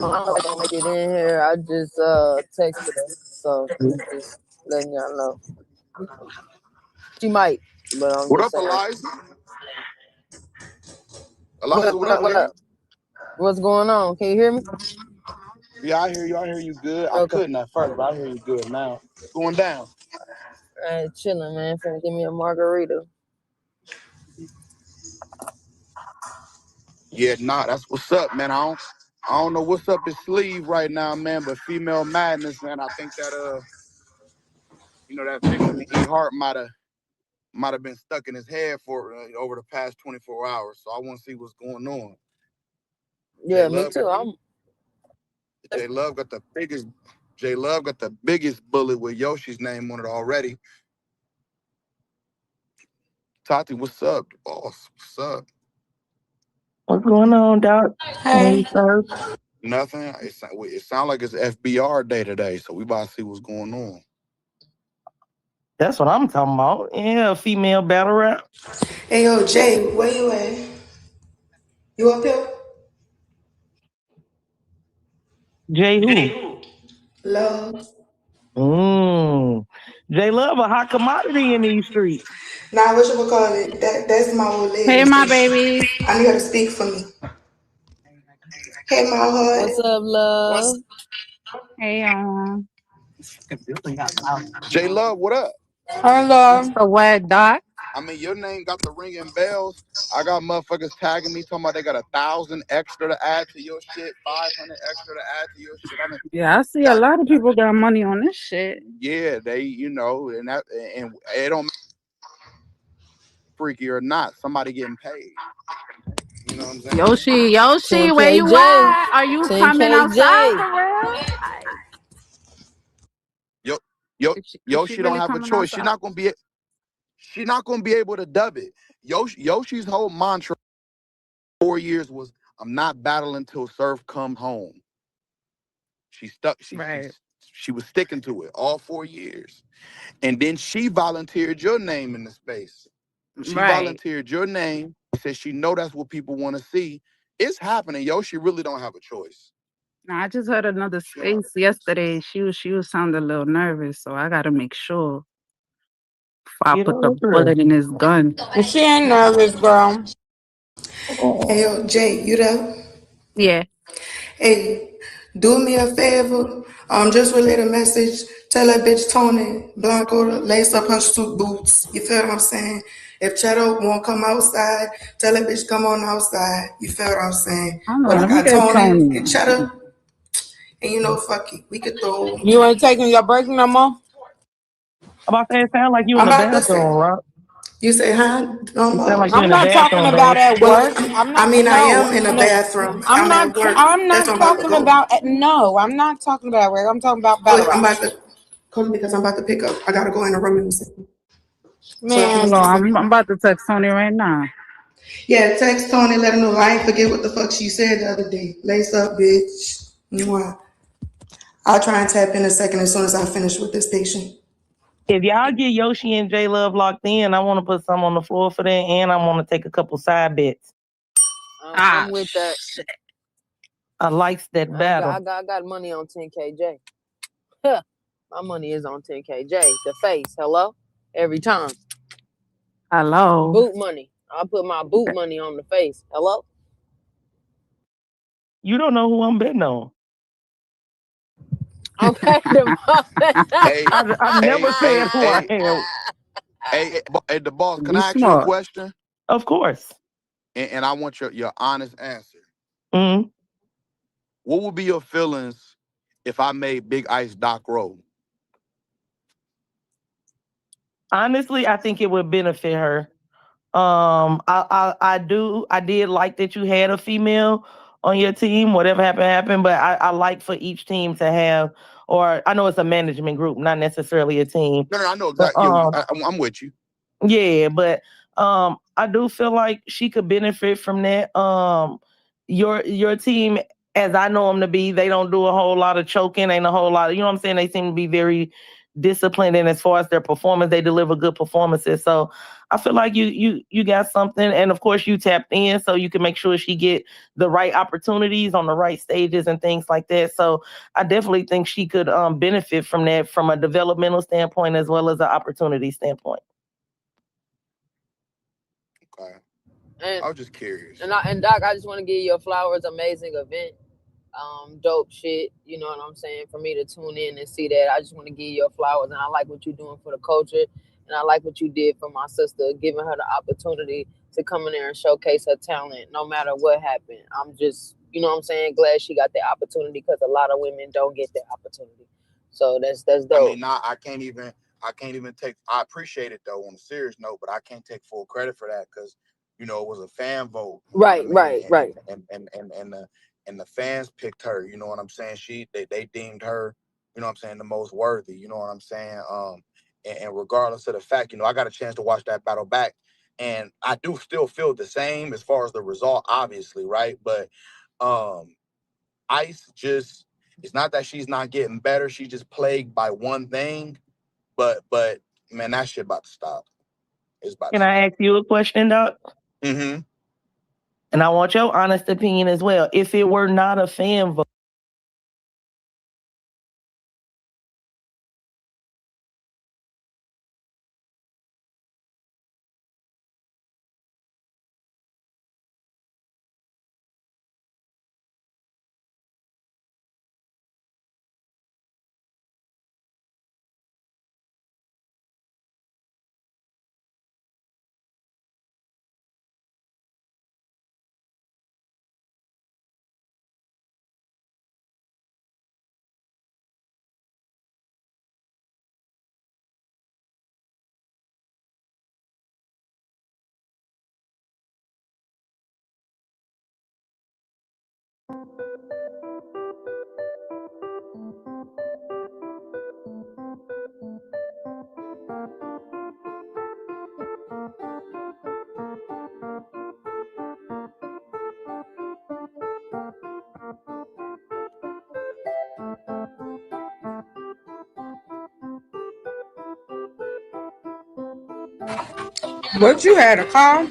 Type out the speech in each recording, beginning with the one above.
I don't make it in here. I just texted her, so just letting y'all know. She might, but I'm What just up, saying. Eliza? What Eliza, up? what What up? up, What lady? up? What's going on? Can you hear me? Yeah, I hear you. I hear you good. I Okay. couldn't at first, but I hear you good now. What's going down? All right, chilling, man. Finna give me a margarita. Yeah, nah, that's what's up, man. I don't know what's up his sleeve right now, man, but female madness, man. I think that that victim E Hart might have been stuck in his head for over the past 24 hours. So I want to see what's going on. J Yeah, me Love got too. I'm. J Love got the biggest J Love got the biggest bullet with Yoshi's name on it already. Tati, what's up, boss? What's up? What's going on, Doc? Hey, Hey, sir. Nothing. It sounds like it's FBR day today, so we about to see what's going on. That's what I'm talking about. Yeah, female battle rap. hey, yo, Jay, where you at? You up here? J who? Love. Mmm. J Love a hot commodity in these streets. Nah, what you would call it? That's my old Hey, lady. my So baby. I need her to speak for me. Hey, my What's heart. up, love? Hey, J Love, what up? what's Hello. the word, Doc? I mean, your name got the ringing bells. I got motherfuckers tagging me talking about they got 1,000 extra to add to your shit, 500 extra to add to your shit. I mean, Yeah, I see a that, lot of people got money on this shit. yeah, and it don't matter freaky or not. Somebody getting paid. You know what I'm saying? Yoshi, where you 10KJ. at? Are you coming outside 10KJ. for real? Like, Yo, yo, is she Yoshi don't really have a coming choice. She's outside? not gonna be. She's not gonna be able to dub it. Yoshi's whole mantra 4 years was, "I'm not battling till Surf comes home." She stuck. Right, She was sticking to it all 4 years, and then she volunteered your name in the space. She right. volunteered your name. Said she know that's what people want to see. It's happening, yo. She really don't have a choice. Now, I just heard another She don't have space yesterday. She was sounding a little nervous, so I gotta make sure before I Get put the over bullet in his gun. She ain't nervous, girl. Hey, Oh. yo, Jay, you there? Yeah. Hey, do me a favor. Just relay the message. Tell that bitch Tony Blanco to lace up her suit boots. You feel what I'm saying? If Cheddar won't come outside, tell that bitch come on outside. You feel what I'm saying? I don't know. But I Let me got get Tony and Tony. Cheddar, and fuck it. We could throw. You ain't taking your break no more? I'm about to say, it sound like you in I'm the about to bathroom, say. Rock. You say, huh? No It sound more. like you I'm in the not talking bathroom, about babe. at Well, work. I'm I not. mean, I No, am in the no. bathroom. I'm I'm not. at work. I'm That's not where I'm about to talking go. about. No, I'm not talking about work. I'm talking about battle Well, I'm rap. about to come because I'm about to pick up. I gotta go in the room in a second. So I can Hold Man, on, start. I'm about to text Tony right now. Yeah, text Tony, let him know I ain't forget what the fuck she said the other day. Lace up, bitch. Mwah. I'll try and tap in a second as soon as I finish with this patient. If y'all get Yoshi and J Love locked in, I want to put some on the floor for that, and I want to take a couple side bets. Ah, I'm with that. shit. I likes that battle. I got money on 10KJ. Huh. My money is on 10KJ. The face. Hello? Every time. Hello. Boot money. I put my boot money on the face. Hello? You don't know who I'm betting on. I'm paying them up. Hey, I've hey, never hey, said who I hey, am. hey, the boss. Can Be I ask you a smart. question? Of course. And I want your honest answer. Mm. What would be your feelings if I made Big Ice Doc Rowe? Honestly, I think it would benefit her. I did like that you had a female on your team. Whatever happened. But I like for each team to have, or I know it's a management group, not necessarily a team. No, I know But exactly. I'm with you. yeah, but I do feel like she could benefit from that. Your team, as I know them to be, they don't do a whole lot of choking, ain't a whole lot. You know what I'm saying? They seem to be very disciplined, and as far as their performance, they deliver good performances. So I feel like you got something, and of course you tapped in so you can make sure she get the right opportunities on the right stages and things like that. So I definitely think she could benefit from that from a developmental standpoint as well as an opportunity standpoint. Okay. And I was just curious. and Doc, I just want to give you your flowers. Amazing event. Dope shit. You know what I'm saying? For me to tune in and see that, I just want to give you your flowers, and I like what you're doing for the culture, and I like what you did for my sister, giving her the opportunity to come in there and showcase her talent, no matter what happened. I'm just, you know what I'm saying, glad she got the opportunity because a lot of women don't get that opportunity. So that's I dope. mean, not I can't even take. I appreciate it though on a serious note, but I can't take full credit for that because it was a fan vote. You know what I Right, mean? right, right. And the fans picked her. You know what I'm saying? They deemed her. You know what I'm saying? The most worthy. You know what I'm saying? And regardless of the fact, I got a chance to watch that battle back, and I do still feel the same as far as the result, obviously, right? But um, Ice just. It's not that she's not getting better. She's just plagued by one thing. But man, that shit about to stop. It's about to Can I stop. ask you a question, Doc? Mm-hmm. And I want your honest opinion as well. If it were not a fan vote, What you had a call?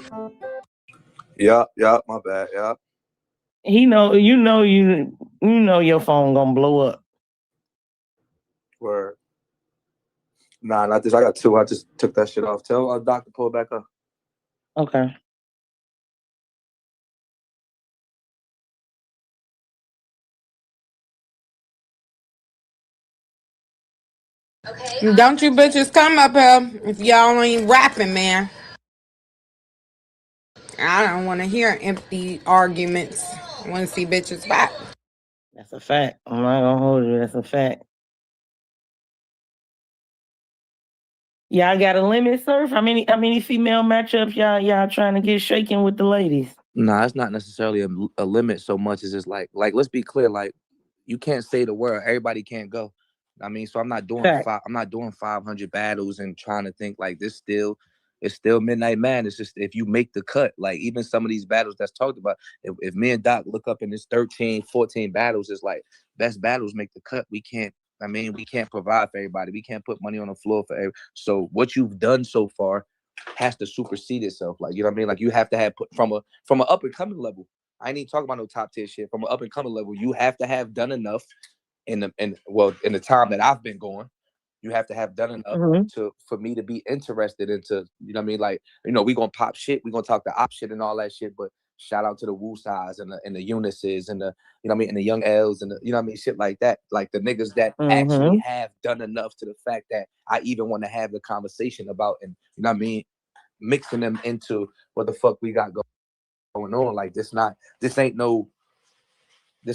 Yeah, my bad. Yeah. you know your phone gonna blow up. Word. Nah, not this. I got two. I just took that shit off. Tell Doc to pull it back up. Okay. Don't you bitches come up here if y'all ain't rapping, man. I don't want to hear empty arguments. I want to see bitches rap. That's a fact. I'm not gonna hold you. That's a fact. Y'all got a limit, Surf? How many female matchups y'all trying to get shaken with the ladies? Nah, it's not necessarily a limit so much as it's like let's be clear. Like you can't say the word. Everybody can't go. I mean, so I'm not doing Fact. I'm not doing 500 battles and trying to think like this. It's still Midnight Man. It's just if you make the cut, like even some of these battles that's talked about, if me and Doc look up in this 13, 14 battles, it's like best battles make the cut. We can't. I mean, we can't provide for everybody. We can't put money on the floor for everybody. So what you've done so far has to supersede itself. Like, you know what I mean? Like you have to have put from an up and coming level. I ain't even talking about no top tier shit. From an up and coming level, you have to have done enough in the time that I've been going. You have to have done enough Mm-hmm. for me to be interested into, you know what I mean? Like, we gonna pop shit, we gonna talk the op shit and all that shit, but shout out to the Wu Size and the Eunices and the, you know what I mean, and the Young L's and the, you know what I mean, shit like that. Like the niggas that actually Mm-hmm. have done enough to the fact that I even want to have the conversation about, and you know what I mean, mixing them into what the fuck we got going on. Like this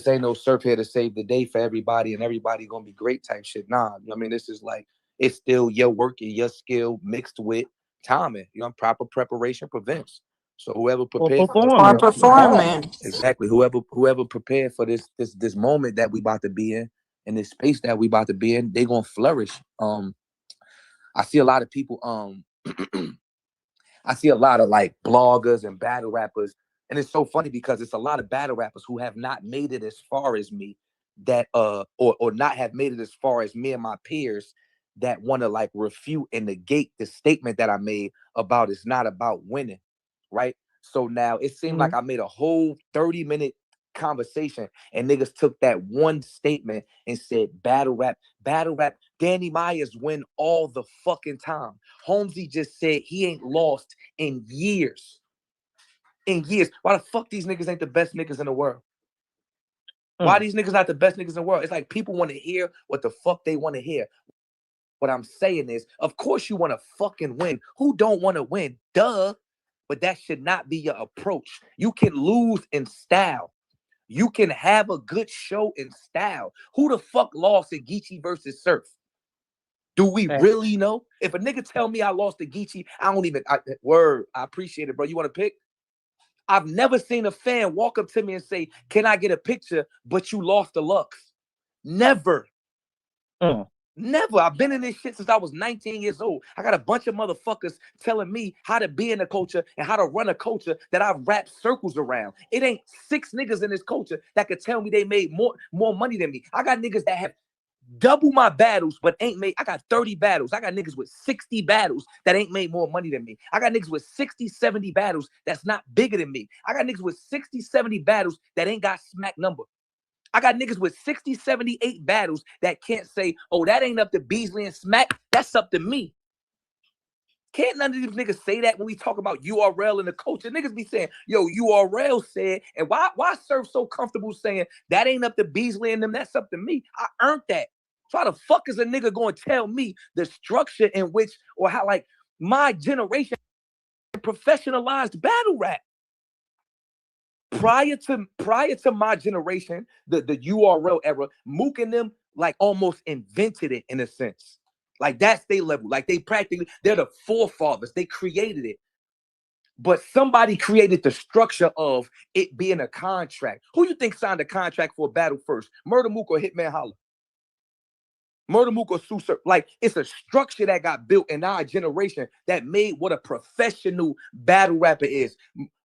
ain't no surf here to save the day for everybody and everybody gonna be great type shit. Nah, I mean, this is like, it's still your work and your skill mixed with timing. Proper preparation prevents. So whoever For prepared for Or performance. performance. exactly whoever prepared for this moment that we about to be in this space that we about to be in, they gonna flourish. I see a lot of people I see a lot of like bloggers and battle rappers. And it's so funny because it's a lot of battle rappers who have not made it as far as me that or not have made it as far as me and my peers that want to like refute and negate the statement that I made about it's not about winning, right? So now it seemed like I made a whole 30-minute conversation and niggas took that one statement and said battle rap. Danny Myers win all the fucking time. Holmesy just said he ain't lost in years. Why the fuck these niggas ain't the best niggas in the world? Why these niggas not the best niggas in the world? It's like people want to hear what the fuck they want to hear. What I'm saying is, of course you want to fucking win. Who don't want to win? Duh. But that should not be your approach. You can lose in style. You can have a good show in style. Who the fuck lost in Geechee versus Surf? Do we really know? If a nigga tell me I lost to Geechee, I don't even, I appreciate it, bro. You want to pick? I've never seen a fan walk up to me and say, can I get a picture, but you lost the Lux? Never. Never. I've been in this shit since I was 19 years old. I got a bunch of motherfuckers telling me how to be in a culture and how to run a culture that I wrap circles around. It ain't 6 niggas in this culture that could tell me they made more money than me. I got niggas that have double my battles, but ain't made. I got 30 battles. I got niggas with 60 battles that ain't made more money than me. I got niggas with 60, 70 battles that's not bigger than me. I got niggas with 60, 70 battles that ain't got smack number. I got niggas with 60, 78 battles that can't say, oh, that ain't up to Beasley and Smack. That's up to me. Can't none of these niggas say that when we talk about URL and the culture? Niggas be saying, yo, URL said, and why Surf so comfortable saying that ain't up to Beasley and them, that's up to me? I earned that. So how the fuck is a nigga going to tell me the structure in which, or how like my generation professionalized battle rap? Prior to my generation, the URL era, Mook and them like almost invented it in a sense. Like that's their level. Like they're the forefathers. They created it. But somebody created the structure of it being a contract. Who you think signed a contract for a battle first? Murder Mook or Hitman Holla? Murder Mook or Sue Surf? Like it's a structure that got built in our generation that made what a professional battle rapper is.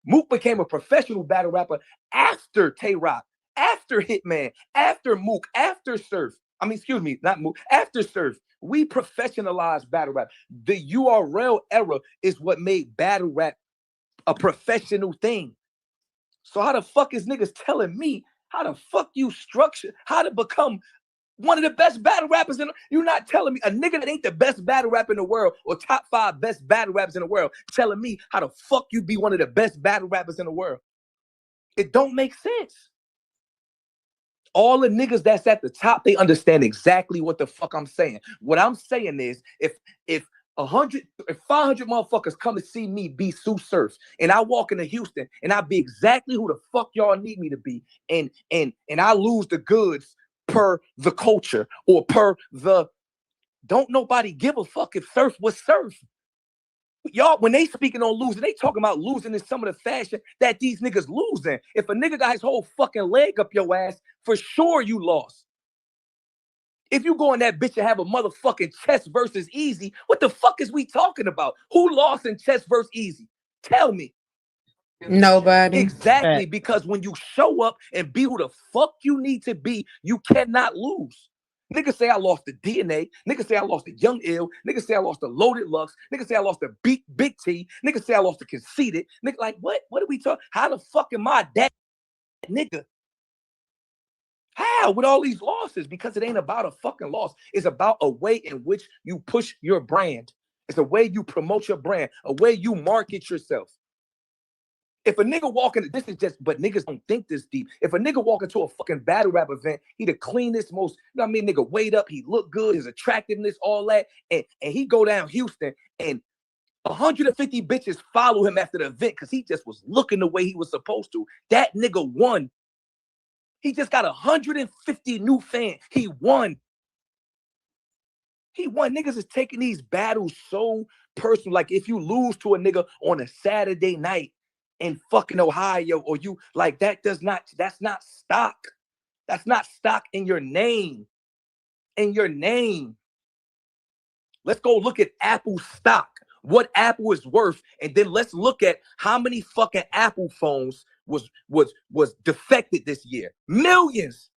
Mook became a professional battle rapper after Tay-Rock, after Hitman, after Mook, after Surf. I mean, excuse me, not Mook, after Surf. We professionalized battle rap. The URL era is what made battle rap a professional thing. So how the fuck is niggas telling me how the fuck you structure, how to become one of the best battle rappers you're not telling me a nigga that ain't the best battle rapper in the world or top 5 best battle rappers in the world telling me how the fuck you be one of the best battle rappers in the world. It don't make sense. All the niggas that's at the top, they understand exactly what the fuck I'm saying. What I'm saying is if 500 motherfuckers come to see me be Sue Surf and I walk into Houston and I be exactly who the fuck y'all need me to be and I lose the goods per the culture or per the, don't nobody give a fuck if Surf was Surf. Y'all, when they speaking on losing, they talking about losing in some of the fashion that these niggas losing. If a nigga got his whole fucking leg up your ass, for sure you lost. If you go in that bitch and have a motherfucking chess versus Easy, what the fuck is we talking about? Who lost in chess versus Easy? Tell me. Nobody. Exactly, because when you show up and be who the fuck you need to be, you cannot lose. Niggas say I lost the DNA. Niggas say I lost the Young Ill. Niggas say I lost the Loaded Lux. Niggas say I lost the Big T. Niggas say I lost the Conceited. Nigga, like, what? What are we talking? How the fuck am I that nigga? How with all these losses? Because it ain't about a fucking loss. It's about a way in which you push your brand. It's a way you promote your brand, a way you market yourself. If a nigga walk in, this is just, but niggas don't think this deep. If a nigga walk into a fucking battle rap event, he the cleanest, most, you know what I mean, nigga weighed up, he look good, his attractiveness, all that, and he go down Houston and 150 bitches follow him after the event because he just was looking the way he was supposed to. That nigga won. He just got 150 new fans. He won. He won. Niggas is taking these battles so personal. Like if you lose to a nigga on a Saturday night in fucking Ohio, or you like that's not stock. That's not stock in your name. In your name. Let's go look at Apple stock. What Apple is worth, and then let's look at how many fucking Apple phones was defected this year. Millions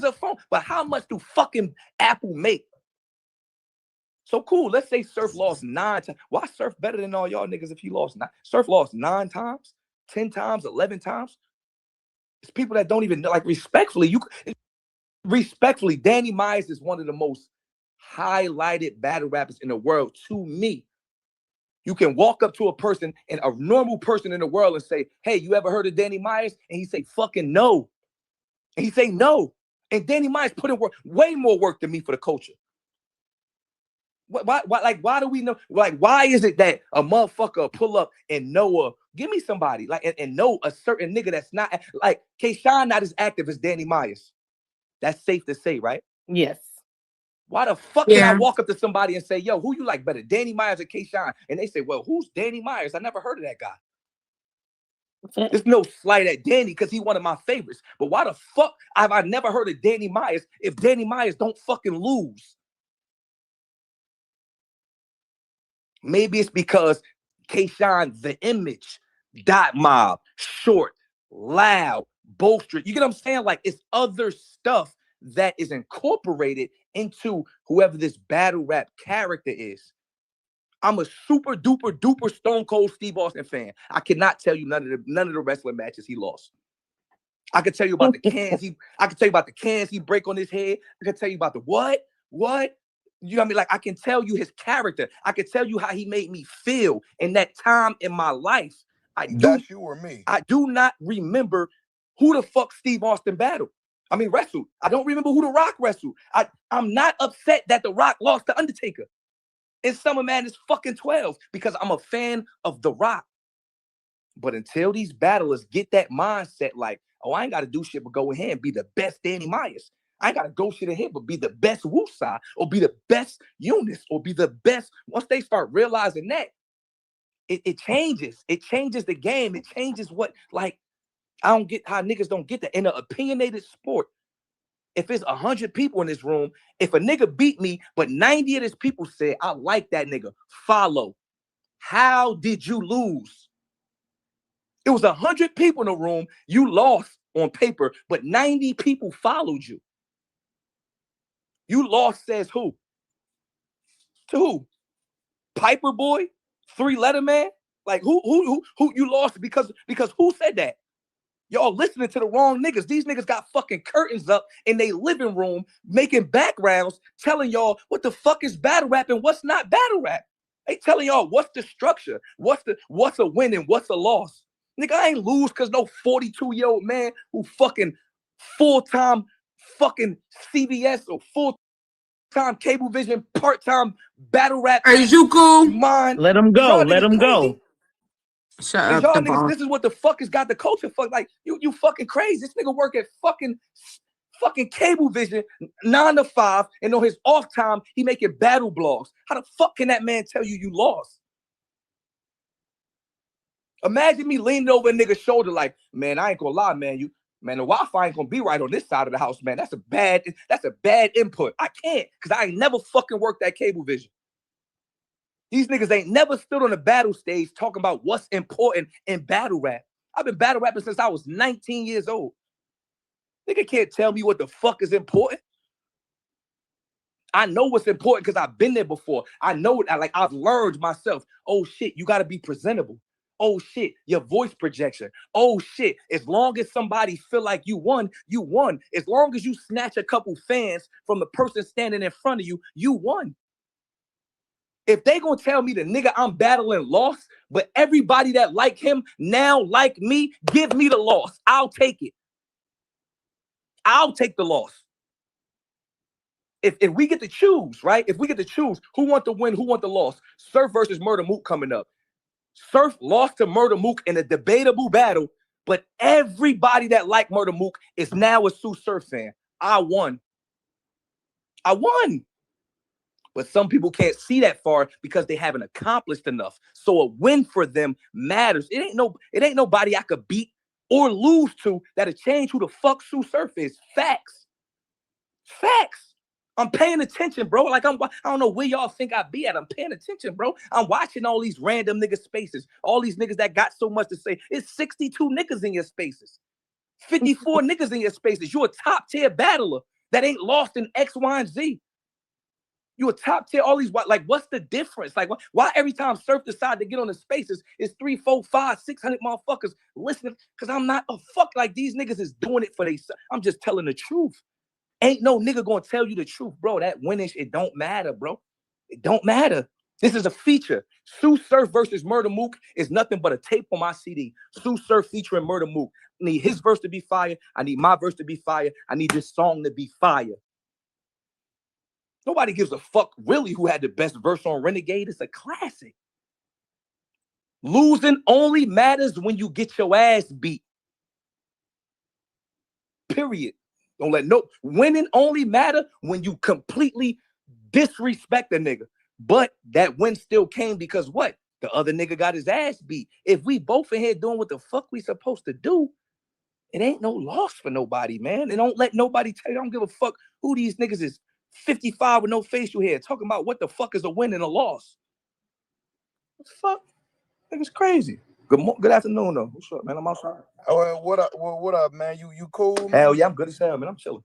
of phones. But how much do fucking Apple make? So cool. Let's say Surf lost 9 times. Why Surf better than all y'all niggas if he lost 9? Surf lost 9 times, 10 times, 11 times. It's people that don't even know. Like, respectfully, Danny Myers is one of the most highlighted battle rappers in the world to me. You can walk up to a person, and a normal person in the world, and say, hey, you ever heard of Danny Myers? And he say, fucking no. And he say no. And Danny Myers put in work, way more work than me for the culture. Why do we know? Like, why is it that a motherfucker pull up and know give me somebody and know a certain nigga that's not like K-Shine not as active as Danny Myers? That's safe to say, right? Yes. Why the fuck can I walk up to somebody and say, yo, who you like better, Danny Myers or K-Shine? And they say, well, who's Danny Myers? I never heard of that guy. There's no slight at Danny because he's one of my favorites. But why the fuck have I never heard of Danny Myers if Danny Myers don't fucking lose? Maybe it's because K-Shine, the image, Dot Mob, short, loud, bolstered. You get what I'm saying? Like, it's other stuff that is incorporated into whoever this battle rap character is. I'm a super duper duper Stone Cold Steve Austin fan. I cannot tell you none of the wrestling matches he lost. I can tell you about the cans he break on his head. I can tell you about the what? You know what I mean? Like, I can tell you his character. I can tell you how he made me feel in that time in my life. That's you or me. I do not remember who the fuck Steve Austin wrestled. I don't remember who The Rock wrestled. I'm not upset that The Rock lost to Undertaker in Summer Madness fucking 12 because I'm a fan of The Rock. But until these battlers get that mindset, like, oh, I ain't got to do shit but go ahead and be the best Danny Myers. I ain't got to go shit ahead but be the best Woosah or be the best Eunice or be the best. Once they start realizing that, it changes. It changes the game. It changes what, like, I don't get how niggas don't get that. In an opinionated sport, if it's 100 people in this room, if a nigga beat me, but 90 of these people say, I like that nigga, follow. How did you lose? It was 100 people in the room. You lost on paper, but 90 people followed you. You lost says who? To who? Piper Boy? 3-letter man? Like, who you lost because who said that? Y'all listening to the wrong niggas. These niggas got fucking curtains up in their living room, making backgrounds, telling y'all what the fuck is battle rap and what's not battle rap. They telling y'all what's the structure, what's a win and what's a loss. Nigga, I ain't lose because no 42-year-old man who fucking full-time fucking CBS or full-time Cablevision, part-time battle rap. Is you cool? Mind. Let him go. Let him go. Shut Cause up, y'all the niggas, boss. this is what the fuck has got the culture fucked. Like, you fucking crazy. This nigga work at fucking Cablevision 9 to 5, and on his off time, he making battle blogs. How the fuck can that man tell you lost? Imagine me leaning over a nigga's shoulder like, man, I ain't gonna lie, man. The Wi-Fi ain't gonna be right on this side of the house, man. That's a bad input. I can't, because I ain't never fucking worked at Cablevision. These niggas ain't never stood on a battle stage talking about what's important in battle rap. I've been battle rapping since I was 19 years old. Nigga can't tell me what the fuck is important. I know what's important because I've been there before. I know it. Like, I've learned myself. Oh shit, you gotta be presentable. Oh shit, your voice projection. Oh shit, as long as somebody feel like you won, you won. As long as you snatch a couple fans from the person standing in front of you, you won. If they gonna tell me the nigga I'm battling lost, but everybody that like him now like me, give me the loss. I'll take it. I'll take the loss. If we get to choose, right? If we get to choose who want the win, who want the loss, Surf versus Murder Mook coming up. Surf lost to Murder Mook in a debatable battle, but everybody that liked Murder Mook is now a Sue Surf fan. I won. But some people can't see that far because they haven't accomplished enough. So a win for them matters. It ain't nobody I could beat or lose to that'll change who the fuck Sue Surf is. Facts. I'm paying attention, bro. Like, I don't know where y'all think I be at. I'm paying attention, bro. I'm watching all these random nigga spaces. All these niggas that got so much to say. It's 62 niggas in your spaces. 54 niggas in your spaces. You're a top tier battler that ain't lost in X, Y, and Z. You a top tier, all these, like, what's the difference? Like, why every time Surf decide to get on the spaces, it's 3, 4, 5, 600 motherfuckers listening? Because I'm not a fuck like these niggas is doing it for they. I'm just telling the truth. Ain't no nigga gonna tell you the truth, bro. That winning, it don't matter, bro. It don't matter. This is a feature. Sue Surf versus Murder Mook is nothing but a tape on my CD. Sue Surf featuring Murder Mook. I need his verse to be fire. I need my verse to be fire. I need this song to be fire. Nobody gives a fuck really who had the best verse on Renegade. It's a classic. Losing only matters when you get your ass beat. Period. Don't let no winning only matter when you completely disrespect a nigga. But that win still came because what? The other nigga got his ass beat. If we both in here doing what the fuck we supposed to do, it ain't no loss for nobody, man. And don't let nobody tell you. I don't give a fuck who these niggas is. 55 with no facial hair, talking about what the fuck is a win and a loss. What the fuck? Nigga's crazy. Good afternoon, though. What's up, man? I'm outside. Oh, what up, man? You cool? Man? Hell yeah, I'm good as hell, man. I'm chilling.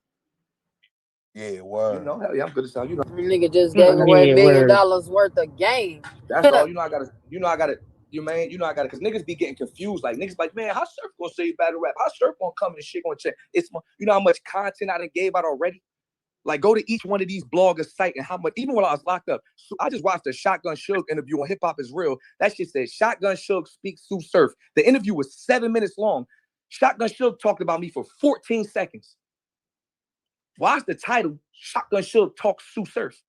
Yeah, word. You know, hell yeah, I'm good as hell. You know, nigga just gave away $1 million worth of game. That's all. You know, I gotta. You man. You know, I gotta. Cause niggas be getting confused. Like niggas, like, man, how Surf gonna say battle rap? How Surf gonna come and shit gonna check? It's you know how much content I done gave out already. Like, go to each one of these bloggers' site and how much, even when I was locked up, I just watched a Shotgun Suge interview on Hip Hop Is Real. That shit said, Shotgun Suge speaks Sue Surf. The interview was 7 minutes long. Shotgun Suge talked about me for 14 seconds. Watch the title, Shotgun Suge Talks Sue Surf.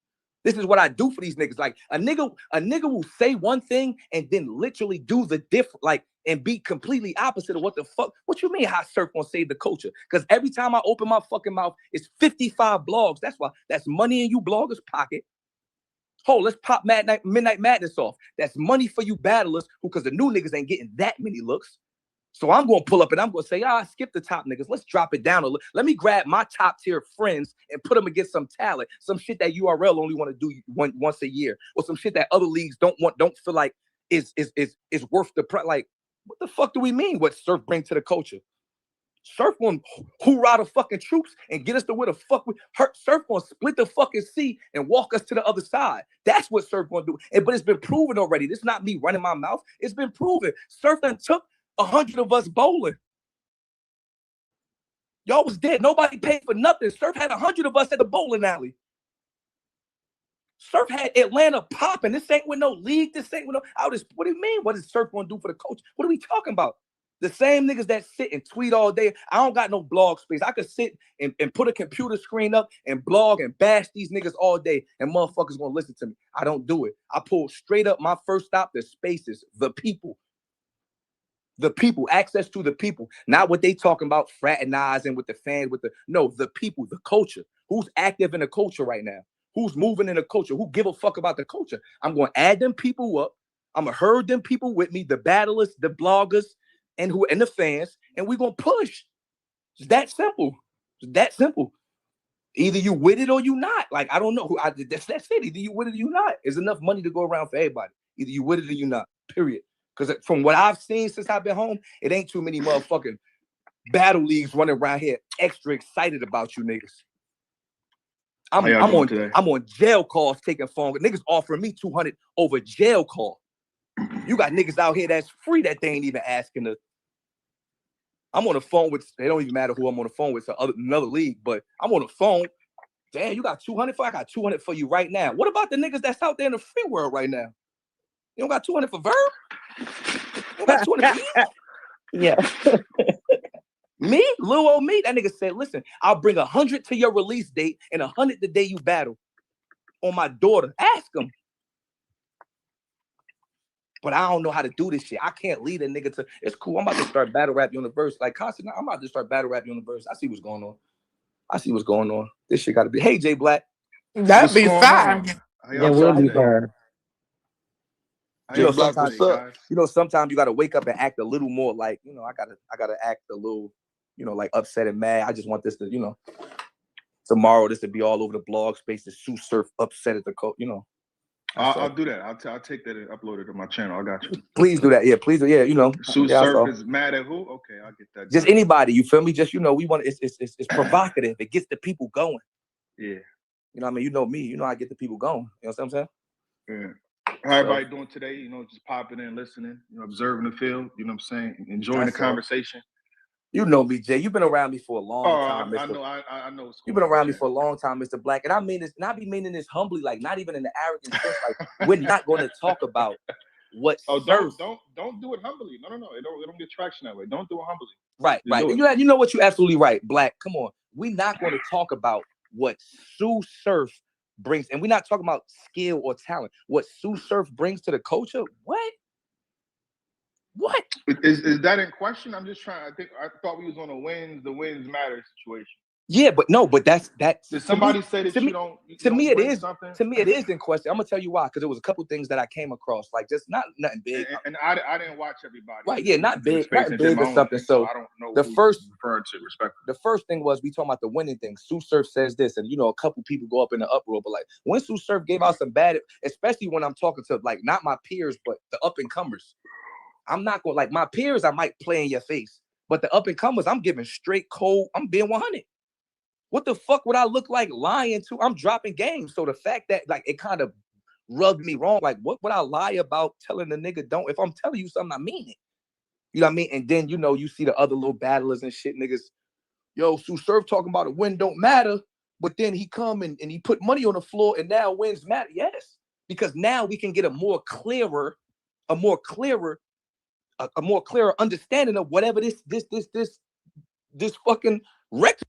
This is what I do for these niggas. Like, a nigga will say one thing and then literally do the different, like, and be completely opposite of what the fuck. What you mean how Surf gonna save the culture? Because every time I open my fucking mouth, it's 55 blogs. That's why. That's money in you bloggers' pocket. Oh, let's pop Midnight Madness off. That's money for you battlers who, because the new niggas ain't getting that many looks. So I'm going to pull up and I'm going to say, skip the top niggas. Let's drop it down a little. Let me grab my top tier friends and put them against some talent. Some shit that URL only want to do once a year. Or some shit that other leagues don't feel like is worth the price. Like, what the fuck do we mean what Surf bring to the culture? Surf gonna hoorah the fucking troops and get us to where the fuck we hurt. Surf gonna split the fucking sea and walk us to the other side. That's what Surf gonna do. But it's been proven already. This is not me running my mouth. It's been proven. Surf done took 100 of us bowling. Y'all was dead. Nobody paid for nothing. Surf had 100 of us at the bowling alley. Surf had Atlanta popping. This ain't with no league. This ain't with no. What do you mean? What is Surf gonna do for the coach? What are we talking about? The same niggas that sit and tweet all day. I don't got no blog space. I could sit and put a computer screen up and blog and bash these niggas all day, and motherfuckers gonna listen to me. I don't do it. I pull straight up my first stop, the spaces, the people. The people, access to the people, not what they talking about, fraternizing with the fans, the people, the culture. Who's active in the culture right now? Who's moving in the culture? Who give a fuck about the culture? I'm going to add them people up. I'm going to herd them people with me, the battlers, the bloggers, and the fans, and we're going to push. It's that simple. It's that simple. Either you with it or you not. Like, I don't know. That's it. Either you with it or you not. There's enough money to go around for everybody. Either you with it or you not, period. Because from what I've seen since I've been home, it ain't too many motherfucking battle leagues running around here extra excited about you niggas. I'm on jail calls taking phone. Niggas offering me 200 over jail call. You got niggas out here that's free that they ain't even asking to. I'm on the phone with, it don't even matter who I'm on the phone with, another league, but I'm on the phone. Damn, you got 200 for? I got 200 for you right now. What about the niggas that's out there in the free world right now? You don't got 200 for Verb? You don't got 200 for me? Yeah. Me? Lil old me? That nigga said, listen, I'll bring 100 to your release date and 100 the day you battle on my daughter. Ask him. But I don't know how to do this shit. I can't lead a nigga to, it's cool. I'm about to start Battle Rap Universe. Like, constantly, I'm about to start Battle Rap Universe. I see what's going on. This shit got to be, hey, J Black. That'd be fine. Yeah, we'll be fine. Sometimes you gotta wake up and act a little more like, I gotta act a little, like upset and mad. I just want this to, tomorrow this to be all over the blog space. The Sue Surf upset at the coach, I'll do that. I'll take that and upload it to my channel. I got you. Please do that. Yeah, please do. Yeah, Sue Surf is mad at who? Okay, I'll get that. Just anybody. You feel me? Just we want it's provocative. It gets the people going. Yeah. You know what I mean? You know me. You know I get the people going. You know what I'm saying? Yeah. How everybody doing today? You know, just popping in, listening, you know, observing the field. You know what I'm saying? Enjoying the conversation. You know me, Jay. You've been around me for a long time, Mr. I know. You've been around me for a long time, Mr. Black. And I mean this, not be meaning this humbly, like not even in the arrogant sense. Like, we're not going to talk about what don't do it humbly. No. It don't get traction that way. Don't do it humbly. Right. You know what? You're absolutely right, Black. Come on. We're not going to talk about what Sue Surf brings, and we're not talking about skill or talent. What Sue Surf brings to the culture? What? Is that in question? I'm just trying. I thought we was on the wins matter situation. Yeah, but no, but that's Did somebody say that you don't? To me, it is. To me, it is in question. I'm gonna tell you why, because there was a couple things that I came across, like just nothing big. And I didn't watch everybody. Right? Yeah, not big or something. So I don't know. The first referring to respect. The first thing was we talking about the winning thing. Sue Surf says this, and you know, a couple people go up in the uproar, but like when Sue Surf gave out some bad, especially when I'm talking to like not my peers, but the up and comers. I'm not gonna like my peers. I might play in your face, but the up and comers, I'm giving straight cold. I'm being 100. What the fuck would I look like lying to? I'm dropping games. So the fact that like it kind of rubbed me wrong. Like, what would I lie about telling the nigga don't? If I'm telling you something, I mean it. You know what I mean? And then, you know, you see the other little battlers and shit, niggas. Yo, Sue Surf talking about a win don't matter. But then he come and he put money on the floor and now wins matter. Yes. Because now we can get a more clearer understanding of whatever this fucking record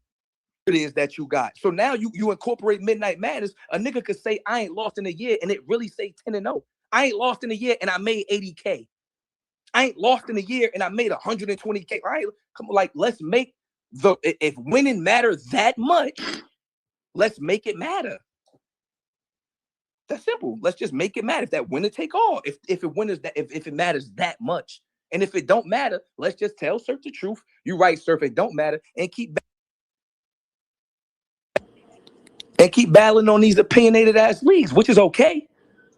it is that you got. So now you incorporate Midnight Madness. A nigga could say I ain't lost in a year and it really say 10-0. I ain't lost in a year and I made 80K. I ain't lost in a year and I made 120K. All right, come on, like let's make if winning matters that much, let's make it matter. That's simple. Let's just make it matter. If that winner take all, if it matters that much, and if it don't matter, let's just tell Surf the truth. You right, Surf, it don't matter, and keep battling on these opinionated ass leagues, which is okay.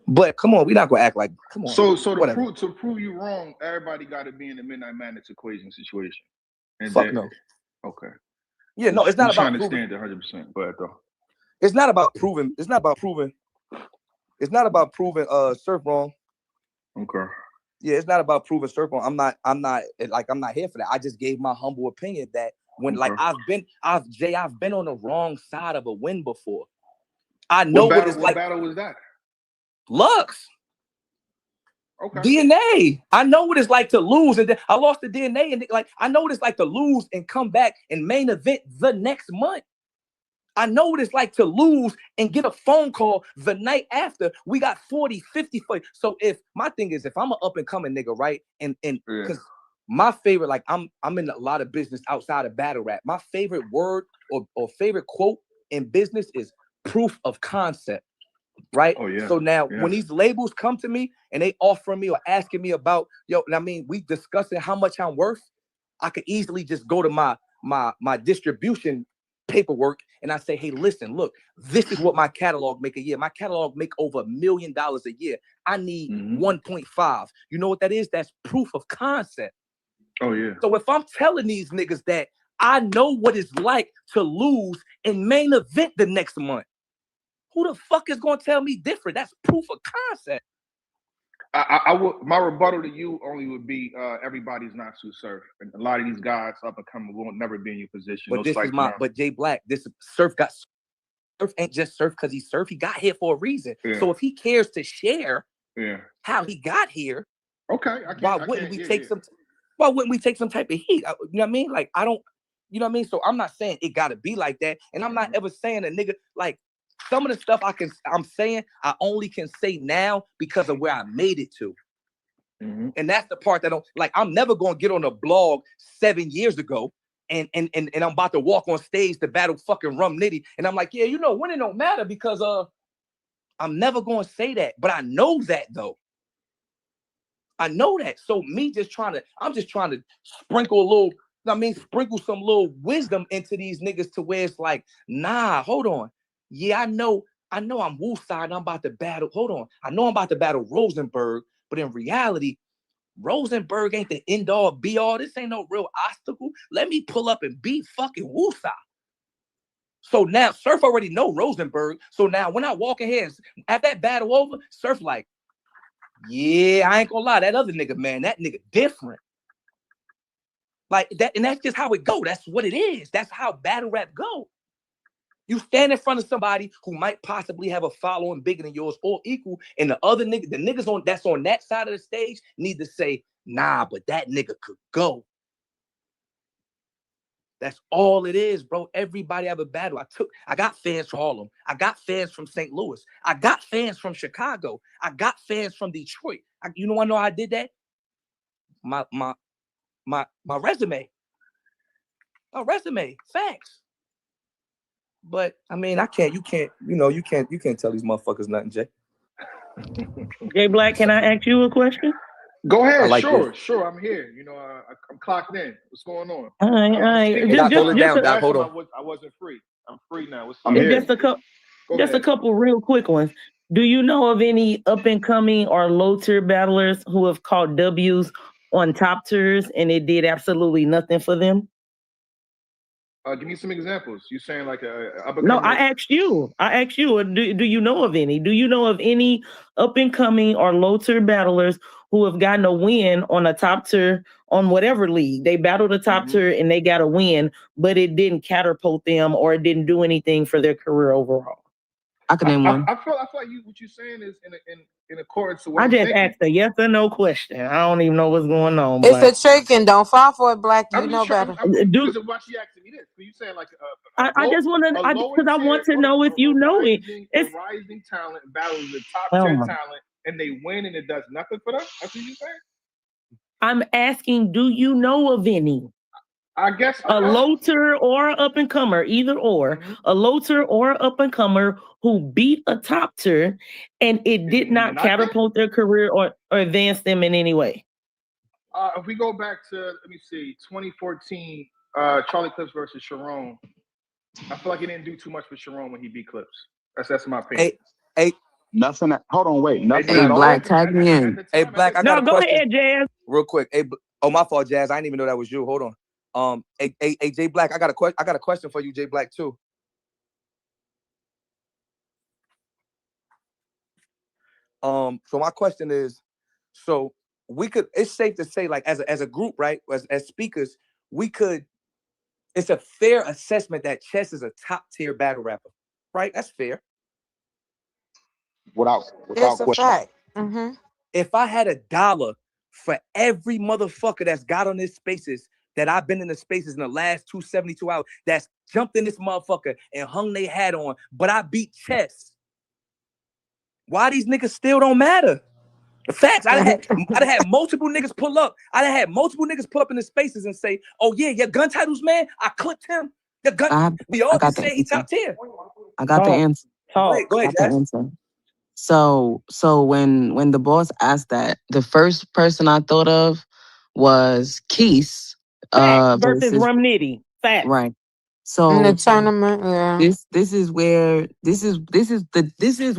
But come on, we're not gonna act like come on. So to prove you wrong, everybody got to be in the Midnight Madness equation situation. And fuck no. Okay. Yeah, no, it's not about trying to stand 100%. But though, it's not about proving. It's not about proving Surf wrong. Okay. Yeah, it's not about proving Surf wrong. I'm not here for that. I just gave my humble opinion that when like I've been on the wrong side of a win before. I know what it's like. What battle was that? Lux. Okay. DNA. I know what it's like to lose, and then I lost the DNA, and like I know what it's like to lose and come back and main event the next month. I know what it's like to lose and get a phone call the night after. We got 40, 50 for you. So if my thing is, if I'm an up and coming nigga, right, and because my favorite, like I'm in a lot of business outside of battle rap. My favorite word or favorite quote in business is proof of concept. Right. Oh, yeah. So now when these labels come to me and they offering me or asking me about, I mean, we discussing how much I'm worth. I could easily just go to my distribution paperwork and I say, hey, listen, look, this is what my catalog make a year. My catalog make over $1 million a year. I need 1.5. You know what that is? That's proof of concept. Oh, yeah. So if I'm telling these niggas that I know what it's like to lose in main event the next month, who the fuck is going to tell me different? That's proof of concept. I would. My rebuttal to you only would be everybody's not Sue Surf, and a lot of these guys up and coming will never be in your position. But but Jay Black, this Surf ain't just Surf because he's Surf. He got here for a reason. Yeah. So if he cares to share how he got here, okay, why wouldn't we take some type of heat? You know what I mean? Like I don't, you know what I mean? So I'm not saying it got to be like that, and I'm not ever saying a nigga like. Some of the stuff I'm saying, I only can say now because of where I made it to. And that's the part that I'm never going to get on a blog 7 years ago and I'm about to walk on stage to battle fucking Rum Nitty. And I'm like, yeah, winning don't matter because I'm never going to say that. But I know that though. I know that. So I'm just trying to sprinkle some little wisdom into these niggas to where it's like, nah, hold on. Yeah, I know I'm Wooside and I'm about to battle. Hold on. I know I'm about to battle Rosenberg, but in reality, Rosenberg ain't the end all be all. This ain't no real obstacle. Let me pull up and beat fucking Wooside. So now Surf already know Rosenberg. So now when I walk in here, at that battle over, Surf like, yeah, I ain't gonna lie, that other nigga, man, that nigga different. Like that, and that's just how it go. That's what it is. That's how battle rap go. You stand in front of somebody who might possibly have a following bigger than yours or equal, and the other nigga, the niggas on that's on that side of the stage need to say, nah, but that nigga could go. That's all it is, bro. Everybody have a battle. I got fans from Harlem. I got fans from St. Louis. I got fans from Chicago. I got fans from Detroit. You know how I did that? My resume. My resume. Facts. But I mean, you can't tell these motherfuckers nothing, Jay. Jay Black, can I ask you a question? Go ahead, like sure. I'm here. You know, I'm clocked in. What's going on? All right. Hold on. I wasn't free. I'm free now. What's up? Just a couple real quick ones. Do you know of any up and coming or low tier battlers who have caught W's on top tiers and it did absolutely nothing for them? Give me some examples. You saying like No, I asked you. Do you know of any? Do you know of any up and coming or low tier battlers who have gotten a win on a top tier on whatever league? They battled a top tier and they got a win, but it didn't catapult them or it didn't do anything for their career overall. I can name one. I feel like what you're saying is in accordance to what I just asked a yes or no question. I don't even know what's going on. It's a chicken. Don't fall for it, Black. You know better. Because of why she asking me this. So you saying like I just want to, because I want to know if you know it. It's rising talent battles the top 10 talent, and they win, and it does nothing for them. That's what you're saying. I'm asking, do you know of any? I guess a low tier or up and comer, either or, a low tier or up and comer who beat a top tier and it did not catapult their career or advance them in any way. If we go back to, let me see, 2014, Charlie Clips versus Sharon. I feel like he didn't do too much for Sharon when he beat Clips. That's my opinion. Hey, nothing. Hold on, wait. Nothing. Hey, Black, tag me in. Hey, Black, I got a question. No, go ahead, Jazz. Real quick. Hey, my fault, Jazz. I didn't even know that was you. Hold on. Hey, Jay Black, I got a question for you, Jay Black, too. So my question is, so it's safe to say, like, as a group, right, as speakers, it's a fair assessment that Chess is a top tier battle rapper, right? That's fair. Without it's a question. fact. If I had $1 for every motherfucker that's got on this spaces, that I've been in the spaces in the last 272 hours, that's jumped in this motherfucker and hung their hat on, but I beat Chess, why these niggas still don't matter? The facts, I'd have had multiple niggas pull up. I'd have had multiple niggas pull up in the spaces and say, oh yeah, your gun titles, man, I clipped him. The gun, we all can say he top tier. I got the answer. Go ahead, Jazz. So when the boss asked that, the first person I thought of was Keith versus Rum Nitty. Fact. Right. So in the tournament, yeah. This is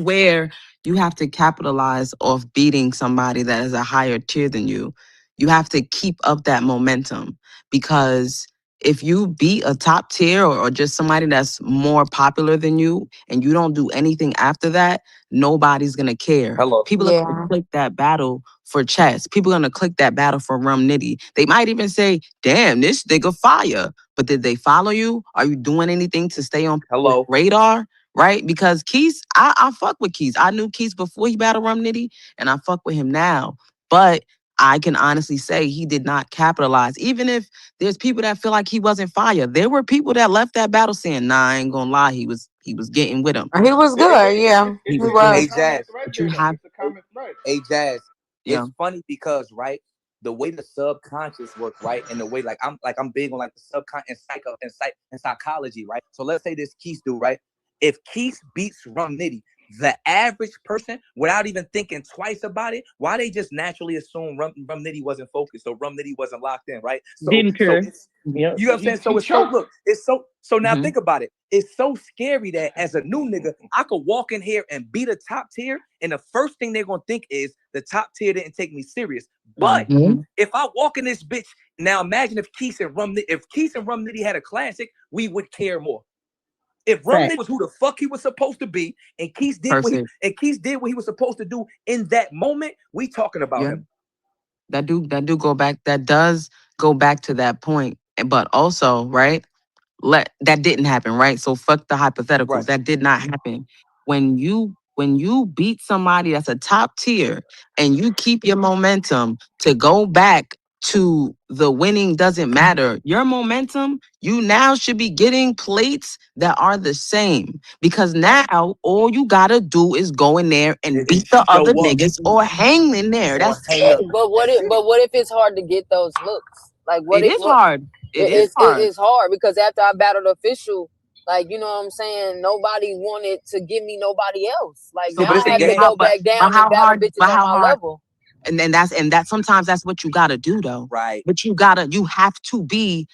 where you have to capitalize off beating somebody that is a higher tier than you. You have to keep up that momentum, because if you beat a top tier or just somebody that's more popular than you and you don't do anything after that, nobody's gonna care. People are gonna click that battle for Chess. People are gonna click that battle for Rum Nitty. They might even say, damn, this nigga fire. But did they follow you? Are you doing anything to stay on radar? Right? Because Keith, I fuck with Keith. I knew Keith before he battled Rum Nitty, and I fuck with him now. But I can honestly say he did not capitalize. Even if there's people that feel like he wasn't fire, there were people that left that battle saying, nah, I ain't gonna lie, he was getting with him. He was good, yeah. He was. Hey, Jazz. Hey, Jazz. It's funny because, right, the way the subconscious works, right, and the way I'm big on like the subconscious and psychology, right? So let's say this Keith dude, right? If Keith beats Rum Nitty, the average person, without even thinking twice about it, why they just naturally assume Rum Nitty wasn't focused, so Rum Nitty wasn't locked in, right? So, didn't care. You know what I'm saying? So it's so now think about it. It's so scary that as a new nigga, I could walk in here and beat a top tier, and the first thing they're gonna think is the top tier didn't take me serious. But if I walk in this bitch, now imagine if Keith and Rum Nitty had a classic, we would care more. If Rumney was who the fuck he was supposed to be, and Keith did what he was supposed to do in that moment, we talking about him. That does go back to that point. But also, right? That didn't happen, right? So fuck the hypotheticals. Right. That did not happen. When you beat somebody that's a top tier and you keep your momentum to go back to the winning doesn't matter. Your momentum, you now should be getting plates that are the same. Because now all you gotta do is go in there and beat the other niggas or hang in there. That's it. But what if it's hard to get those looks? Like It is hard. It's hard because after I battled official, like, you know what I'm saying, nobody wanted to give me nobody else. Like, so now I had to go back down and battle bitches on my level. And then sometimes that's what you gotta do though. Right. But you have to be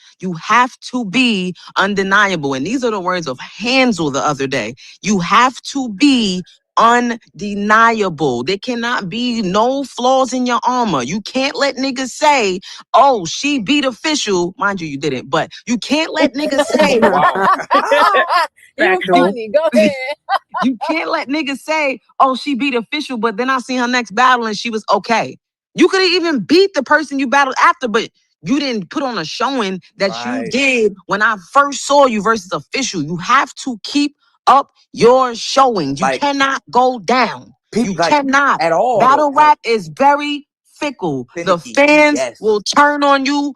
undeniable. And these are the words of Hansel the other day. You have to be undeniable. There cannot be no flaws in your armor. You can't let niggas say, oh, she beat official. Mind you, you didn't, but you can't let niggas say, you funny, go ahead. You can't let niggas say, oh, she beat official, but then I seen her next battle and she was okay. You could have even beat the person you battled after, but you didn't put on a showing that you did when I first saw you versus official. You have to keep up your showings. You cannot go down. You cannot. At all. Battle rap is very fickle. The fans will turn on you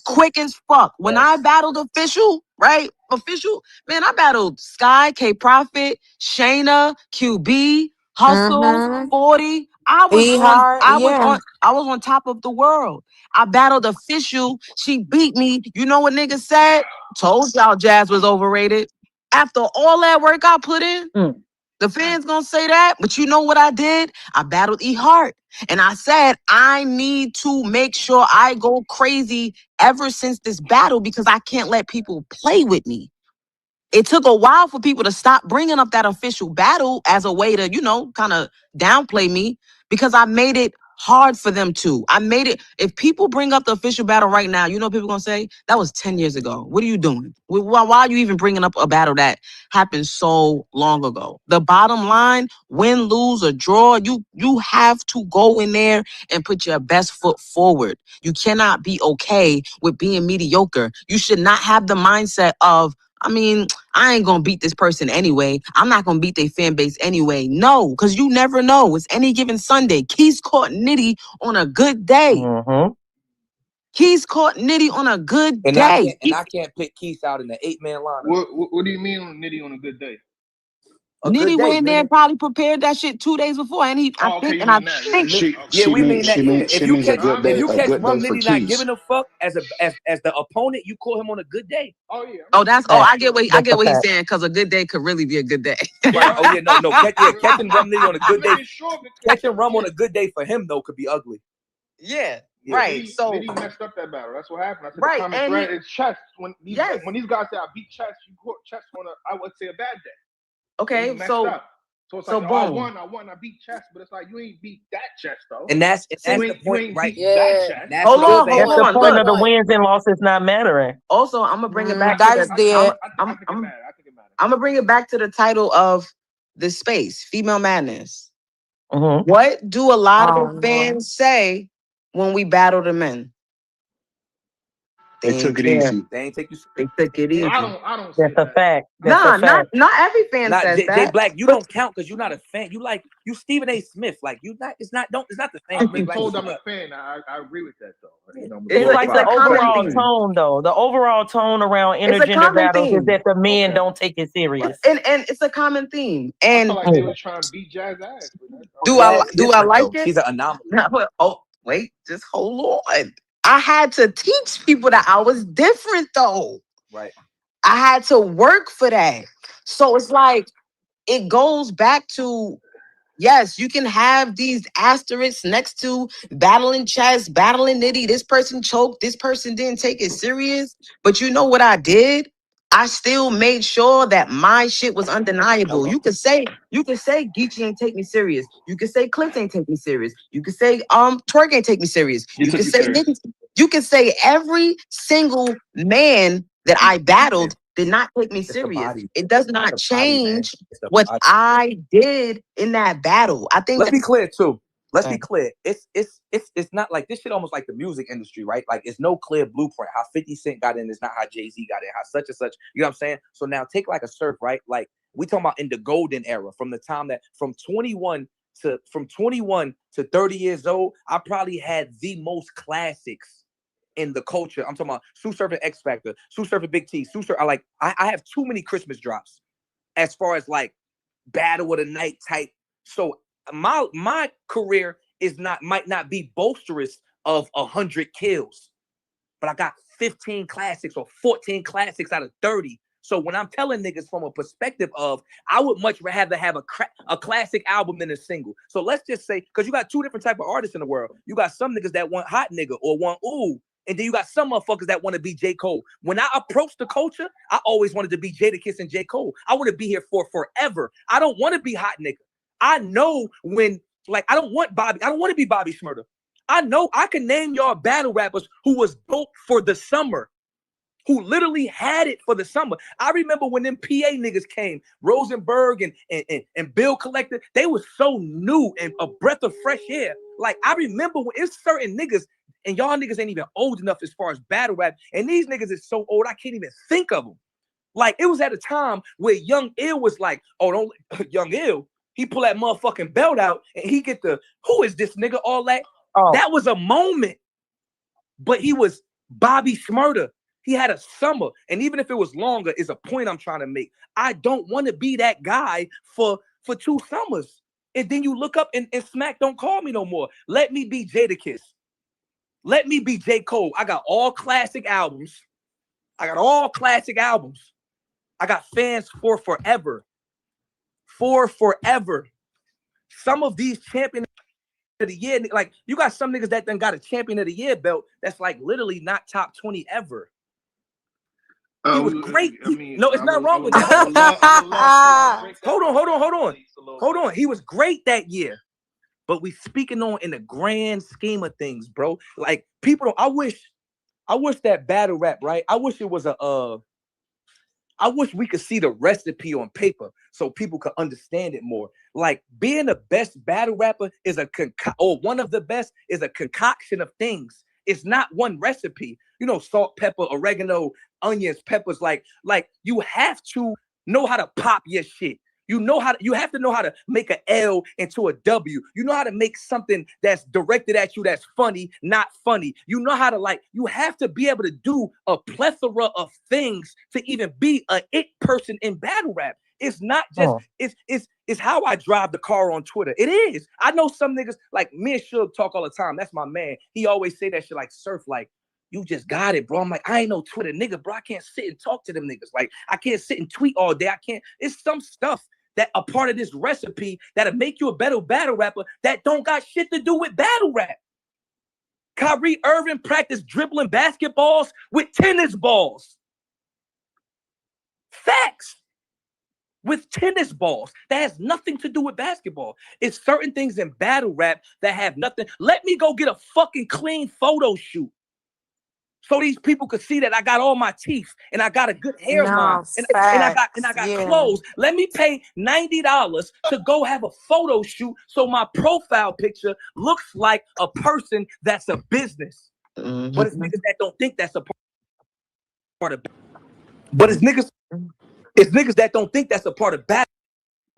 quick as fuck. When I battled official, right? Official, man, I battled Sky, K Profit, Shayna, QB, Hustle, 40. I was on top of the world. I battled official. She beat me. You know what niggas said? Told y'all Jazz was overrated. After all that work I put in, the fans gonna say that. But you know what I did? I battled E Hart. And I said, I need to make sure I go crazy ever since this battle because I can't let people play with me. It took a while for people to stop bringing up that official battle as a way to, kind of downplay me because I made it hard for them to. I made it. If people bring up the official battle right now, you know what people going to say? That was 10 years ago. What are you doing? Why are you even bringing up a battle that happened so long ago? The bottom line, win, lose, or draw, you have to go in there and put your best foot forward. You cannot be okay with being mediocre. You should not have the mindset of, I ain't gonna beat this person anyway. I'm not gonna beat their fan base anyway. No, because you never know. It's any given Sunday. Keys caught Nitty on a good day. Mm-hmm. Keys caught Nitty on a good day. I can't pick Keith out in the 8-man lineup. What do you mean Nitty on a good day? Nitty went in there and probably prepared that shit 2 days before, and he. She means If a good day. If you a catch good Rum day for Nitty not Keys. giving a fuck as the opponent, you call him on a good day. Oh yeah. I get what he's saying because a good day could really be a good day. Right. Oh yeah, no. Catching Rum Nitty on a good day. Catching Rum on a good day for him though could be ugly. Yeah. Right. So Nitty messed up that battle. That's what happened. I said the common thread is chess. When these guys say I beat chess, you caught chess on I would say a bad day. Okay, so it's like, I won, I beat chess, but it's like you ain't beat that chess though. And that's the point, right? Yeah. Hold on. That's the point of the wins and losses not mattering. Also, I'm gonna bring it back. That's there. I'm gonna bring it back to the title of the space, Female Madness. Mm-hmm. What do a lot of fans say when we battle the men? They took it easy. They ain't take you. They took it easy. I don't. That's a fact. Not every fan says that. Jay Black, you don't count because you're not a fan. You Stephen A. Smith. Like you not. It's not the same. I've been told I'm a fan. I agree with that though. It's like the overall tone though. The overall tone around intergender battles is that the men don't take it serious. And it's a common theme. And I feel like they were trying to beat Jazz ass. Do I like it? She's an anomaly. Oh wait, just hold on. I had to teach people that I was different though. Right. I had to work for that. So it's like, it goes back to, yes, you can have these asterisks next to battling chess, battling Nitty. This person choked. This person didn't take it serious. But you know what I did? I still made sure that my shit was undeniable. You could say Geechee ain't take me serious. You could say Clint ain't take me serious. You could say Twerk ain't take me serious. You could say every single man that I battled did not take me It's the serious. body. It does It's not the body, man. change It's the what body. I did in that battle. I think Let's be clear too. Let's be Okay. clear. It's not like this shit almost like the music industry, right? Like it's no clear blueprint. How 50 Cent got in is not how Jay-Z got in, how such and such. You know what I'm saying? So now take like a Surf, right? Like we talking about in the golden era, from the time that from 21 to 30 years old, I probably had the most classics in the culture. I'm talking about Sue Surf and X Factor, Sue Surf and Big T, Sue Surf. I have too many Christmas drops as far as like battle of the night type. So my career might not be boisterous of 100 kills, but I got 15 classics or 14 classics out of 30. So when I'm telling niggas from a perspective of, I would much rather have a classic album than a single. So let's just say, because you got two different type of artists in the world. You got some niggas that want hot nigga or want ooh, and then you got some motherfuckers that want to be J. Cole. When I approached the culture, I always wanted to be Jadakiss and J. Cole. I want to be here for forever. I don't want to be hot nigga. I know when, like, I don't want to be Bobby Shmurda. I know I can name y'all battle rappers who was dope for the summer, who literally had it for the summer. I remember when them PA niggas came, Rosenberg and Bill Collector, they was so new and a breath of fresh air. Like, I remember when it's certain niggas, and y'all niggas ain't even old enough as far as battle rap, and these niggas is so old, I can't even think of them. Like, it was at a time where Young Ill was like, oh, don't, Young Ill, he pull that motherfucking belt out, and he get the, who is this nigga, all that. Oh. That was a moment. But he was Bobby Shmurda. He had a summer, and even if it was longer, is a point I'm trying to make. I don't want to be that guy for 2 summers. And then you look up and Smack don't call me no more. Let me be Jadakiss. Let me be J. Cole. I got all classic albums. I got fans for forever. For forever. Some of these champions of the year, like you got some niggas that done got a champion of the year belt that's like literally not top 20 ever. He was great. No, it's not wrong with that. Hold on. He was great that year. But we speaking on in the grand scheme of things, bro. Like people don't, I wish that battle rap, right? I wish it was I wish we could see the recipe on paper so people could understand it more. Like being the best battle rapper is or one of the best is a concoction of things. It's not one recipe. You know, salt, pepper, oregano, onions, peppers. Like you have to know how to pop your shit. You have to know how to make an L into a W. You know how to make something that's directed at you that's funny, not funny. You know how to you have to be able to do a plethora of things to even be a it person in battle rap. It's not just, it's how I drive the car on Twitter. It is. I know some niggas, like me and Suge talk all the time. That's my man. He always say that shit like Surf, like, you just got it, bro. I'm like, I ain't no Twitter nigga, bro. I can't sit and talk to them niggas. Like, I can't sit and tweet all day. I can't. It's some stuff that a part of this recipe that'll make you a better battle rapper that don't got shit to do with battle rap. Kyrie Irving practiced dribbling basketballs with tennis balls. Facts. With tennis balls. That has nothing to do with basketball. It's certain things in battle rap that have nothing. Let me go get a fucking clean photo shoot, so these people could see that I got all my teeth and I got a good hairline and I got clothes. Let me pay $90 to go have a photo shoot so my profile picture looks like a person that's a business. Mm-hmm. But it's niggas that don't think that's a part of. But it's niggas that don't think that's a part of battle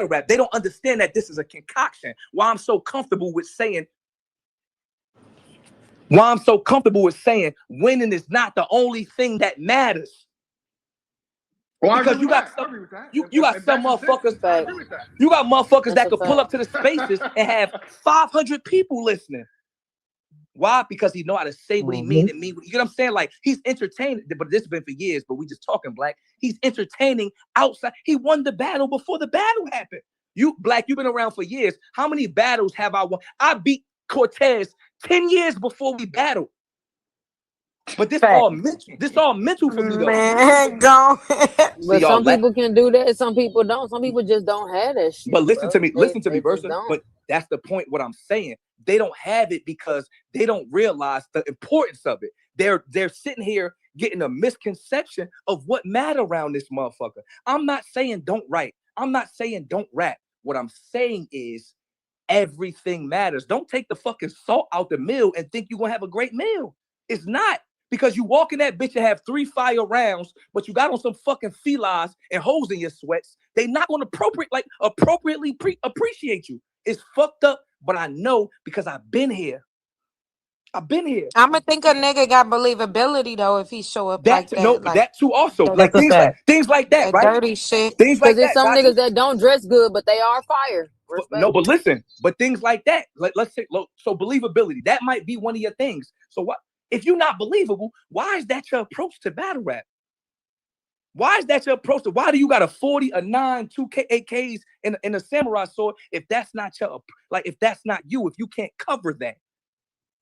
rap. They don't understand that this is a concoction. Why I'm so comfortable with saying winning is not the only thing that matters. Well, because you got some, you got some motherfuckers. You got motherfuckers that could pull up to the spaces and have 500 people listening. Why? Because he know how to say what he mean and mean. You know what I'm saying? Like, he's entertaining, but this has been for years, but we just talking Black. He's entertaining outside. He won the battle before the battle happened. You, Black, you've been around for years. How many battles have I won? I beat Cortez 10 years before we battled. But this all mental for me though. Man, go. But some people can do that. Some people don't. Some people just don't have that shit. But listen to me, Burson. But that's the point. What I'm saying, they don't have it because they don't realize the importance of it. They're sitting here getting a misconception of what matter around this motherfucker. I'm not saying don't write. I'm not saying don't rap. What I'm saying is everything matters. Don't take the fucking salt out the meal and think you're gonna have a great meal. It's not. Because you walk in that bitch and have 3 fire rounds, but you got on some fucking felines and holes in your sweats. They not gonna appropriately appreciate you. It's fucked up, but I know because I've been here. I'ma think a nigga got believability though if he show up That like that. but that too also. That's Like a fact. things like that, that right? dirty shit. Things Because like there's that. some Gotcha. niggas that don't dress good, but they are fire. Respect. No, but listen, but things like that. Let's say so believability. That might be one of your things. So what if you're not believable? Why is that your approach to battle rap? Why is that your approach to why do you got a 40, a 9, 2K, 8Ks in a samurai sword if that's not your if that's not you, if you can't cover that?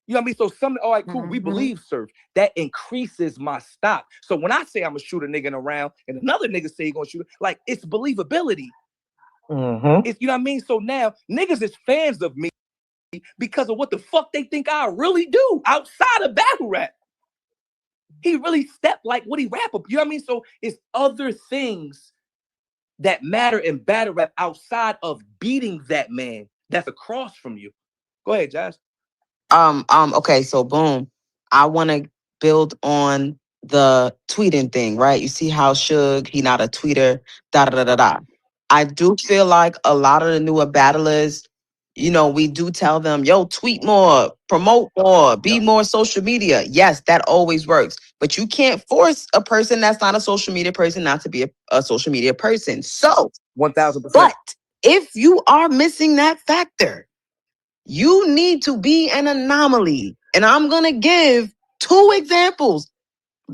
You know what I mean? So something, all right, cool. We believe surf. That increases my stock. So when I say I'm gonna shoot a nigga in a round and another nigga say he gonna shoot, like it's believability. It's, you know what I mean? So now niggas is fans of me because of what the fuck they think I really do outside of battle rap. He really stepped like what he rap up. You know what I mean? So it's other things that matter in battle rap outside of beating that man that's across from you. Go ahead, Jazz. Okay, so boom. I want to build on the tweeting thing, right? You see how Suge, he not a tweeter, da da da da da. I do feel like a lot of the newer battlers, you know, we do tell them, yo, tweet more, promote more, be more social media. Yes, that always works. But you can't force a person that's not a social media person not to be a social media person. So 1000%. But if you are missing that factor, you need to be an anomaly. And I'm going to give 2 examples.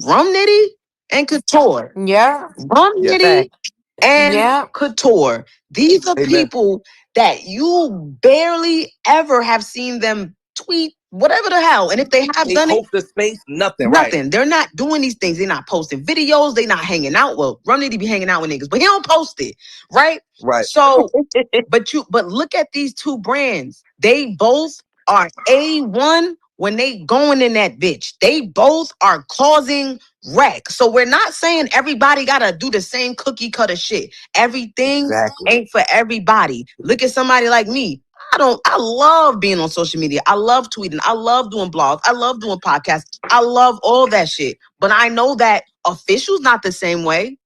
Rum Nitty and Couture. Yeah. Rum Nitty and Yeah. Couture. These are Amen. people that you barely ever have seen them tweet whatever the hell. And if they have They done it, post the space, nothing, right? nothing. They're not doing these things. They're not posting videos. They're not hanging out. Well, Rum Nitty be hanging out with niggas, but he don't post it, right? Right. So, but look at these 2 brands. They both are A1 when they going in that bitch. They both are causing wreck. So we're not saying everybody gotta do the same cookie cutter shit. Everything ain't for everybody. Look at somebody like me. I love being on social media. I love tweeting. I love doing blogs. I love doing podcasts. I love all that shit. But I know that official's not the same way.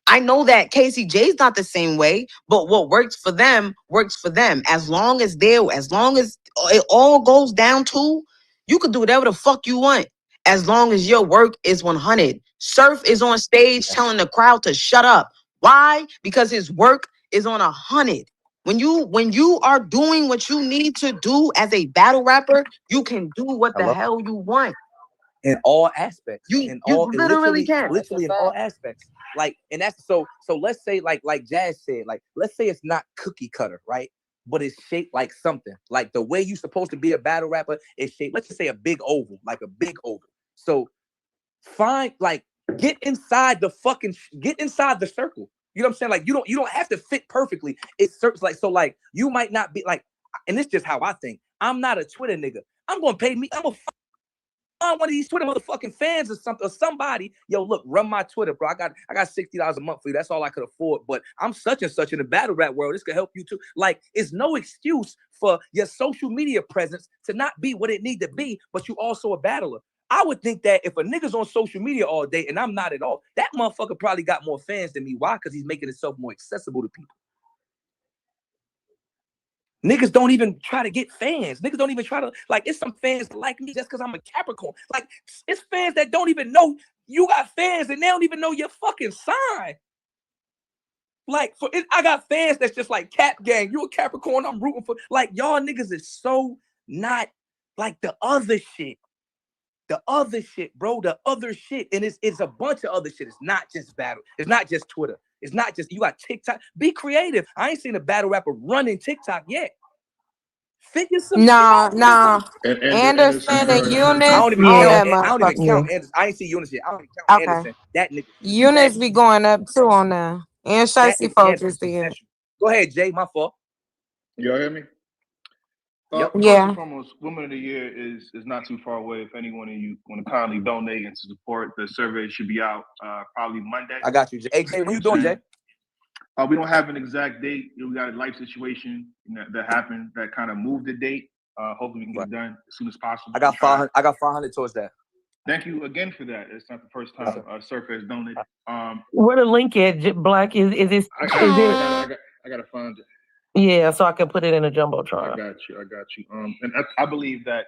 I know that KCJ's not the same way, but what works for them works for them. As long as it all goes down to, you could do whatever the fuck you want. As long as your work is 100. Surf is on stage telling the crowd to shut up. Why? Because his work is on 100. When you are doing what you need to do as a battle rapper, you can do what the hell you want. In all aspects. You literally can. Literally in all aspects. Like, and that's so let's say like Jazz said, like, let's say it's not cookie cutter, right? But it's shaped like something. Like the way you're supposed to be a battle rapper is shaped, let's just say a big oval, like a big oval. So get inside the circle. You know what I'm saying? Like you don't have to fit perfectly. It's like, so like you might not be like, and it's just how I think. I'm not a Twitter nigga. I'm gonna pay me. I'm a on one of these Twitter motherfucking fans or something, or somebody, yo, look, run my Twitter, bro. I got $60 a month for you. That's all I could afford. But I'm such and such in the battle rap world. This could help you too. Like, it's no excuse for your social media presence to not be what it need to be, but you also a battler. I would think that if a nigga's on social media all day and I'm not at all, that motherfucker probably got more fans than me. Why? Because he's making himself more accessible to people. Niggas don't even try to get fans. Niggas don't even try to, like, it's some fans like me just because I'm a Capricorn. Like, it's fans that don't even know you got fans and they don't even know your fucking sign. Like, I got fans that's just like Cap Gang. You a Capricorn, I'm rooting for. Like, y'all niggas is so not like the other shit. The other shit, bro, the other shit. And it's a bunch of other shit. It's not just battle. It's not just Twitter. It's not just, you got TikTok. Be creative. I ain't seen a battle rapper running TikTok yet. Figure some shit out. Anderson and Eunice I don't even on count. that I don't even count motherfucker. Anderson. I ain't see Eunice yet. I don't even count Anderson. That nigga. Eunice be going up too on there. And Shicey Focus again. Go ahead, Jay. My fault. You hear me? First and foremost, Woman of the Year is not too far away. If anyone of you want to kindly donate and to support, the survey should be out probably Monday. I got you, Jay. Hey, Jay, what you doing, Jay? We don't have an exact date. We got a life situation that happened that kind of moved the date. Hopefully we can get it done as soon as possible. I got 500 towards that. Thank you again for that. It's not the first time Surfer has donated. Where the link at, Black? Is this? I gotta find it. Yeah, so I can put it in a jumbotron. I got you. And I believe that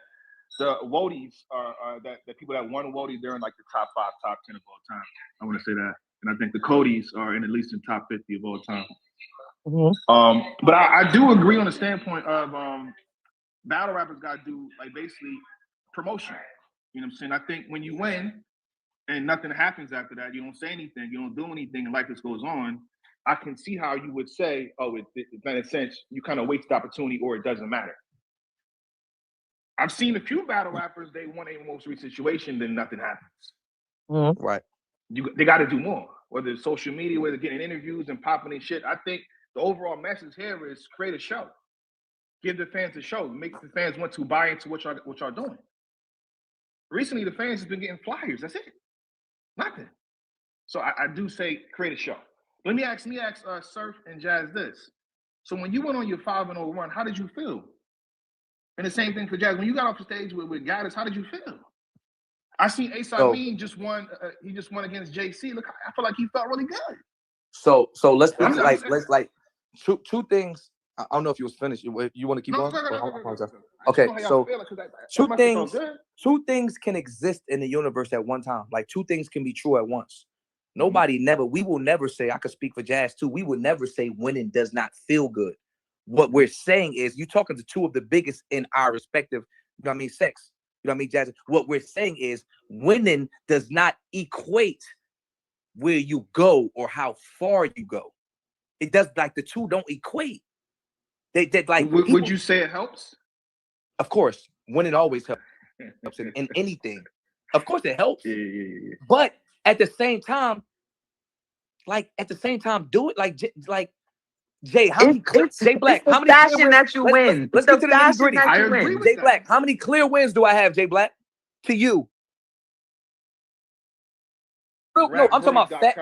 the Wodies are that people that won Wodies, they're in like the top 5, top 10 of all time. I want to say that. And I think the Codys are in at least in top 50 of all time. Mm-hmm. But I do agree on the standpoint of battle rappers got to do like basically promotion. You know what I'm saying? I think when you win and nothing happens after that, you don't say anything, you don't do anything, and life just goes on. I can see how you would say, oh, in a sense, you kind of waste the opportunity or it doesn't matter. I've seen a few battle rappers, they won a most recent situation, then nothing happens. Mm-hmm. Right. They got to do more, whether it's social media, whether getting interviews and popping and shit. I think the overall message here is create a show. Give the fans a show. Make the fans want to buy into what y'all doing. Recently, the fans have been getting flyers. That's it. Nothing. So I do say create a show. Let me ask Surf and Jazz this. So when you went on your 5-0 run, how did you feel? And the same thing for Jazz. When you got off the stage with Gaddis, how did you feel? I seen Ace Amin just won. He just won against JC. Look, I feel like he felt really good. So let's two things. I don't know if you was finished. You want to keep going? Okay, so two things can exist in the universe at one time. Like two things can be true at once. We will never say, I could speak for Jazz too. We will never say winning does not feel good. What we're saying is you're talking to two of the biggest in our respective, sex. Jazz? What we're saying is winning does not equate where you go or how far you go. It does, like the two don't equate. They like. Would you say it helps? Of course, winning always helps in anything. Of course, it helps. Yeah. But at the same time, do it like Jay. How many Jay Black? How many fashion that you win? Let's get to the nitty-gritty. I agree with Jay Black. How many clear wins do I have, Jay Black? To you? No, I'm talking about fat.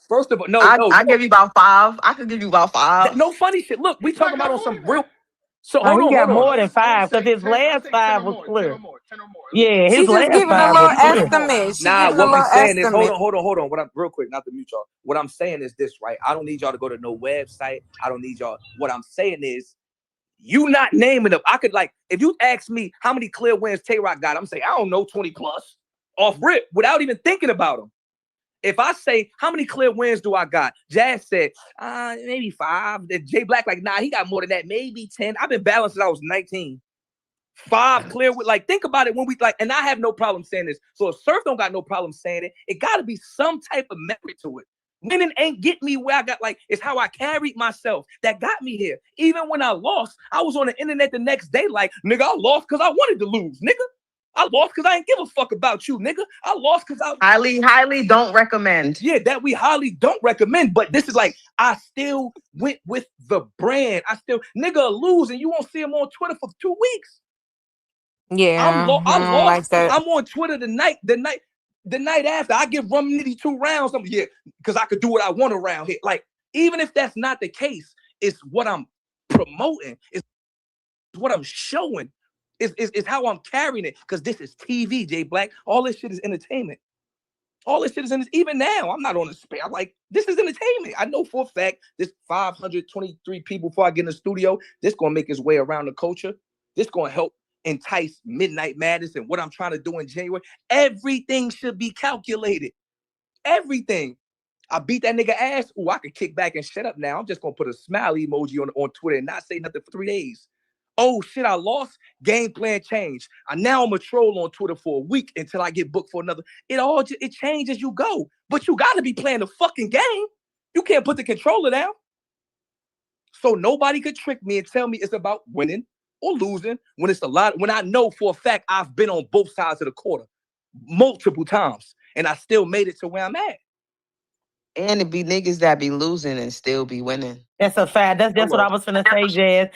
First of all, no. I give you about 5. I could give you about 5. No funny shit. Look, we talking about on some real. So he got more than 5 because his last 5 was clear. 10 or more. Yeah, his She's last just giving a 5 little was clear. estimate. Nah, what I'm saying is, hold on. What I'm real quick, not to mute y'all. What I'm saying is this, right? I don't need y'all to go to no website. I don't need y'all. What I'm saying is, you not naming them. I could if you ask me how many clear wins Tay-Rock got, I'm saying I don't know, 20 plus off rip without even thinking about them. If I say how many clear wins do I got, Jazz said maybe 5. And Jay Black nah, he got more than that, maybe 10. I've been balanced since I was 19. 5 clear with think about it when we and I have no problem saying this. So if Surf don't got no problem saying it, it got to be some type of merit to it. Winning ain't get me where I got it's how I carried myself that got me here. Even when I lost, I was on the internet the next day nigga, I lost because I wanted to lose, nigga. I lost because I ain't give a fuck about you, nigga. I lost because I highly don't recommend. Yeah, that we highly don't recommend. But this is I still went with the brand. I still nigga lose and you won't see him on Twitter for 2 weeks. Yeah, I'm lost. like that. I'm on Twitter the night after. I give Rum Nitty 2 rounds. Because I could do what I want around here. Even if that's not the case, it's what I'm promoting. It's what I'm showing. It's how I'm carrying it. Because this is TV, Jay Black. All this shit is entertainment. All this shit is even now. I'm not on the spare. I'm this is entertainment. I know for a fact this 523 people before I get in the studio, this gonna make its way around the culture. This gonna help entice Midnight Madness and what I'm trying to do in January. Everything should be calculated. Everything. I beat that nigga ass. Ooh, I could kick back and shut up now. I'm just gonna put a smile emoji on Twitter and not say nothing for 3 days. Oh shit, I lost. Game plan changed. Now I'm a troll on Twitter for a week until I get booked for another. It changes as you go. But you gotta be playing the fucking game. You can't put the controller down. So nobody could trick me and tell me it's about winning or losing when it's a lot. When I know for a fact I've been on both sides of the quarter multiple times and I still made it to where I'm at. And it be niggas that be losing and still be winning. That's a fact. That's what I was finna say, Jazz.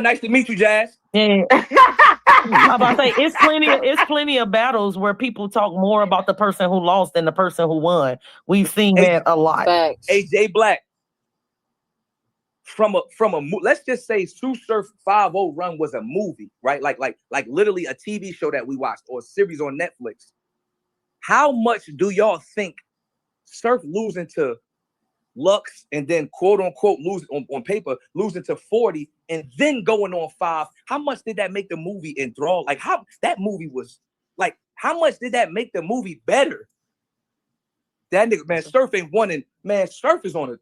Nice to meet you, Jazz. Yeah. I'm about to say it's plenty of battles where people talk more about the person who lost than the person who won. We've seen that a lot. Facts. AJ Black. From a let's just say Sue Surf 5-0 run was a movie, right? Like literally a TV show that we watched or a series on Netflix. How much do y'all think Surf losing to Lux and then quote unquote lose on paper losing to 40 and then going on 5? How much did that make the movie enthrall? Like how that movie was like, how much did that make the movie better? That nigga, man, Surf ain't won, and man, Surf is on it.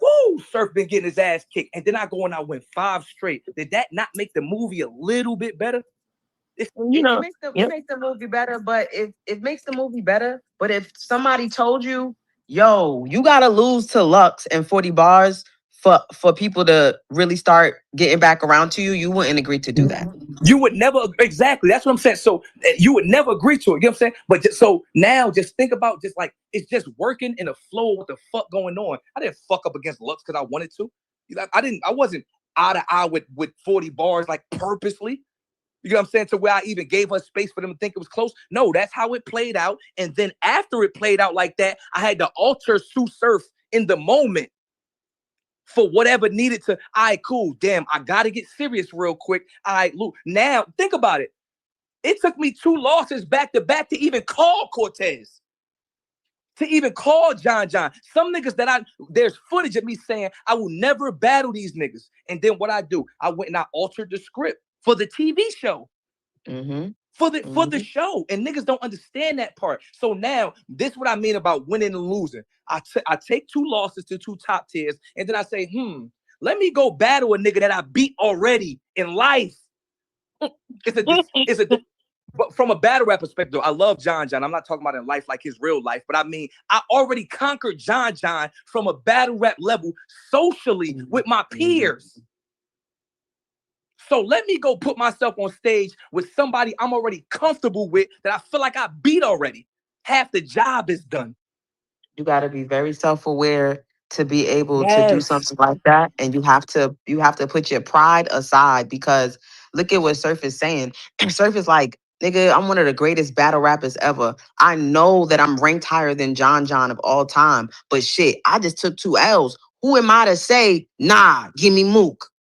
Woo! Surf been getting his ass kicked, and then I go and I win 5 straight. Did that not make the movie a little bit better? It makes the movie better, but it makes the movie better. But if somebody told you, yo, you gotta lose to Lux and 40 bars for people to really start getting back around to you, you wouldn't agree to do that. You would never, exactly. That's what I'm saying. So you would never agree to it. You know what I'm saying? But so now just think about just like, it's just working in a flow of what the fuck going on. I didn't fuck up against Lux because I wanted to. I wasn't eye to eye with 40 bars like purposely. You know what I'm saying? To where I even gave her space for them to think it was close. No, that's how it played out. And then after it played out like that, I had to alter Sue Surf in the moment for whatever needed to. All right, cool. Damn, I got to get serious real quick. All right, Lou. Now, think about it. It took me 2 losses back to back to even call Cortez. To even call John. Some niggas that there's footage of me saying, I will never battle these niggas. And then what I do, I went and I altered the script for the TV show. Mm-hmm. For the show. And niggas don't understand that part. So now, this is what I mean about winning and losing. I take 2 losses to 2 top tiers, and then I say, let me go battle a nigga that I beat already in life. But from a battle rap perspective, I love John. I'm not talking about in life like his real life, but I mean, I already conquered John from a battle rap level socially with my peers. So let me go put myself on stage with somebody I'm already comfortable with that I feel like I beat already. Half the job is done. You got to be very self-aware to be able to do something like that, and you have to put your pride aside, because look at what Surf is saying. Surf is like, nigga, I'm one of the greatest battle rappers ever. I know that I'm ranked higher than John of all time, but shit, I just took 2 L's. Who am I to say, nah, give me Mook?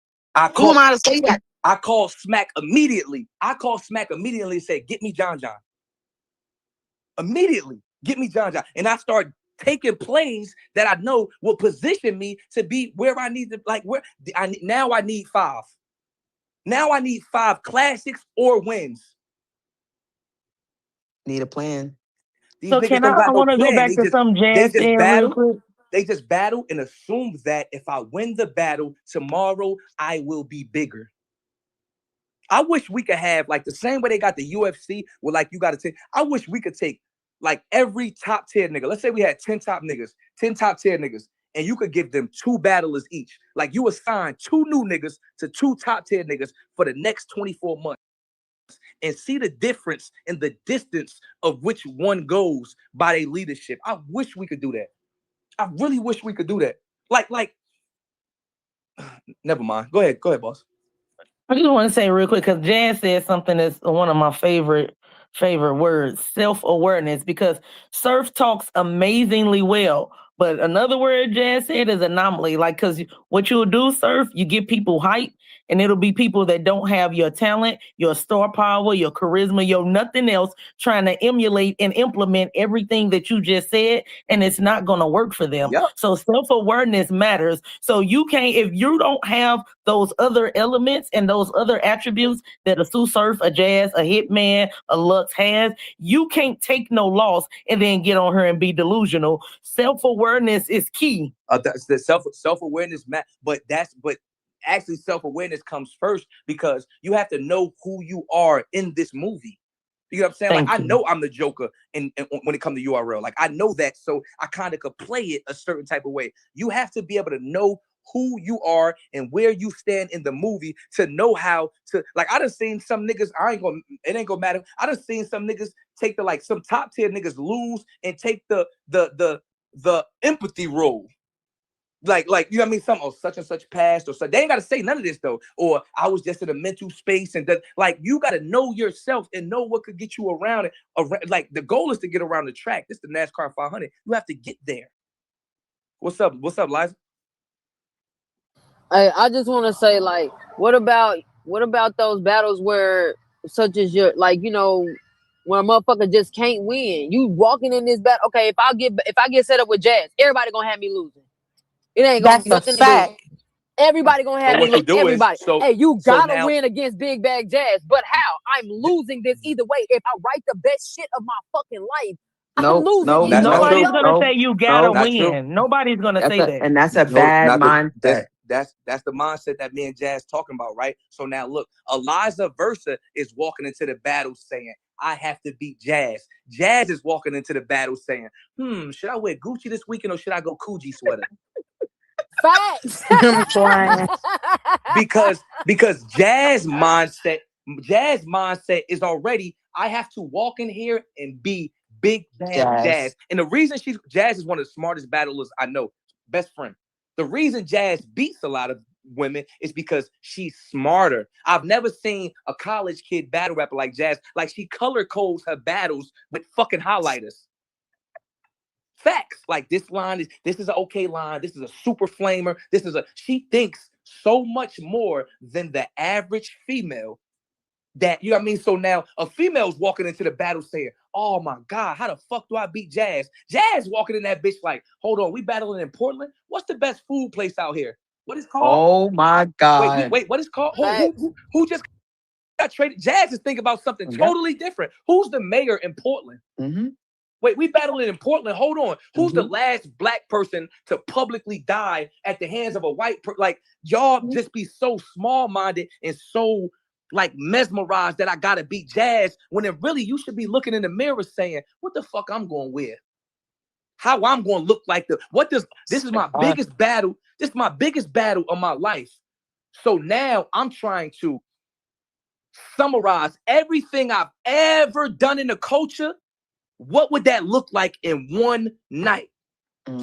Who am I to say that? I called Smack immediately. And said, get me John. Immediately, get me John. And I start taking plays that I know will position me to be where I need to, now I need 5. Now I need 5 classics or wins. Need a plan. So I want to go back to some Jazz said real quick. They just battle and assume that if I win the battle tomorrow, I will be bigger. I wish we could have, like, the same way they got the UFC, where, like, you got to take, I wish we could take, like, every top tier nigga. Let's say we had 10 top tier niggas, and you could give them 2 battlers each. Like, you assign 2 new niggas to 2 top tier niggas for the next 24 months and see the difference in the distance of which one goes by their leadership. I wish we could do that. I really wish we could do that. Like, never mind. Go ahead, boss. I just want to say real quick, because Jazz said something that's one of my favorite words, self-awareness, because Surf talks amazingly well. But another word Jazz said is anomaly. Like, because what you'll do, Surf, you give people hype, and it'll be people that don't have your talent, your star power, your charisma, your nothing else, trying to emulate and implement everything that you just said, and it's not going to work for them. Yep. So self-awareness matters. So you can't, if you don't have those other elements and those other attributes that a Sue Surf, a Jazz, a Hitman, a Lux has, you can't take no loss and then get on her and be delusional. Self-awareness is key. That's the self-awareness, but actually self-awareness comes first, because you have to know who you are in this movie. You know what I'm saying? Like, I know I'm the Joker and when it comes to URL. Like, I know that, so I kind of could play it a certain type of way. You have to be able to know who you are and where you stand in the movie to know how to, like, I done seen some niggas, it ain't gonna matter. I done seen some niggas take some top tier niggas lose and take the the empathy role. Like, you know what I mean? Something, such and such passed, or so. They ain't got to say none of this though. Or I was just in a mental space, and that, like, you got to know yourself and know what could get you around it. Like, the goal is to get around the track. This is the NASCAR 500. You have to get there. What's up, Liza? I just want to say, like, what about those battles where, such as your, like, you know, when a motherfucker just can't win? You walking in this battle. Okay, if I get set up with Jazz, everybody gonna have me losing. It ain't gonna That's be a nothing to fact. do. Everybody gonna have So me what you lose. do Everybody. is, Hey, you so gotta now, win against Big Bag Jazz. But how? I'm losing this either way. If I write the best shit of my fucking life, I'm Nope, losing nope, either That's way. not Nobody's true. Y'all, gonna nope, say you gotta nope. Not true. win. Nobody's gonna say that. And that's a No, bad not the, mindset. that's the mindset that me and Jazz talking about, right? So now look, Eliza Versa is walking into the battle saying, I have to beat Jazz. Jazz is walking into the battle saying, should I wear Gucci this weekend or should I go Coogee sweater? facts. I'm trying. Because Jazz mindset is already, I have to walk in here and be Big Bad Jazz. And the reason Jazz is one of the smartest battlers I know, best friend. The reason Jazz beats a lot of women is because she's smarter. I've never seen a college kid battle rapper like Jazz. Like, she color codes her battles with fucking highlighters. Facts. Like, this is an okay line. This is a super flamer. She thinks so much more than the average female. That, you know what I mean? So now a female's walking into the battle saying, oh my God, how the fuck do I beat Jazz? Jazz walking in that bitch like, hold on, we battling in Portland? What's the best food place out here? What is called? Oh my God. Wait, what is called? Who just got traded? Jazz is thinking about something totally different. Who's the mayor in Portland? Mm-hmm. Wait, we battling in Portland. Hold on. Who's the last black person to publicly die at the hands of a white person? Like, y'all just be so small-minded and so, like, mesmerized that I gotta beat Jazz, when it really, you should be looking in the mirror saying, what the fuck I'm going to wear? How I'm going to look like this is my biggest battle. This is my biggest battle of my life. So now I'm trying to summarize everything I've ever done in the culture. What would that look like in one night?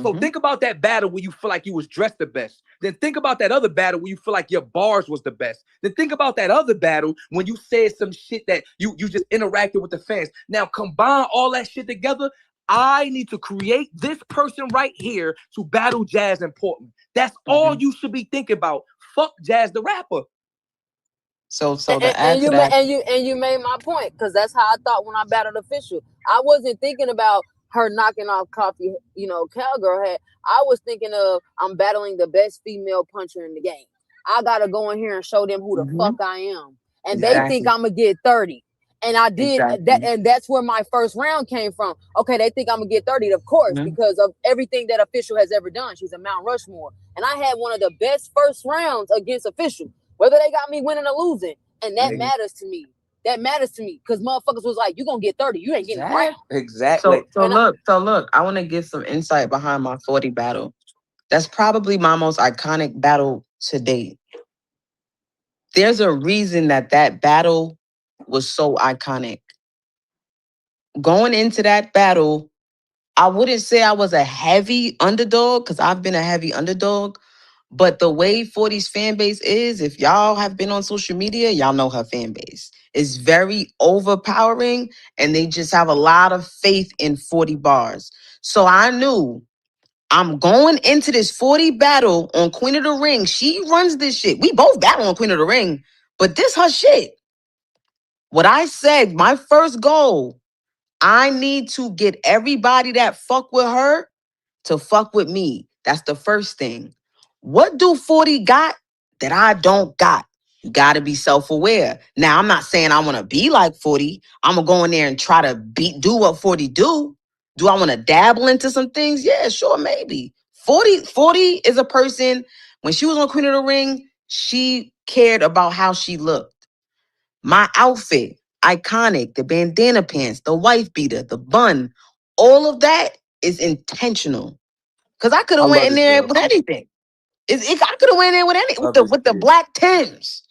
So think about that battle where you feel like you was dressed the best. Then think about that other battle where you feel like your bars was the best. Then think about that other battle when you said some shit that you just interacted with the fans. Now combine all that shit together. I need to create this person right here to battle Jazz in Portland. That's all you should be thinking about. Fuck Jazz the rapper. So to add to that, and you made my point, because that's how I thought when I battled Official. I wasn't thinking about her knocking off Coffee, you know, Cowgirl had. I was thinking of, I'm battling the best female puncher in the game. I gotta go in here and show them who the fuck I am, and they think I'm gonna get 30. And I did that, and that's where my first round came from. Okay, they think I'm gonna get 30, of course, because of everything that Official has ever done. She's a Mount Rushmore, and I had one of the best first rounds against Official. Whether they got me winning or losing, and that matters to me. That matters to me, because motherfuckers was like, "You gonna get 30? You ain't getting right." Exactly. So look. I want to give some insight behind my 40 battle. That's probably my most iconic battle to date. There's a reason that battle was so iconic. Going into that battle, I wouldn't say I was a heavy underdog, because I've been a heavy underdog. But the way 40's fan base is, if y'all have been on social media, y'all know her fan base. It's very overpowering, and they just have a lot of faith in 40 bars. So I knew I'm going into this 40 battle on Queen of the Ring. She runs this shit. We both battle on Queen of the Ring, but this her shit. What I said, my first goal, I need to get everybody that fuck with her to fuck with me. That's the first thing. What do 40 got that I don't got? You got to be self-aware. Now, I'm not saying I want to be like 40. I'm going to go in there and try to do what 40 do. Do I want to dabble into some things? Yeah, sure, maybe. 40 is a person, when she was on Queen of the Ring, she cared about how she looked. My outfit, iconic, the bandana pants, the wife beater, the bun, all of that is intentional. Because I could have went in there with anything. I could have went in with the black Timbs.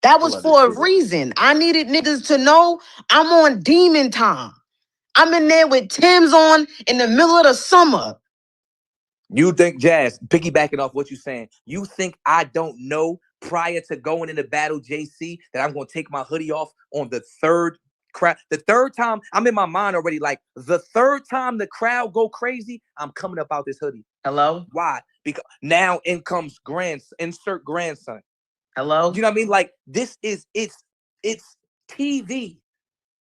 That was for a reason. I needed niggas to know I'm on demon time. I'm in there with Timbs on in the middle of the summer. You think, Jazz, piggybacking off what you're saying, you think I don't know prior to going into battle, JC, that I'm going to take my hoodie off on the third crowd? The third time, I'm in my mind already, like, the third time the crowd go crazy, I'm coming up out this hoodie. Hello? Why? Because now in comes insert grandson. Hello? You know what I mean? Like, this is, it's TV.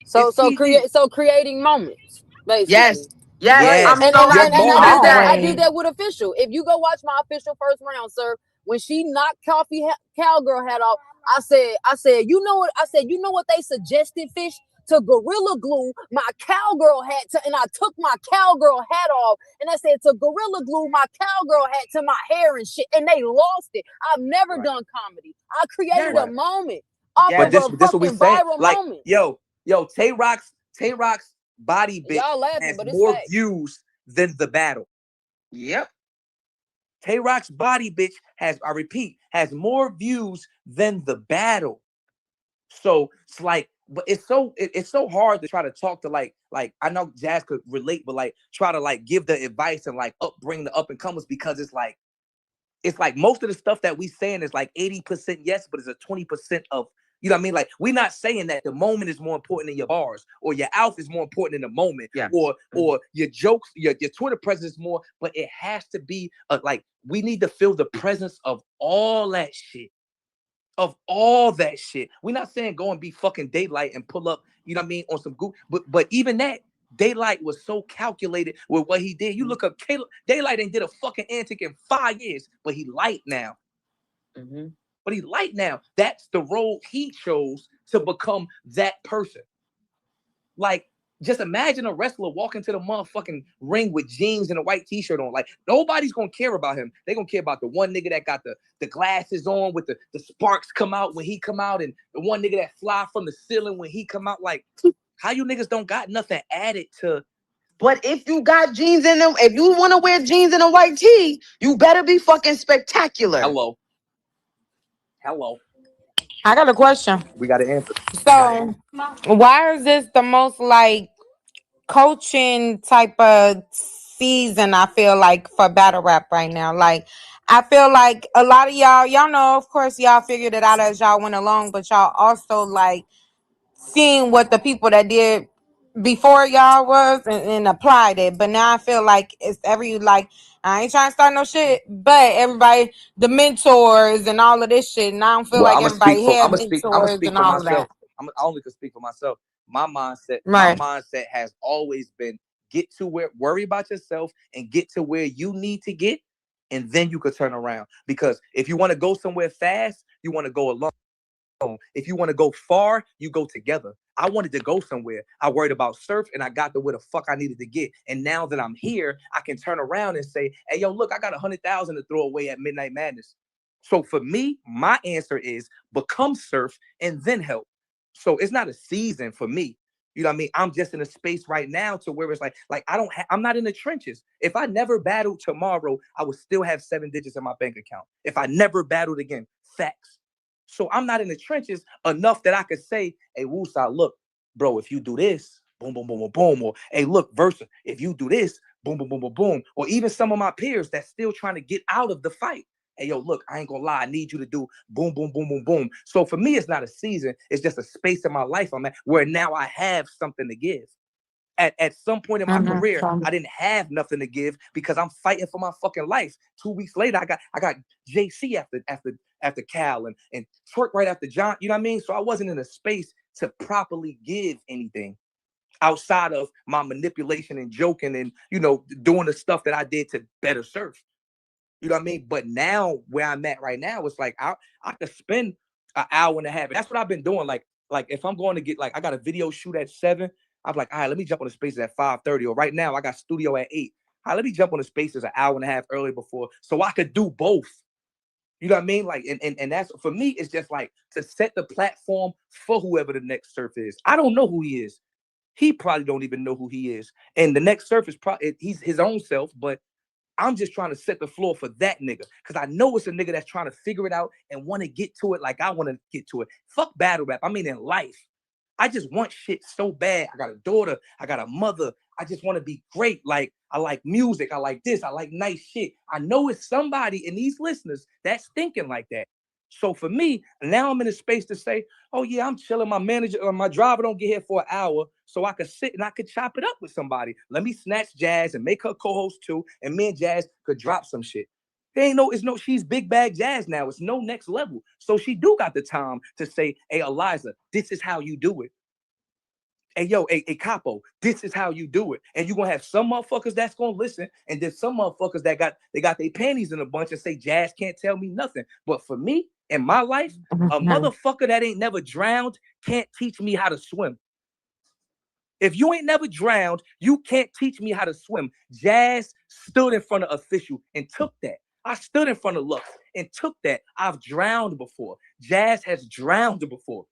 So It's TV. creating moments, basically. Yes. Yes. Right. I'm Yes. so Your happy you moment. did that. I did that with official. If you go watch my official first round, sir, when she knocked cowgirl hat off, I said, you know what? I said, you know what they suggested, Fish? To gorilla glue my cowgirl hat to, and I took my cowgirl hat off, and I said to gorilla glue my cowgirl hat to my hair and shit, and they lost it. I've never done comedy. I created a moment off of But a this what we fucking saying. viral Like, moment. yo, Tay Rock's body bitch Y'all laughing, has but it's more facts. views than the battle. Yep. Tay Rock's body bitch has more views than the battle. So it's like, but it's so hard to try to talk to like I know Jazz could relate, but like try to like give the advice and like bring the up and comers, because it's like most of the stuff that we saying is like 80% yes, but it's a 20% of, you know what I mean? Like, we're not saying that the moment is more important than your bars, or your outfit is more important than the moment, or your jokes, your Twitter presence is more, but it has to be like, we need to feel the presence of all that shit. We're not saying go and be fucking Daylight and pull up, you know what I mean, on some goop, but even that, Daylight was so calculated with what he did. You look up, Daylight ain't did a fucking antic in 5 years, but he light now. Mm-hmm. But he light now. That's the role he chose to become that person. Like, just imagine a wrestler walking to the motherfucking ring with jeans and a white t-shirt on. Like, nobody's gonna care about him. They gonna care about the one nigga that got the glasses on with the sparks come out when he come out, and the one nigga that fly from the ceiling when he come out. Like, how you niggas don't got nothing added to? But if you got jeans in them, if you want to wear jeans in a white tee, you better be fucking spectacular. Hello. I got a question. We got an answer. So, why is this the most like coaching type of season? I feel like for battle rap right now. Like, I feel like a lot of y'all know, of course, y'all figured it out as y'all went along, but y'all also like seeing what the people that did before y'all was and applied it. But now I feel like it's I ain't trying to start no shit, but everybody, the mentors and all of this shit, and I don't feel like everybody had mentors and all of that. I only can speak for myself. My mindset has always been worry about yourself and get to where you need to get, and then you could turn around. Because if you want to go somewhere fast, you want to go alone. If you want to go far, you go together. I wanted to go somewhere. I worried about surf, and I got to where the fuck I needed to get. And now that I'm here, I can turn around and say, hey, yo, look, I got 100,000 to throw away at Midnight Madness. So for me, my answer is become surf and then help. So it's not a season for me. You know what I mean? I'm just in a space right now to where it's like I'm not in the trenches. If I never battled tomorrow, I would still have 7 digits in my bank account. If I never battled again, facts. So I'm not in the trenches enough that I could say, hey, Woosah, look, bro, if you do this, boom, boom, boom, boom, boom. Or, hey, look, Versa, if you do this, boom, boom, boom, boom, boom. Or even some of my peers that's still trying to get out of the fight. Hey, yo, look, I ain't gonna lie. I need you to do boom, boom, boom, boom, boom. So for me, it's not a season. It's just a space in my life I'm at where now I have something to give. At some point in my career, I didn't have nothing to give because I'm fighting for my fucking life. 2 weeks later, I got JC after Cal and Twerk right after John. You know what I mean? So I wasn't in a space to properly give anything outside of my manipulation and joking and, you know, doing the stuff that I did to better surf. You know what I mean? But now where I'm at right now, it's like I could spend an hour and a half. That's what I've been doing. Like if I'm going to get I got a video shoot at 7. I'm like, all right, let me jump on the spaces at 5:30. Or right now, I got studio at 8. All right, let me jump on the spaces an hour and a half early before, so I could do both. You know what I mean? Like, and that's for me. It's just like to set the platform for whoever the next surf is. I don't know who he is. He probably don't even know who he is. And the next surf is probably he's his own self, but I'm just trying to set the floor for that nigga. Because I know it's a nigga that's trying to figure it out and want to get to it like I want to get to it. Fuck battle rap. I mean, in life. I just want shit so bad. I got a daughter. I got a mother. I just want to be great. Like, I like music. I like this. I like nice shit. I know it's somebody in these listeners that's thinking like that. So for me, now I'm in a space to say, oh yeah, I'm chilling. My manager or my driver don't get here for an hour, so I could sit and I could chop it up with somebody. Let me snatch Jazz and make her co-host too, and me and Jazz could drop some shit. She's big bag Jazz now. It's no next level. So she do got the time to say, hey, Eliza, this is how you do it. Hey, yo, hey, Capo, this is how you do it. And you're going to have some motherfuckers that's going to listen, and then some motherfuckers that got their panties in a bunch and say, Jazz can't tell me nothing. But for me, in my life, a motherfucker that ain't never drowned can't teach me how to swim. If you ain't never drowned, you can't teach me how to swim. Jazz stood in front of official and took that. I stood in front of Lux and took that. I've drowned before. Jazz has drowned before.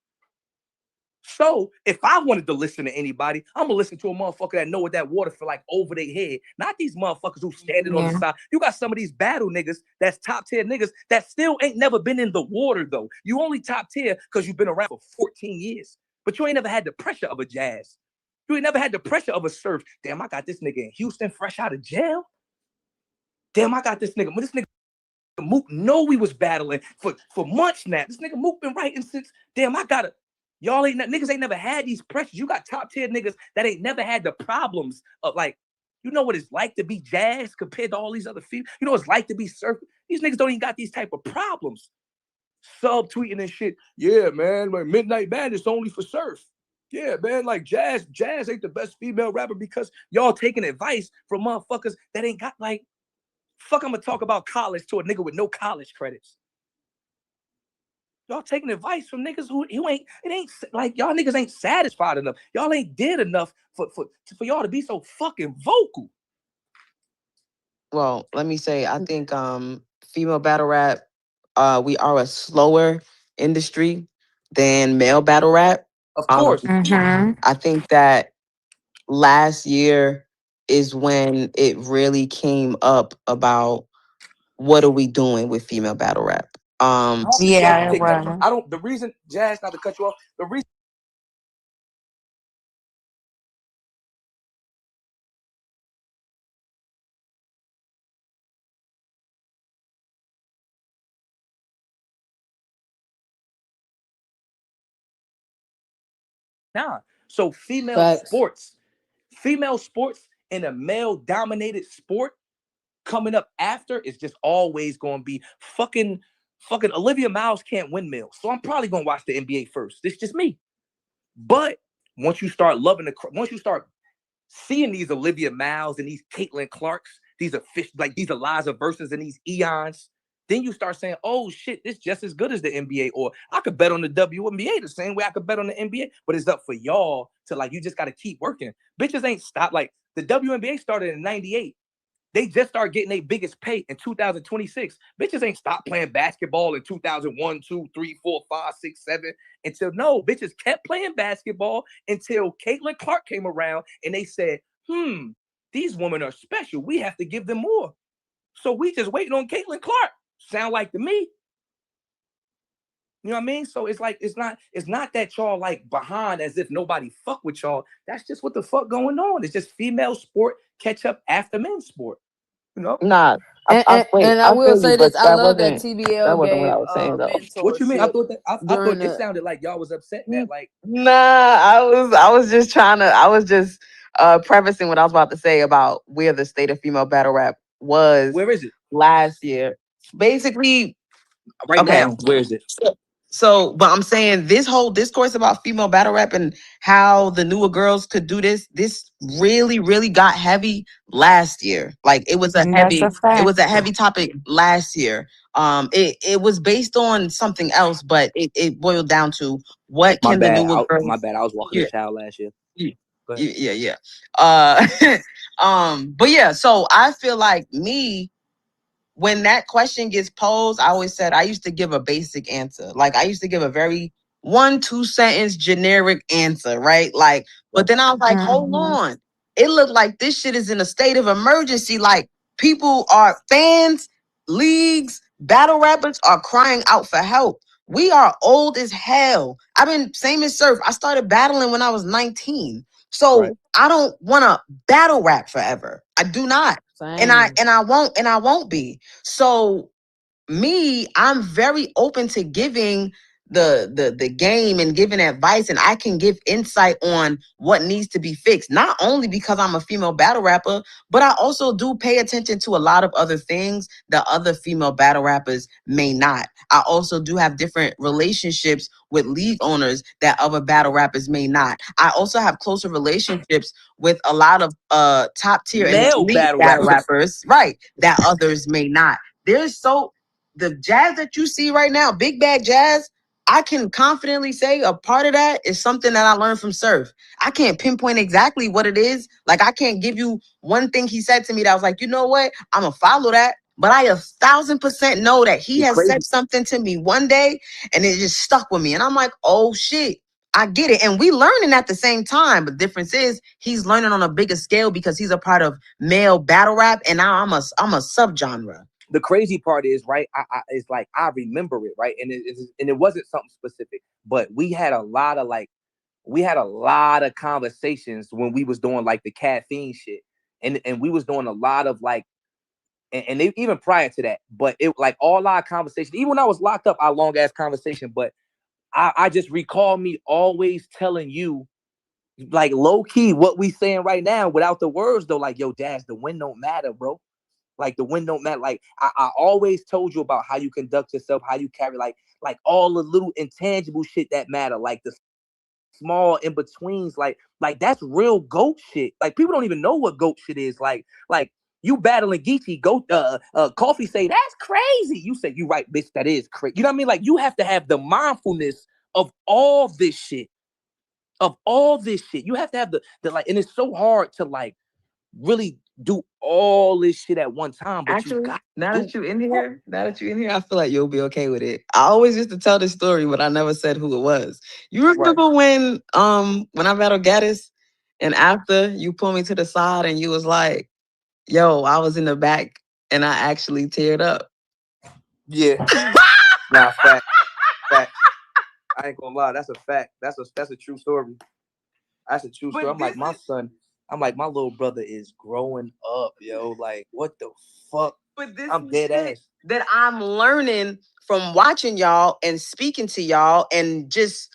So if I wanted to listen to anybody, I'm gonna listen to a motherfucker that know what that water feel like over their head. Not these motherfuckers who standing on the side. You got some of these battle niggas that's top tier niggas that still ain't never been in the water though. You only top tier because you've been around for 14 years. But you ain't never had the pressure of a Jazz. You ain't never had the pressure of a Surf. Damn, I got this nigga in Houston fresh out of jail. Damn, I got this nigga. This nigga Mook know we was battling for months now. This nigga Mook been writing since. Damn, I gotta. Y'all niggas ain't never had these pressures. You got top tier niggas that ain't never had the problems of like, you know what it's like to be Jazz compared to all these other females. You know what it's like to be Surf. These niggas don't even got these type of problems. Subtweeting and shit. Yeah, man, like Midnight Madness only for Surf. Yeah, man, like Jazz ain't the best female rapper because y'all taking advice from motherfuckers that ain't got like, fuck, I'm gonna talk about college to a nigga with no college credits. Y'all taking advice from niggas who ain't, it ain't like y'all niggas ain't satisfied enough. Y'all ain't did enough for y'all to be so fucking vocal. Well, let me say, I think female battle rap, we are a slower industry than male battle rap. Of course. I think that last year is when it really came up about what are we doing with female battle rap. Yeah, it was. I don't. The reason, Jazz, not to cut you off. The reason. Nah. So female sports in a male-dominated sport coming up after is just always going to be fucking Olivia Miles can't windmill. So I'm probably going to watch the NBA first. This is just me. But once you start once you start seeing these Olivia Miles and these Caitlin Clarks, these Eliza Verses and these Eons, then you start saying, oh shit, this just as good as the NBA. Or I could bet on the WNBA the same way I could bet on the NBA. But it's up for y'all to like, you just got to keep working. Bitches ain't stopped. Like the WNBA started in 98. They just started getting their biggest pay in 2026. Bitches ain't stopped playing basketball in 2001, 2, 3, 4, 5, 6, 7 until no, bitches kept playing basketball until Caitlin Clark came around and they said, these women are special. We have to give them more. So we just waiting on Caitlin Clark. Sound like to me. You know what I mean? So it's like, it's not that y'all like behind as if nobody fuck with y'all. That's just what the fuck going on. It's just female sport catch up after men's sport. You know? Nah. I will say this. I love that TBL that wasn't gave what I was saying, though. What you mean? I thought it sounded like y'all was upset that like. Nah, I was just prefacing what I was about to say about where the state of female battle rap was. Where is it? Last year. Basically, right now, where is it? So, but I'm saying this whole discourse about female battle rap and how the newer girls could do this really, really got heavy last year. Like it was a heavy topic last year. It was based on something else, but it boiled down to what can the newer girls. My bad. I was walking the child last year. Yeah. But yeah, so I feel like when that question gets posed, I always said I used to give a basic answer. Like I used to give a very 1-2 sentence generic answer, right? Like, but then I was like, hold on. It looked like this shit is in a state of emergency. Like fans, leagues, battle rappers are crying out for help. We are old as hell. I've been same as Surf. I started battling when I was 19. So I don't want to battle rap forever. I do not. Same. And I won't be. So me, I'm very open to giving the game and giving advice, and I can give insight on what needs to be fixed. Not only because I'm a female battle rapper, but I also do pay attention to a lot of other things that other female battle rappers may not. I also do have different relationships with league owners that other battle rappers may not. I also have closer relationships with a lot of top tier and Male elite battle battle rappers. rappers, right, that others may not. There's the jazz that you see right now, big bag jazz, I can confidently say a part of that is something that I learned from Surf. I can't pinpoint exactly what it is. Like, I can't give you one thing he said to me that was like, you know what? I'm going to follow that. But I 1,000% know that he has said something to me one day and it just stuck with me. And I'm like, oh shit, I get it. And we learning at the same time. But the difference is he's learning on a bigger scale because he's a part of male battle rap. And now I'm a subgenre. The crazy part is, right, it's like I remember it, right, and it wasn't something specific, but we had a lot of conversations when we was doing like the caffeine shit, and we was doing a lot of like, and even prior to that, but it like all our conversations, even when I was locked up, our long ass conversation, but I just recall me always telling you, like low key, what we saying right now without the words though, like, yo, Jazz, the win don't matter, bro. Like the win don't matter. Like I always told you about how you conduct yourself, how you carry, like all the little intangible shit that matter, like the small in betweens, like that's real GOAT shit. Like people don't even know what GOAT shit is. Like you battling Geechee, GOAT, Coffee say that's crazy. You say you right, bitch, that is crazy. You know what I mean? Like you have to have the mindfulness of all this shit. You have to have the like, and it's so hard to like really do all this shit at one time. But actually, now that you're in here, I feel like you'll be okay with it. I always used to tell this story, but I never said who it was. You remember when I battled Gaddis, and after you pulled me to the side and you was like, yo, I was in the back and I actually teared up. Yeah. Nah, fact. I ain't gonna lie, that's a fact. That's a true story. That's a true story. I'm like, my little brother is growing up, yo. Like, what the fuck? But this I'm dead ass. That I'm learning from watching y'all and speaking to y'all and just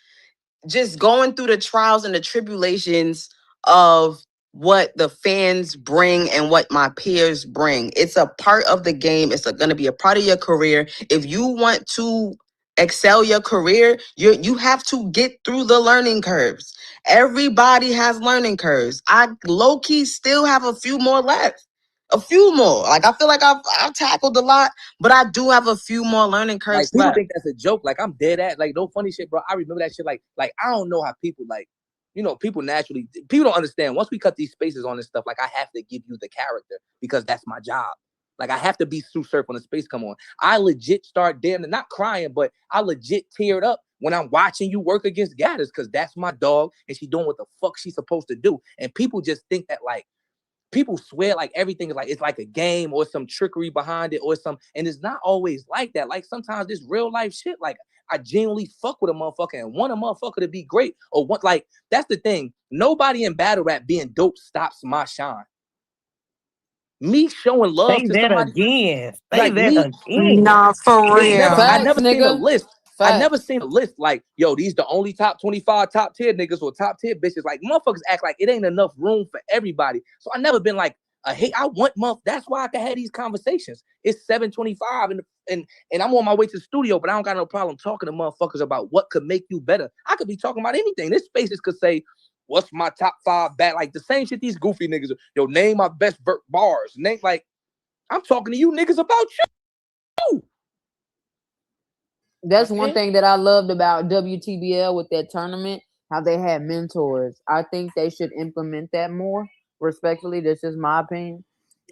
going through the trials and the tribulations of what the fans bring and what my peers bring. It's a part of the game. It's going to be a part of your career. If you want to excel your career, you have to get through the learning curves. Everybody has learning curves. I low-key still have a few more left. A few more. Like, I feel like I've tackled a lot, but I do have a few more learning curves like, people left. think that's a joke. Like, I'm dead at, like, no funny shit, bro. I remember that shit. Like I don't know how people, like, you know, people don't understand. Once we cut these spaces on this stuff, like, I have to give you the character because that's my job. Like, I have to be Sue Surf when the space come on. I legit start damn, not crying, but I legit teared up when I'm watching you work against Gaddis because that's my dog and she doing what the fuck she's supposed to do. And people just think that, like, people swear like everything is like, it's like a game or some trickery behind it or some, and it's not always like that. Like sometimes this real life shit, like I genuinely fuck with a motherfucker and want a motherfucker to be great or what, like that's the thing. Nobody in battle rap being dope stops my shine. Me showing love to somebody again. Like me, again. No, for real. I never seen a list. Facts. I never seen a list like, yo, these the only top 25 top tier niggas or top tier bitches. Like motherfuckers act like it ain't enough room for everybody. So I never been like a hate. I want that's why I can have these conversations. It's 7:25 and I'm on my way to the studio, but I don't got no problem talking to motherfuckers about what could make you better. I could be talking about anything. This spaces could say, what's my top 5 bat? Like the same shit these goofy niggas. Yo, name my best bars. Name, like, I'm talking to you niggas about you. That's one thing that I loved about WTBL with that tournament, how they had mentors. I think they should implement that more. Respectfully, that's just my opinion.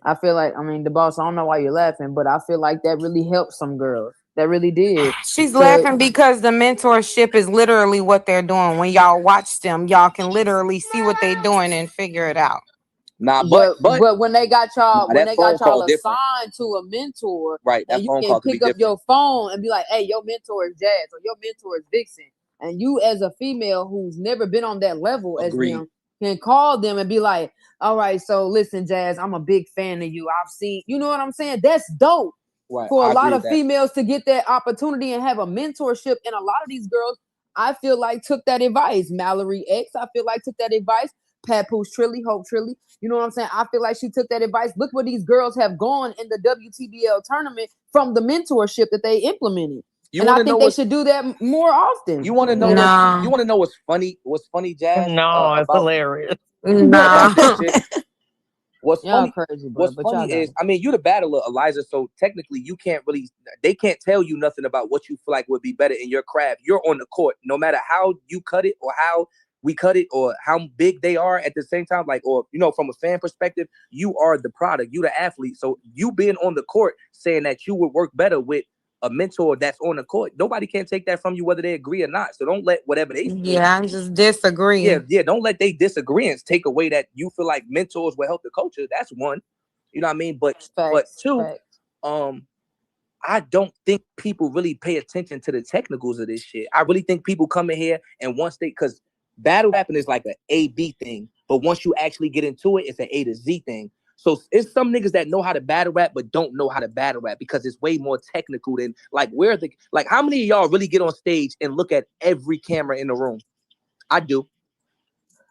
I feel like, I mean, the boss, I don't know why you're laughing, but I feel like that really helped some girls. That really did. She's laughing because the mentorship is literally what they're doing. When y'all watch them, y'all can literally see what they're doing and figure it out. Nah, but when they got y'all, assigned to a mentor, right? That and you phone can call pick up your phone and be like, "Hey, your mentor is Jazz or your mentor is Vixen," and you as a female who's never been on that level as them, can call them and be like, all right, so listen, Jazz, I'm a big fan of you. I've seen, you know what I'm saying? That's dope. Right. For a I lot agree of with that. females to get that opportunity and have a mentorship. And a lot of these girls, I feel like, took that advice. Mallory X, I feel like, took that advice. Papoose Trilly, Hope Trilly, you know what I'm saying? I feel like she took that advice. Look where these girls have gone in the WTBL tournament from the mentorship that they implemented. And I think they should do that more often. You want to know Nah. you want to know what's funny? What's funny, Jazz? No, it's About hilarious. Nah. this shit? What's Y'all funny? crazy, bro. What's But y'all funny got is, it. I mean, you the battler, Eliza. So technically, you can't really. They can't tell you nothing about what you feel like would be better in your craft. You're on the court, no matter how you cut it or how we cut it or how big they are at the same time. Like, or from a fan perspective, you are the product. You the athlete. So you being on the court, saying that you would work better with a mentor that's on the court. Nobody can take that from you, whether they agree or not. So don't let whatever they feel. Yeah, I just disagree. Yeah. Don't let they disagreements take away that you feel like mentors will help the culture. That's one. You know what I mean? But two, I don't think people really pay attention to the technicals of this shit. I really think people come in here and because battle rapping is like an A-B thing, but once you actually get into it, it's an A to Z thing. So it's some niggas that know how to battle rap but don't know how to battle rap because it's way more technical than like how many of y'all really get on stage and look at every camera in the room? I do.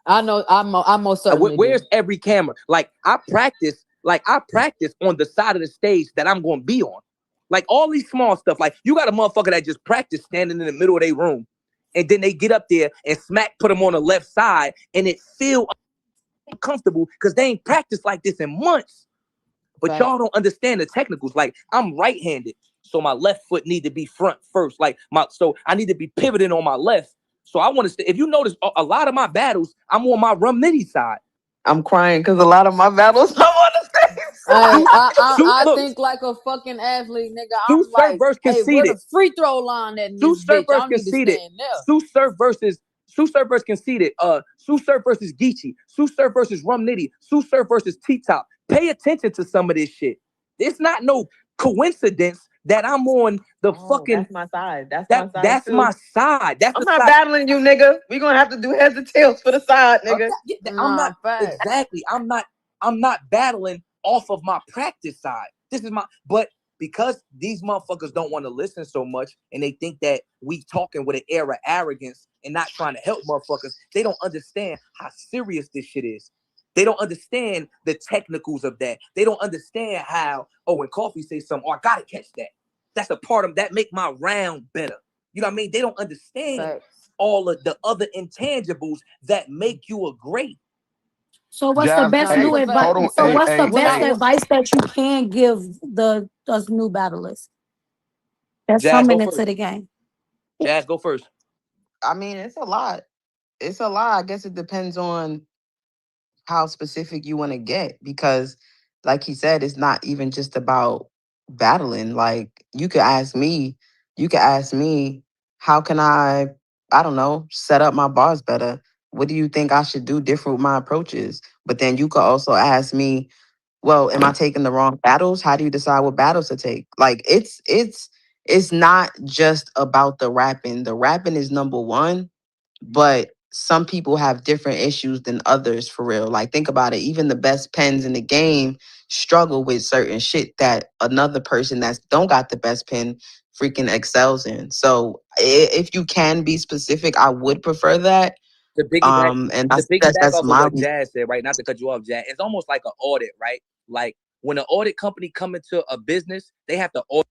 I know. I'm most certainly. Where's every camera? Like I practice on the side of the stage that I'm going to be on. Like all these small stuff. Like you got a motherfucker that just practice standing in the middle of their room, and then they get up there and put them on the left side, and it feel uncomfortable because they ain't practiced like this in months. But y'all don't understand the technicals. Like I'm right-handed, so my left foot need to be front first. So I need to be pivoting on my left. So I want to. If you notice, a lot of my battles, I'm on my rum nitty side. I'm crying because a lot of my battles I'm on the same side. I think like a fucking athlete, nigga. I'm like, hey, where the free throw line at this bitch? I need to stand there. Sue Surf versus conceded. Sue Surf versus Geechee. Sue Surf versus Rum Nitty. Sue Surf versus T-Top. Pay attention to some of this shit. It's not no coincidence that I'm on the fucking. That's my side. That's my side. I'm not battling you, nigga. We gonna have to do heads and tails for the side, nigga. I'm not exactly. I'm not battling off of my practice side. This is but because these motherfuckers don't want to listen so much and they think that we talking with an air of arrogance and not trying to help motherfuckers, they don't understand how serious this shit is. They don't understand the technicals of that. They don't understand how, when Coffee says something, I gotta catch that. That's a part of that make my round better. You know what I mean? They don't understand all of the other intangibles that make you a great. So what's the best new advice? So what's the best advice that you can give us new battlers that's coming into the game? Jazz, go first. I mean, it's a lot. It's a lot. I guess it depends on how specific you want to get because, like he said, it's not even just about battling. Like you could ask me, how can I don't know, set up my bars better? What do you think I should do different with my approaches? But then you could also ask me, well, am I taking the wrong battles? How do you decide what battles to take? Like it's not just about the rapping. The rapping is number one, but some people have different issues than others for real. Like think about it. Even the best pens in the game struggle with certain shit that another person that don't got the best pen freaking excels in. So if you can be specific, I would prefer that. To piggyback That's off of my what Jazz said, right? Not to cut you off, Jazz. It's almost like an audit, right? Like when an audit company come into a business, they have to audit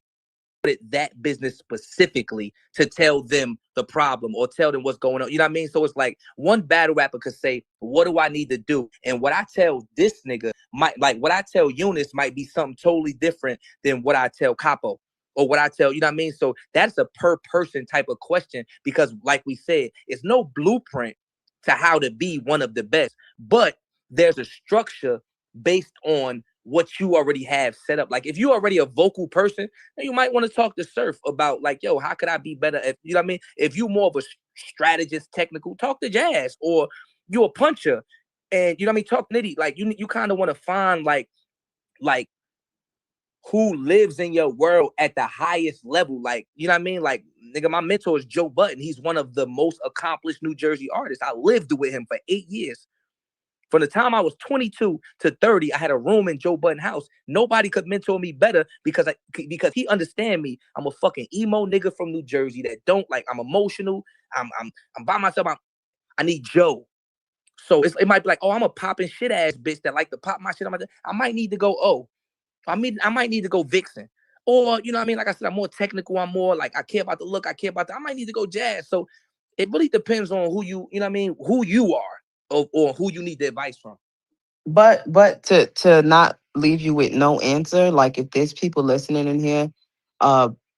that business specifically to tell them the problem or tell them what's going on. You know what I mean? So it's like one battle rapper could say, what do I need to do? And what I tell this nigga what I tell Eunice might be something totally different than what I tell Capo or what I tell, you know what I mean? So that's a per person type of question because like we said, it's no blueprint to how to be one of the best, but there's a structure based on what you already have set up. Like if you're already a vocal person, then you might want to talk to Surf about like, yo, how could I be better? You know what I mean? If you're more of a strategist, technical, talk to Jazz. Or you're a puncher and you know what I mean? Talk Nitty. Like you kind of want to find like who lives in your world at the highest level. Like, you know what I mean? Like, nigga, my mentor is Joe Button. He's one of the most accomplished New Jersey artists. I lived with him for 8 years. From the time I was 22 to 30, I had a room in Joe Budden house. Nobody could mentor me better because he understand me. I'm a fucking emo nigga from New Jersey that don't like. I'm emotional. I'm by myself. I need Joe. So it might be like, oh, I'm a popping shit ass bitch that like to pop my shit. I might need to go. I might need to go Vixen. Or, you know what I mean? Like I said, I'm more technical. I'm more like, I care about the look. I might need to go jazz. So it really depends on who you know what I mean? Who you are or who you need the advice from. But to not leave you with no answer, like if there's people listening in here,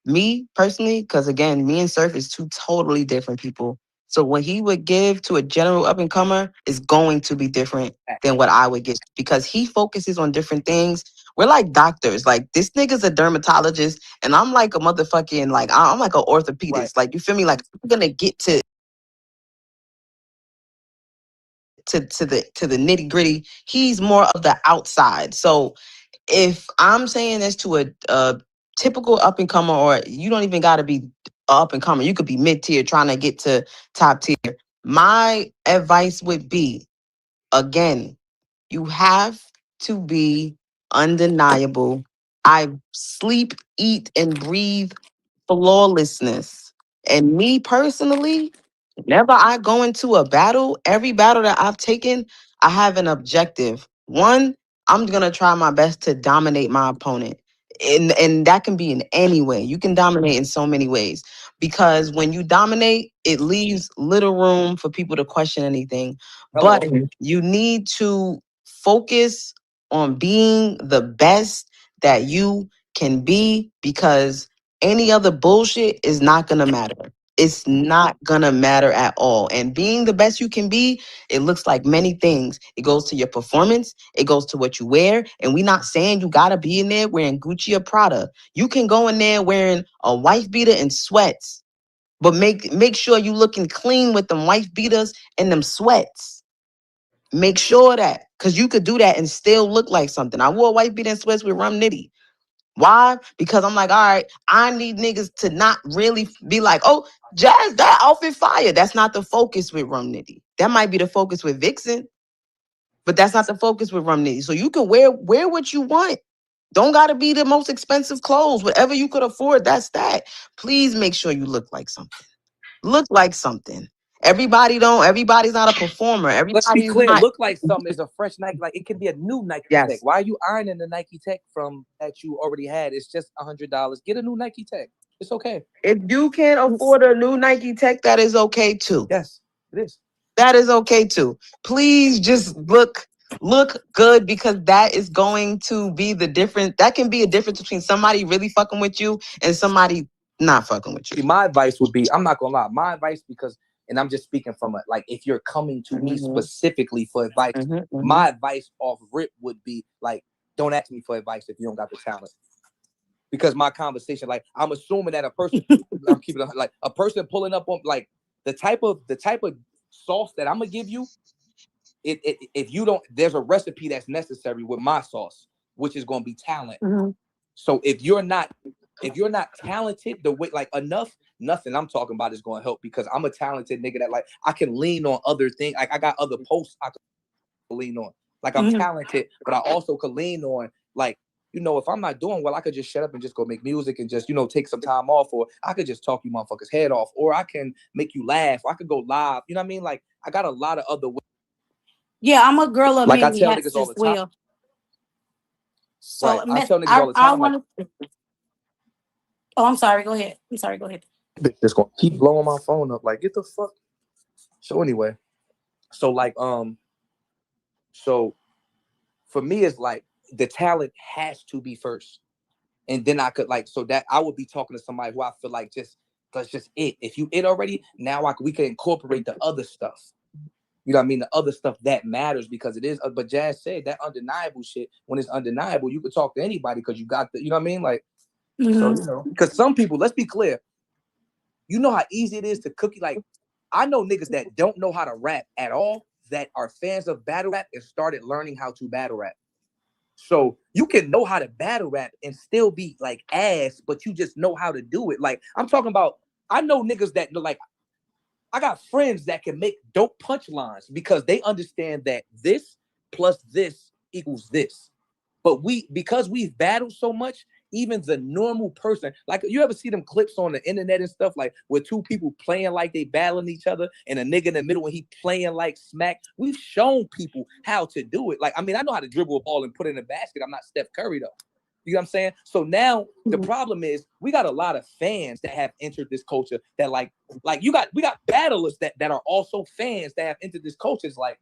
me personally, because again, me and Surf is two totally different people. So what he would give to a general up and comer is going to be different than what I would get because he focuses on different things. We're like doctors. Like this nigga's a dermatologist, and I'm like a motherfucking like I'm like an orthopedist. Right. Like you feel me? Like I'm gonna get to the nitty gritty. He's more of the outside. So if I'm saying this to a typical up and comer, or you don't even got to be up and comer, you could be mid tier trying to get to top tier. My advice would be, again, you have to be undeniable. I sleep, eat, and breathe flawlessness. And me personally, whenever I go into a battle, every battle that I've taken, I have an objective. One, I'm gonna try my best to dominate my opponent. And that can be in any way. You can dominate in so many ways. Because when you dominate, it leaves little room for people to question anything. But you need to focus on being the best that you can be, because any other bullshit is not gonna matter. It's not gonna matter at all. And being the best you can be, it looks like many things. It goes to your performance, it goes to what you wear. And we're not saying you gotta be in there wearing Gucci or Prada. You can go in there wearing a wife beater and sweats, but make sure you looking clean with them wife beaters and them sweats. Make sure that, because you could do that and still look like something. I wore white beater and sweats with Rum Nitty. Why? Because I'm like, all right, I need niggas to not really be like, oh, Jazz, that outfit fire. That's not the focus with Rum Nitty. That might be the focus with Vixen, but that's not the focus with Rum Nitty. So you can wear what you want. Don't gotta be the most expensive clothes. Whatever you could afford, that's that. Please make sure you look like something. Look like something. Everybody's not a performer. Let's be Everybody's clear. not. Look like something is a fresh Nike. Like it could be a new Nike Tech. Yes. Why are you ironing the Nike Tech from that you already had? It's just $100. Get a new Nike Tech. It's okay. If you can't afford a new Nike Tech, that is okay too. Yes, it is. That is okay too. Please just look good, because that is going to be the difference. That can be a difference between somebody really fucking with you and somebody not fucking with you. See, my advice would be, I'm not gonna lie, my advice, because, and I'm just speaking from a, like, if you're coming to me specifically for advice, my advice off rip would be like, don't ask me for advice if you don't got the talent. Because my conversation, like, I'm assuming that a person, I'm keeping it like a person pulling up on like the type of sauce that I'm gonna give you. If you don't, there's a recipe that's necessary with my sauce, which is gonna be talent. So if you're not talented the way, like, enough, nothing I'm talking about is going to help, because I'm a talented nigga that, like, I can lean on other things. Like, I got other posts I can lean on. Like, I'm talented, but I also could lean on, like, you know, if I'm not doing well, I could just shut up and just go make music and just, you know, take some time off, or I could just talk you motherfuckers' head off, or I can make you laugh, or I could go live. You know what I mean? Like, I got a lot of other ways. Yeah, I'm a girl of like many I tell hats niggas all as the time. well. So Right. I tell niggas all the I time, want to. Oh, I'm sorry. Go ahead. I'm sorry. Go ahead. Bitch just gonna keep blowing my phone up. Like, get the fuck. So anyway, so like so for me, it's like the talent has to be first, and then I could, like, so that I would be talking to somebody who I feel like that's just it. If you it already, now we can incorporate the other stuff. You know what I mean? The other stuff that matters, because it is. But Jazz said that undeniable shit. When it's undeniable, you could talk to anybody because you got the. You know what I mean? Like, so, you know, because some people, let's be clear. You know how easy it is to cookie. Like, I know niggas that don't know how to rap at all, that are fans of battle rap and started learning how to battle rap. So you can know how to battle rap and still be like ass, but you just know how to do it. Like, I'm talking about, I know niggas that, like, I got friends that can make dope punchlines because they understand that this plus this equals this. But because we've battled so much, even the normal person, like you ever see them clips on the internet and stuff, like where two people playing like they battling each other and a nigga in the middle and he playing like smack. We've shown people how to do it. Like, I mean, I know how to dribble a ball and put it in a basket. I'm not Steph Curry though. You know what I'm saying? So now the problem is we got a lot of fans that have entered this culture that like we got battlers that are also fans that have entered this culture. It's like,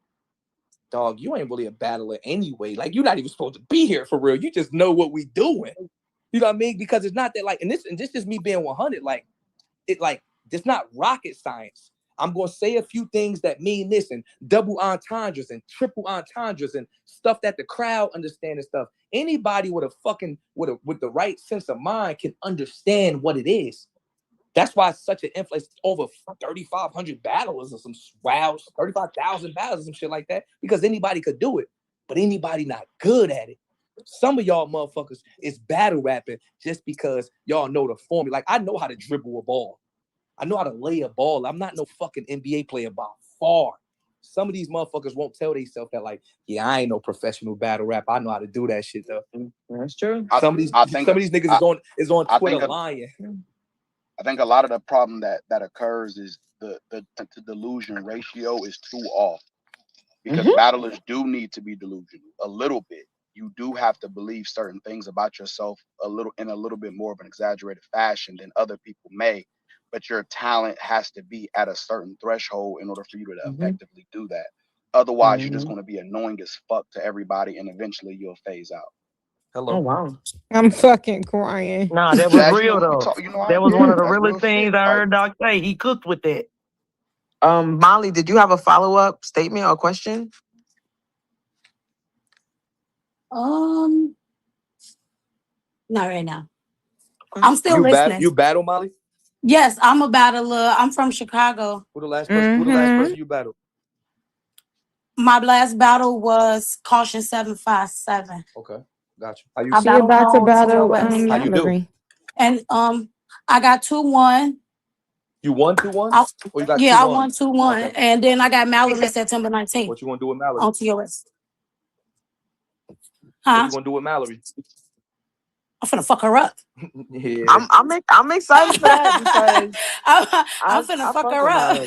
dog, you ain't really a battler anyway. Like, you're not even supposed to be here for real. You just know what we doing. You know what I mean? Because it's not that like, and this is me being 100. It's not rocket science. I'm gonna say a few things that mean this and double entendres and triple entendres and stuff that the crowd understand and stuff. Anybody with the right sense of mind can understand what it is. That's why it's such an influx, over 3,500 battlers or some 35,000 battles or some shit like that, because anybody could do it, but anybody not good at it. Some of y'all motherfuckers is battle rapping just because y'all know the formula. Like, I know how to dribble a ball. I know how to lay a ball. I'm not no fucking NBA player by far. Some of these motherfuckers won't tell themselves that, like, yeah, I ain't no professional battle rapper. I know how to do that shit though. That's true. Some of these niggas is on Twitter lying. I think a lot of the problem that occurs is the delusion ratio is too off, because battlers do need to be delusional a little bit. You do have to believe certain things about yourself in a little bit more of an exaggerated fashion than other people may, but your talent has to be at a certain threshold in order for you to effectively do that. Otherwise, you're just going to be annoying as fuck to everybody, and eventually you'll phase out. Hello. Oh wow. I'm fucking crying. Nah, that was Jazz, real though. That was one of the realest things I heard Doc say. He cooked with that. Molly, did you have a follow-up statement or question? Not right now. I'm still You listening. You battle, Molly? Yes, I'm a battler. I'm from Chicago. Who the last person you battled? My last battle was Caution 757. Okay, gotcha. How you? I She about to battle How you do? And I got 2-1. You won 2-1? Or you got Yeah, 2-1? I won 2-1. Okay. And then I got Mallory September 19th. What you gonna do with Mallory? On TOS. What you gonna do with Mallory? I'm finna fuck her up. Yeah. I'm excited for that because I'm finna fuck her up.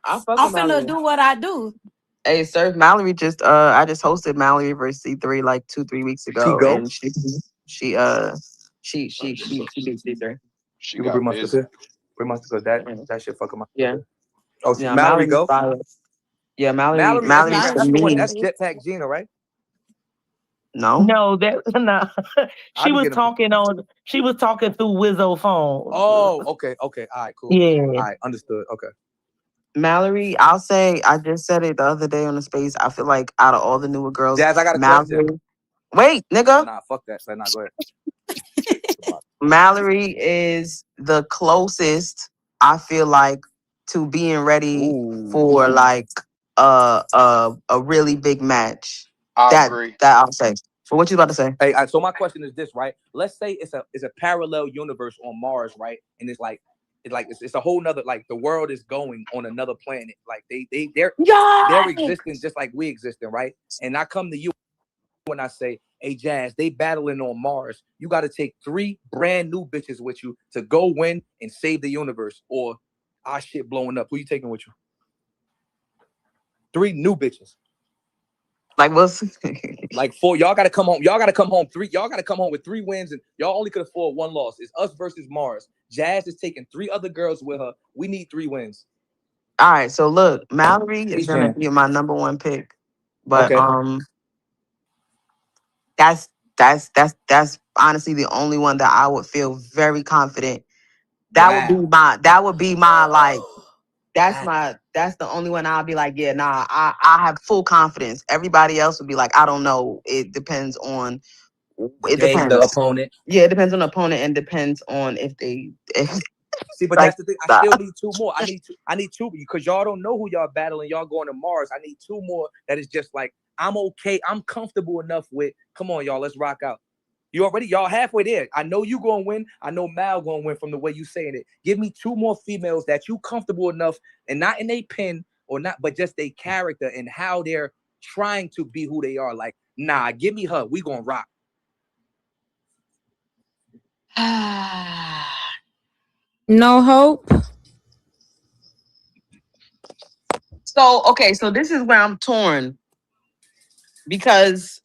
I'm finna do what I do. Hey, Surf, Mallory just I just hosted Mallory versus C3 like 2-3 weeks ago, and she beat C3. She You got bring my busy. stuff. Bring my stuff. That shit fucking my. Yeah. Oh, Yeah, Mallory go. Yeah, Mallory. That's the one. That's Jetpack Gina, right? No, She was talking through Wizzo phone. Oh, okay. All right, cool. Yeah. All right, understood. Okay. Mallory, I'll say, I just said it the other day on the space. I feel like out of all the newer girls, Jazz, I got a question. Wait, nigga. Nah, fuck that. Say, nah, go ahead. Mallory is the closest, I feel like, to being ready for like a really big match. I agree. That I'll say. So what you about to say? Hey, so my question is this, right? Let's say it's a parallel universe on Mars, right? And it's a whole nother, like, the world is going on another planet. Like they're existing just like we existing, right? And I come to you when I say, hey, Jazz, they battling on Mars. You got to take 3 brand new bitches with you to go win and save the universe, or our shit blowing up. Who you taking with you? 3 new bitches. Like what's like 4? Y'all got to come home. Y'all got to come home 3. Y'all got to come home with 3 wins, and y'all only could afford 1 loss. It's us versus Mars. Jazz is taking 3 other girls with her. We need 3 wins. All right, so look, Mallory is gonna be my number 1 pick, but that's honestly the only one that I would feel very confident. That would be my like. That's the only one I'll be like, yeah, nah, I have full confidence. Everybody else would be like, I don't know. It depends on. It depends. The opponent. Yeah, it depends on the opponent and depends on if See, but that's the thing. I still need 2 more. I need 2 because y'all don't know who y'all battling. Y'all going to Mars. I need 2 more. That is just like, I'm okay. I'm comfortable enough with. Come on, y'all. Let's rock out. Y'all halfway there. I know you gonna win. I know Mal gonna win from the way you saying it. Give me 2 more females that you comfortable enough, and not in a pen or not, but just their character and how they're trying to be who they are. Like, nah, give me her. We gonna rock. No hope. So, okay, so this is where I'm torn because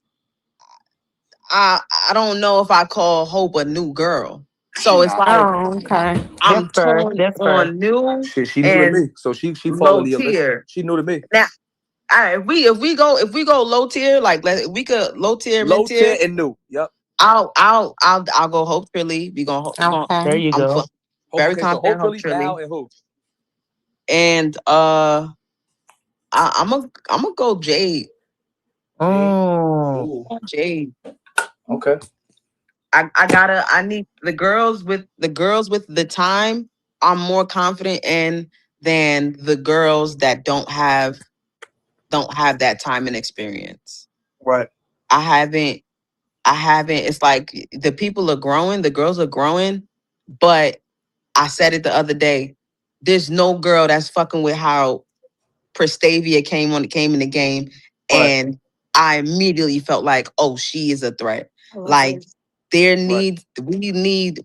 I don't know if I call Hope a new girl. So it's Nah. like Oh, okay. I'm That's fair. torn That's fair. on new She new to and me, so she follow low Leah. tier. She new to me. Now, all right, if we go low tier, like we could low tier, mid Low tier tier. and new. Yep. I'll go Hope Trilly. We gonna There Okay. you I'm go. very Okay, so confident Hope hopefully Trilly. Val and who? And I'm gonna go Jade. Mm. Jade. Okay. I need the girls with the time I'm more confident in than the girls that don't have that time and experience. Right. I haven't it's like the people are growing, the girls are growing, but I said it the other day. There's no girl that's fucking with how Prestavia came in the game, Right. and I immediately felt like, oh, she is a threat. Like we need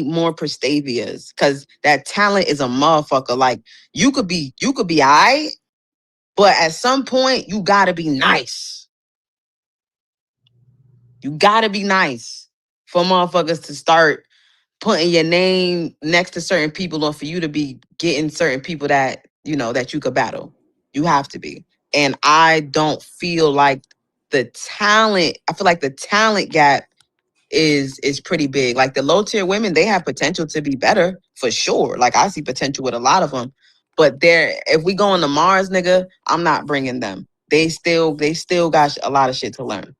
more Prestavias because that talent is a motherfucker. Like you could be alright, but at some point you gotta be nice. You gotta be nice for motherfuckers to start putting your name next to certain people or for you to be getting certain people that that you could battle. You have to be. And I don't feel like I feel like the talent gap is pretty big. Like the low tier women, they have potential to be better for sure. Like I see potential with a lot of them. But if we go on the Mars, nigga, I'm not bringing them. They still got a lot of shit to learn.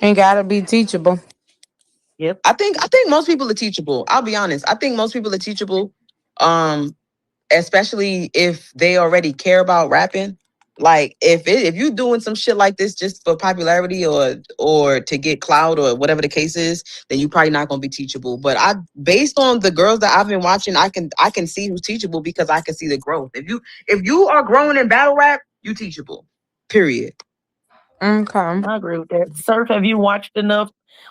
You gotta be teachable. Yep. I think most people are teachable. I'll be honest. I think most people are teachable. Especially if they already care about rapping. Like if you doing some shit like this just for popularity or to get clout or whatever the case is, then you probably not gonna be teachable. But based on the girls that I've been watching, I can see who's teachable because I can see the growth. If you are growing in battle rap, you teachable. Period. Okay. I agree with that. Surf, have you watched enough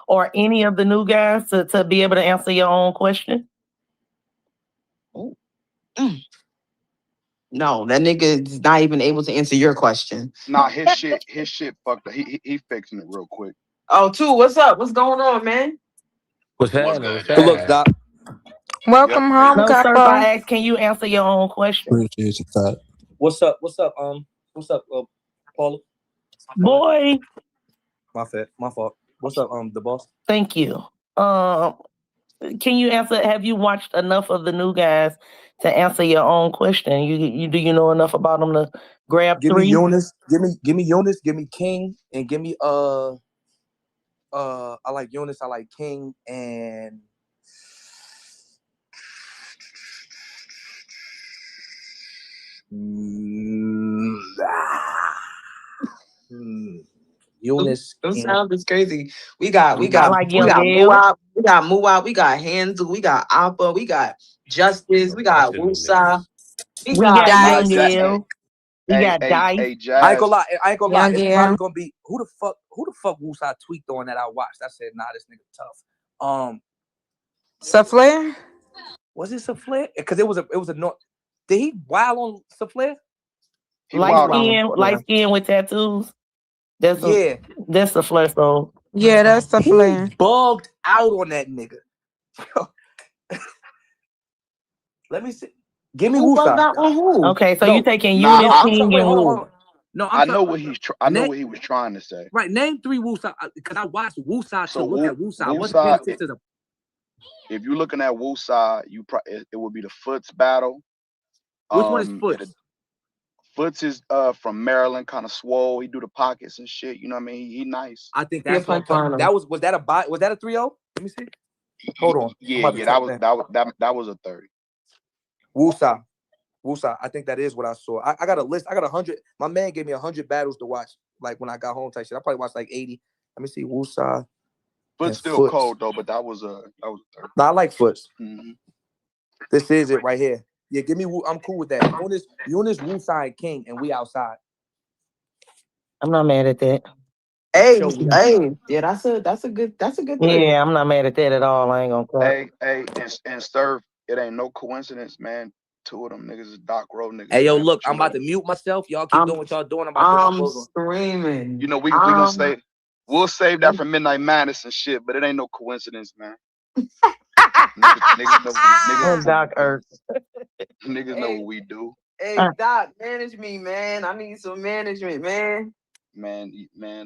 or any of the new guys to be able to answer your own question? Oh. No, that nigga is not even able to answer your question. Nah, his shit fucked up. He fixing it real quick. Oh, two, what's up? What's going on, man? What's What's happening? good, What's y'all? Good looks, happening? Doc. Welcome Yep. home, No, Surf, Capo. I asked, can you answer your own question? Appreciate you, Doc. What's up? What's up? Paula. Boy, My fault. What's up? The boss. thank you. Can you answer? Have you watched enough of the new guys to answer your own question? Do you know enough about them to grab Give three? me Eunice. Give me Eunice. Give me King, and give me I like Eunice. I like King, and Eunice. Don't sound is crazy. We got I like Young Gale. Muab, we got Hanzu, we got Appa, we got Justice, we got Wusa, we We got got Young Dice. Gale. We got Dice. Hey, I ain't Jazz. gonna lie. Young It's Gale. probably gonna be who the fuck Wusa tweaked on that I watched. I said, nah, this nigga tough. Souffle? Was it Souffle? Because it was a no. Did he wild on Souffle? He Light wild on skin with tattoos. That's the flesh though. Yeah, that's He Souffle. bugged out on that nigga. Let me see. Give me who bugged Wusa. out on who? Okay, so No, you taking Nah, Eunice, I'm trying. King, Wait, and hold Wu. on. No, I know what he was trying to say. Right, name 3 Wusa because I watched Wusa So to look at Wusa. I wasn't paying Wusa, attention to if you're looking at Wusa, it would be the Foots battle. which one is Foots. Foots is from Maryland, kind of swole. He do the pockets and shit. You know what I mean? He nice. I think that's what that was that a 3-0? Let me see. Hold on. Yeah, that was a 30. Wusa. I think that is what I saw. I got a list. I got 100. My man gave me 100 battles to watch. Like when I got home, type shit. I probably watched like 80. Let me see. Wusa. Foot's still cold though, but that was a 30. No, I like Foots. Mm-hmm. This is it right here. Yeah, give me Wu. I'm cool with that. You on this Wu side king, and we outside. I'm not mad at that. Hey, yeah, that's a good three. Yeah, I'm not mad at that at all. I ain't gonna cry. Hey, and Sturf, it ain't no coincidence, man. Two of them niggas is Doc Rowe niggas. Hey, yo, man, look, but I'm about to mute myself. Y'all keep doing what y'all doing. I'm about to put my clothes on. Screaming. You know, we gonna say we'll save that for Midnight Madness and shit, but it ain't no coincidence, man. niggas Doc Earth. Niggas know what we do. Hey, Doc, manage me, man. I need some management, man. Man,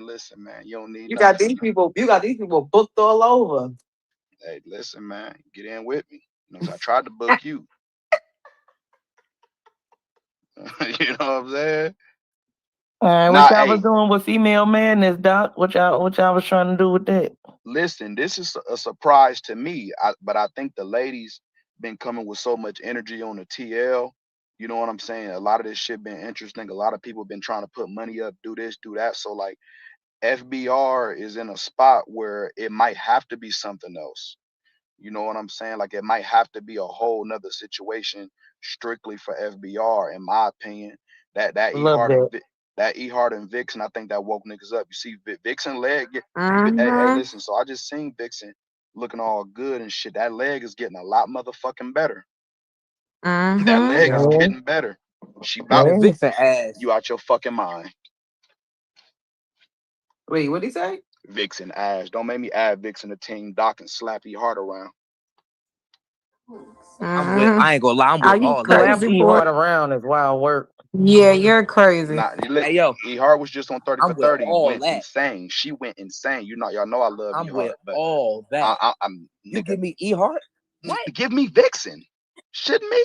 listen, man. You don't need. You got these people booked all over. Hey, listen, man. Get in with me. You know, I tried to book you. You know what I'm saying? All right, what y'all was doing with Female Madness, Doc? What y'all was trying to do with that? Listen, this is a surprise to me, but I think the ladies been coming with so much energy on the TL. You know what I'm saying? A lot of this shit been interesting. A lot of people been trying to put money up, do this, do that. So like FBR is in a spot where it might have to be something else. You know what I'm saying? Like it might have to be a whole nother situation strictly for FBR, in my opinion. That E Hard and Vixen, I think that woke niggas up. You see Vixen leg. Hey, listen. So I just seen Vixen looking all good and shit. That leg is getting a lot motherfucking better. That leg is getting better. She about Vixen ass. You out your fucking mind. Wait, what'd he say? Vixen ass. Don't make me add Vixen to Team Doc and slap E Hard around. I ain't gonna lie. I'm with all that. Slap E Hard around is wild work. Yeah, you're crazy. Hey, yo, E Hard was just on 30 for 30. Went that. insane. She went insane. Y'all know I love I'm E Hard. with all that. You give me E Hard? What? Give me Vixen. Shouldn't me?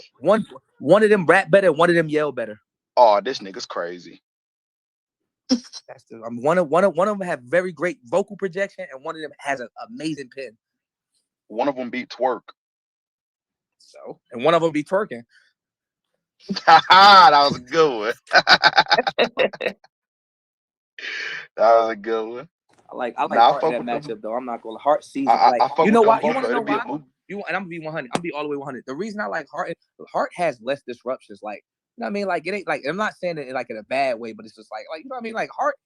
One of them rap better. One of them yell better. Oh, this nigga's crazy. That's one of them have very great vocal projection, and one of them has an amazing pen. One of them beat Twerk. So, and one of them be twerking. That was a good one. That was a good one. I like Hart in that matchup though. I'm not gonna Hart season. You know why? You want to know why? And I'm gonna be 100. I'm be all the way 100. The reason I like Hart has less disruptions. Like, you know what I mean? Like it ain't like I'm not saying it like in a bad way, but it's just like you know what I mean? Like Hart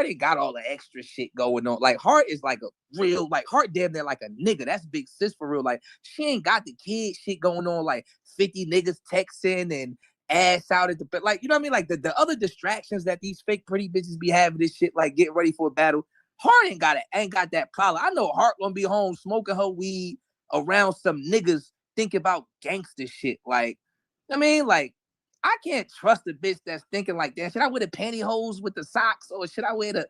ain't got all the extra shit going on. Like Hart is like a real Hart damn near like a nigga. That's big sis for real. Like she ain't got the kid shit going on. Like 50 niggas texting and ass out at the like you know what I mean? Like the other distractions that these fake pretty bitches be having this shit like getting ready for a battle. Hart ain't got that problem. I know Hart gonna be home smoking her weed around some niggas thinking about gangster shit. Like, I mean, like, I can't trust a bitch that's thinking like that. Should I wear the pantyhose with the socks or should I wear the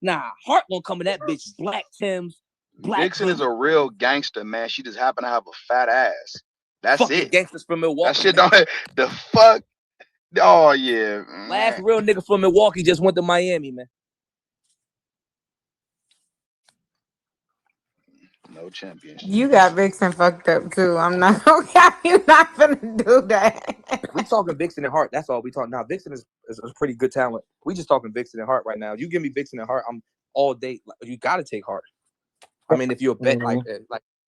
Nah. Hart gonna come in that bitch black Timbs. Vixen is a real gangster, man. She just happen to have a fat ass. That's fucking it. Gangsters from Milwaukee. That shit don't. The fuck. Oh yeah. Last real nigga from Milwaukee just went to Miami, man. No championship. You got Vixen fucked up too. I'm not okay. You're not gonna do that. We talking Vixen and Hart. That's all we talking now. Vixen is a pretty good talent. We just talking Vixen and Hart right now. You give me Vixen and Hart, I'm all day. You gotta take Hart. I mean, if you're a bet like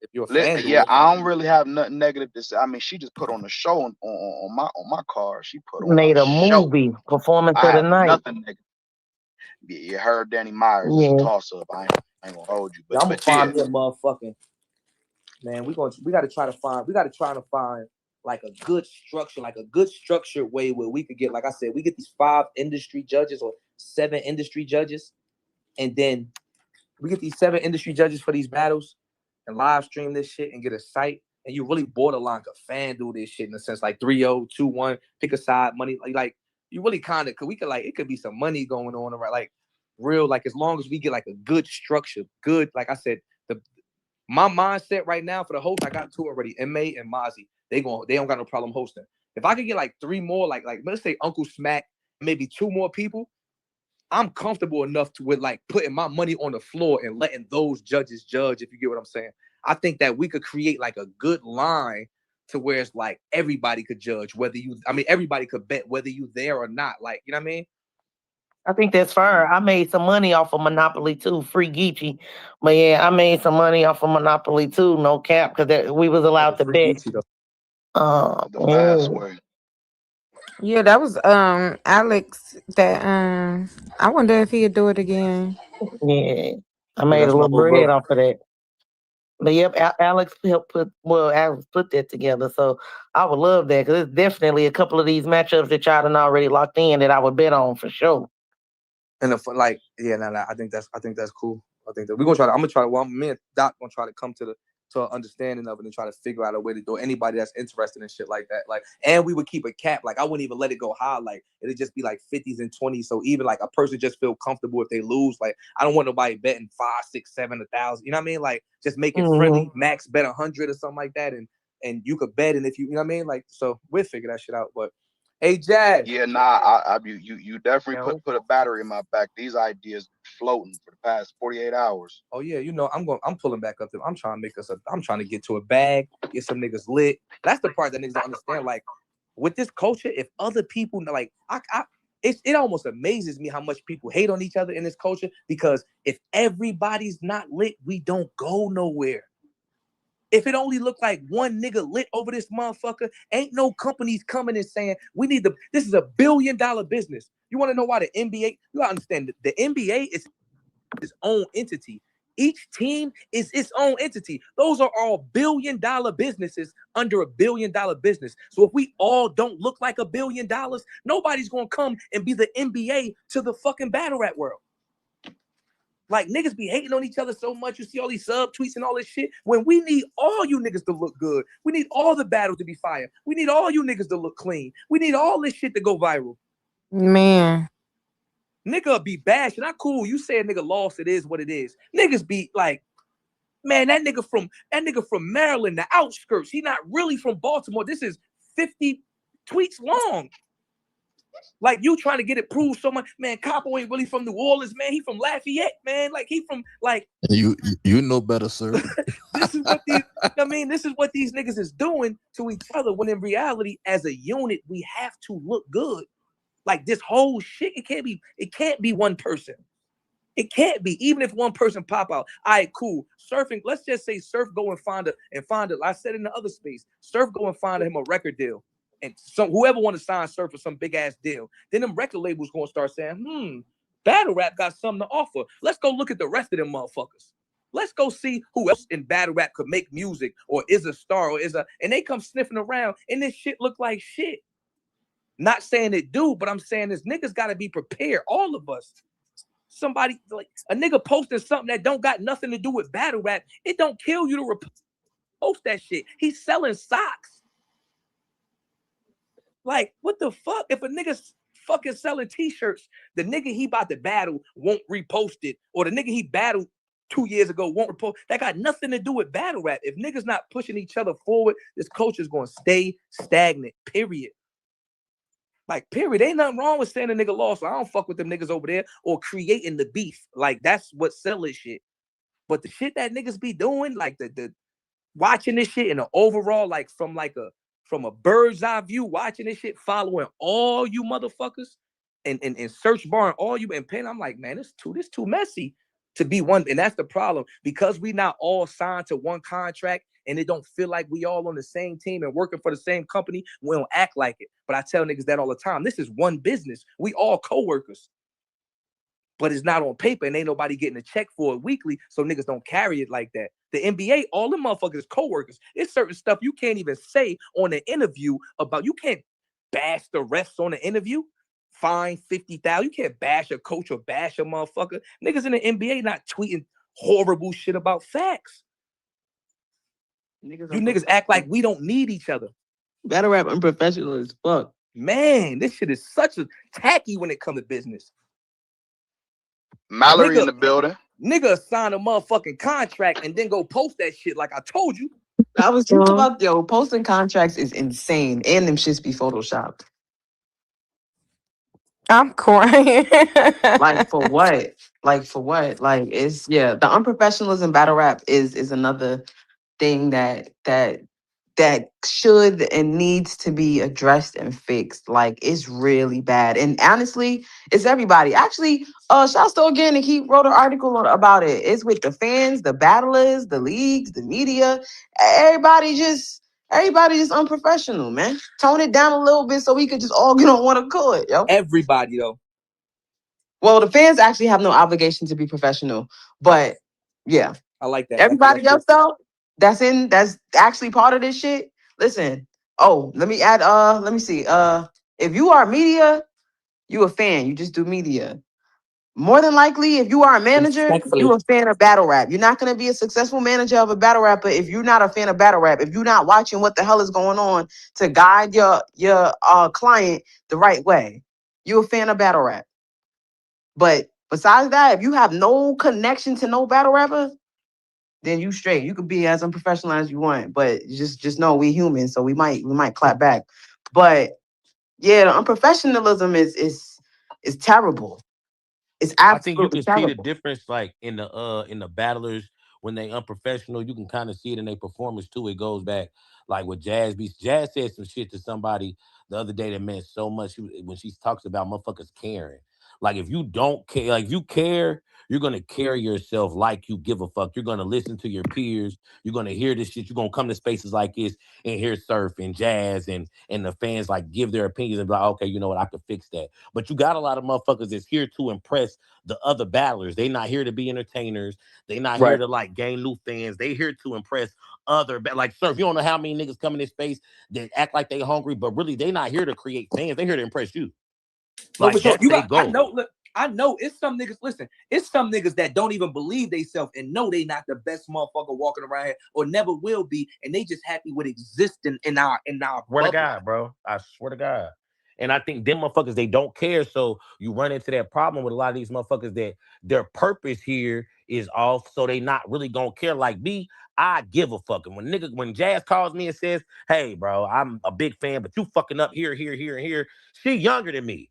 if you're a fan, I don't really have nothing negative to say. I mean, she just put on a show on my card. She put on made a movie performance of the night. Nothing negative. Yeah, her Danny Myers is a toss up. I ain't gonna hold you, but I'm gonna find me a motherfucking man. We gotta try to find like a good structure, like a good structured way where we could get, like I said, we get these 5 industry judges or 7 industry judges, and then we get these 7 industry judges for these battles and live stream this shit and get a site. And you really borderline a fan do this shit in a sense, like 3-0, 2-1, pick a side, money. Like you really kind of, cause we could like, it could be some money going on, right? Like real, like as long as we get like a good structure, good, like I said, my mindset right now for the host, I got 2 already, MA and Mozzie. They don't got no problem hosting. If I could get like 3 more, like let's say Uncle Smack, maybe 2 more people, I'm comfortable enough to with like putting my money on the floor and letting those judges judge, if you get what I'm saying. I think that we could create like a good line to where it's like everybody could judge everybody could bet whether you there or not. Like, you know what I mean? I think that's fair. I made some money off of Monopoly too, free Geechee. But yeah, I made some money off of Monopoly too, no cap, because we was allowed to bet. The fast way. Yeah, that was Alex that I wonder if he'd do it again. Yeah, I Yeah, made a that's my little little bread brother. off of that. But yep, Alex helped Alex put that together. So I would love that because it's definitely a couple of these matchups that y'all done already locked in that I would bet on for sure. And like, yeah, nah, I think that's cool. I think that we're gonna try to. I'm gonna try to. Well, me and Doc gonna try to come to an understanding of it and try to figure out a way to do it. Anybody that's interested in shit like that, like, and we would keep a cap. Like, I wouldn't even let it go high. Like, it'd just be like 50s and 20s. So even like a person just feel comfortable if they lose. Like, I don't want nobody betting 5, 6, 7, 1,000. You know what I mean? Like, just make it friendly. Max bet 100 or something like that, and you could bet. And if you know what I mean, like, so we'll figure that shit out. But hey, Jazz. Yeah, nah, you definitely put a battery in my back. These ideas floating for the past 48 hours. Oh yeah, I'm pulling back up. I'm trying to get to a bag, get some niggas lit. That's the part that niggas don't understand. Like with this culture, if other people like it almost amazes me how much people hate on each other in this culture, because if everybody's not lit, we don't go nowhere. If it only looked like one nigga lit over this motherfucker, ain't no companies coming and saying this is $1 billion business. You want to know why the NBA? You gotta understand the NBA is its own entity. Each team is its own entity. Those are all $1 billion businesses under $1 billion business. So if we all don't look like $1 billion, nobody's gonna come and be the NBA to the fucking battle rap world. Like, niggas be hating on each other so much. You see all these subtweets and all this shit. When we need all you niggas to look good. We need all the battles to be fire. We need all you niggas to look clean. We need all this shit to go viral. Man. Nigga be bashing. Not cool. You say a nigga lost, it is what it is. Niggas be like, man, that nigga from Maryland, the outskirts. He not really from Baltimore. This is 50 tweets long. Like, you trying to get it proved so much. Man, Capo ain't really from New Orleans, man. He from Lafayette, man. Like, he from, like... You know better, sir. This is what these niggas is doing to each other, when in reality, as a unit, we have to look good. Like, this whole shit, it can't be one person. It can't be. Even if one person pop out. All right, cool. Surfing, let's just say Surf go and find it. I said in the other space, Surf go and find him a record deal. And whoever want to sign Surf for some big ass deal, then them record labels gonna start saying, battle rap got something to offer. Let's go look at the rest of them motherfuckers. Let's go see who else in battle rap could make music or is a star or and they come sniffing around and this shit look like shit. Not saying it do, but I'm saying this niggas gotta be prepared. All of us. Somebody, like a nigga posting something that don't got nothing to do with battle rap, it don't kill you to repost that shit. He's selling socks. Like, what the fuck? If a nigga's fucking selling t-shirts, the nigga he about to battle won't repost it, or the nigga he battled 2 years ago won't repost. That got nothing to do with battle rap. If niggas not pushing each other forward, this culture is gonna stay stagnant. Period. Like, period. Ain't nothing wrong with saying a nigga lost. So I don't fuck with them niggas over there or creating the beef. Like, that's what selling shit. But the shit that niggas be doing, like the watching this shit in the overall, like from a bird's eye view, watching this shit, following all you motherfuckers and search bar and all you and pen. I'm like, man, this too messy to be one. And that's the problem, because we not all signed to one contract and it don't feel like we all on the same team and working for the same company. We don't act like it. But I tell niggas that all the time. This is one business. We all co-workers. But it's not on paper and ain't nobody getting a check for it weekly, so niggas don't carry it like that. The NBA, all them motherfuckers is co-workers. It's certain stuff you can't even say on an interview about. You can't bash the refs on an interview. Fine 50,000. You can't bash a coach or bash a motherfucker. Niggas in the NBA not tweeting horrible shit about facts. You niggas act like we don't need each other. Battle rap unprofessional as fuck. Man, this shit is such a tacky when it comes to business. Mallory in the building. Nigga sign a motherfucking contract and then go post that shit like I told you. I was just about, posting contracts is insane. And them shits be photoshopped. I'm crying. Like, for what? Like, it's, the unprofessionalism battle rap is another thing that that should and needs to be addressed and fixed. Like, it's really bad. And honestly, it's everybody. Actually, shouts to Organic, he wrote an article about it. It's with the fans, the battlers, the leagues, the media. Everybody just unprofessional, man. Tone it down a little bit so we could just all get on one accord, yo. Everybody though. Well, the fans actually have no obligation to be professional, but yeah. I like that. Everybody else though, that's actually part of this shit. Listen, let me add, let me see. If you are media, you a fan. You just do media. More than likely, if you are a manager, you a fan of battle rap. You're not gonna be a successful manager of a battle rapper if you're not a fan of battle rap. If you're not watching what the hell is going on to guide your client the right way, you a fan of battle rap. But besides that, if you have no connection to no battle rapper, then you straight. You could be as unprofessional as you want, but just know we human, so we might clap back. But yeah, the unprofessionalism is terrible. It's I think you absolutely can see the terrible. difference, like in the battlers when they unprofessional. You can kind of see it in their performance too. It goes back like with Jazz Beats. Jazz said some shit to somebody the other day that meant so much when she talks about motherfuckers caring. Like if you don't care, like if you care, you're gonna carry yourself like you give a fuck. You're gonna listen to your peers. You're gonna hear this shit. You're gonna come to spaces like this and hear Surf and Jazz and the fans like give their opinions and be like, okay, you know what, I could fix that. But you got a lot of motherfuckers that's here to impress the other battlers. They not here to be entertainers. They not here to like gain new fans. They here to impress like Surf. You don't know how many niggas come in this space that act like they hungry, but really they not here to create fans. They here to impress you. No, Like for sure. that's their I goal. know. Look, I know it's some niggas. Listen, it's some niggas that don't even believe they self and know they not the best motherfucker walking around here or never will be, and they just happy with existing in our Swear to bubble. God, bro. I swear to God. And I think them motherfuckers, they don't care. So you run into that problem with a lot of these motherfuckers that their purpose here is off. So they not really gonna care. Like me, I give a fuck. And when Jazz calls me and says, hey, bro, I'm a big fan, but you fucking up here, here, here, and here. She younger than me.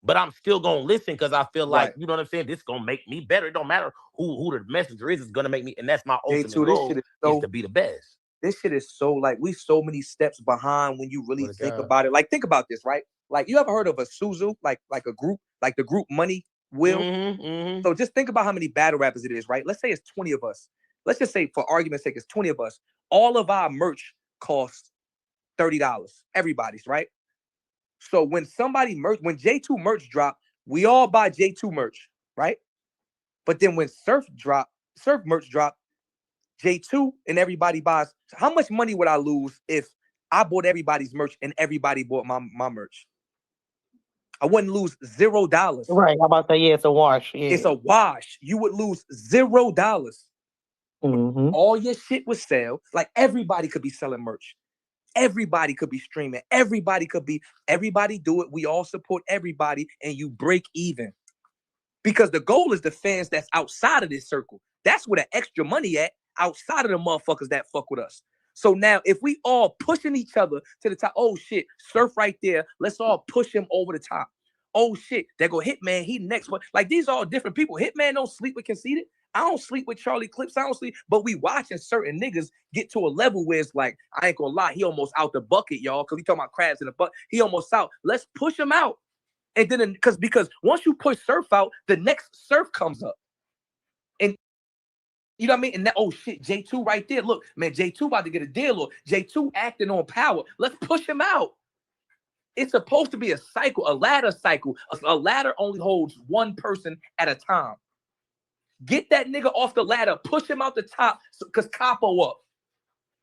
But I'm still gonna listen because I feel like, you know what I'm saying? This gonna make me better. It don't matter who the messenger is, it's gonna make me, and that's my ultimate goal is to be the best. This shit is so like we so many steps behind when you really think about it. Like, think about this, right? Like, you ever heard of a Suzu, like a group, like the group Money Will? So just think about how many battle rappers it is, right? Let's say it's 20 of us. Let's just say, for argument's sake, it's 20 of us. All of our merch costs $30. Everybody's, right? So when when J2 merch drop, we all buy J2 merch, right? But then when Surf merch drop, J2 and everybody buys. How much money would I lose if I bought everybody's merch and everybody bought my merch? I wouldn't lose $0. Right. How about that? Yeah, it's a wash. Yeah. It's a wash. You would lose $0. Mm-hmm. All your shit would sell. Like, everybody could be selling merch. Everybody could be streaming. Everybody do it. We all support everybody, and you break even. Because the goal is the fans that's outside of this circle. That's where the extra money at, outside of the motherfuckers that fuck with us. So now, if we all pushing each other to the top, oh shit, Surf right there, let's all push him over the top. Oh shit, there go Hitman, he next. But like, these are all different people. Hitman don't sleep with Conceited. I don't sleep with Charlie Clips. I don't sleep, but we watching certain niggas get to a level where it's like, I ain't gonna lie, he almost out the bucket, y'all. Cause we talking about crabs in the bucket. He almost out. Let's push him out. And then, because once you push Surf out, the next Surf comes up. And you know what I mean? And that, oh shit, J2 right there. Look, man, J2 about to get a deal, or J2 acting on power. Let's push him out. It's supposed to be a cycle, a ladder cycle. A ladder only holds one person at a time. Get that nigga off the ladder, push him out the top, because capo up.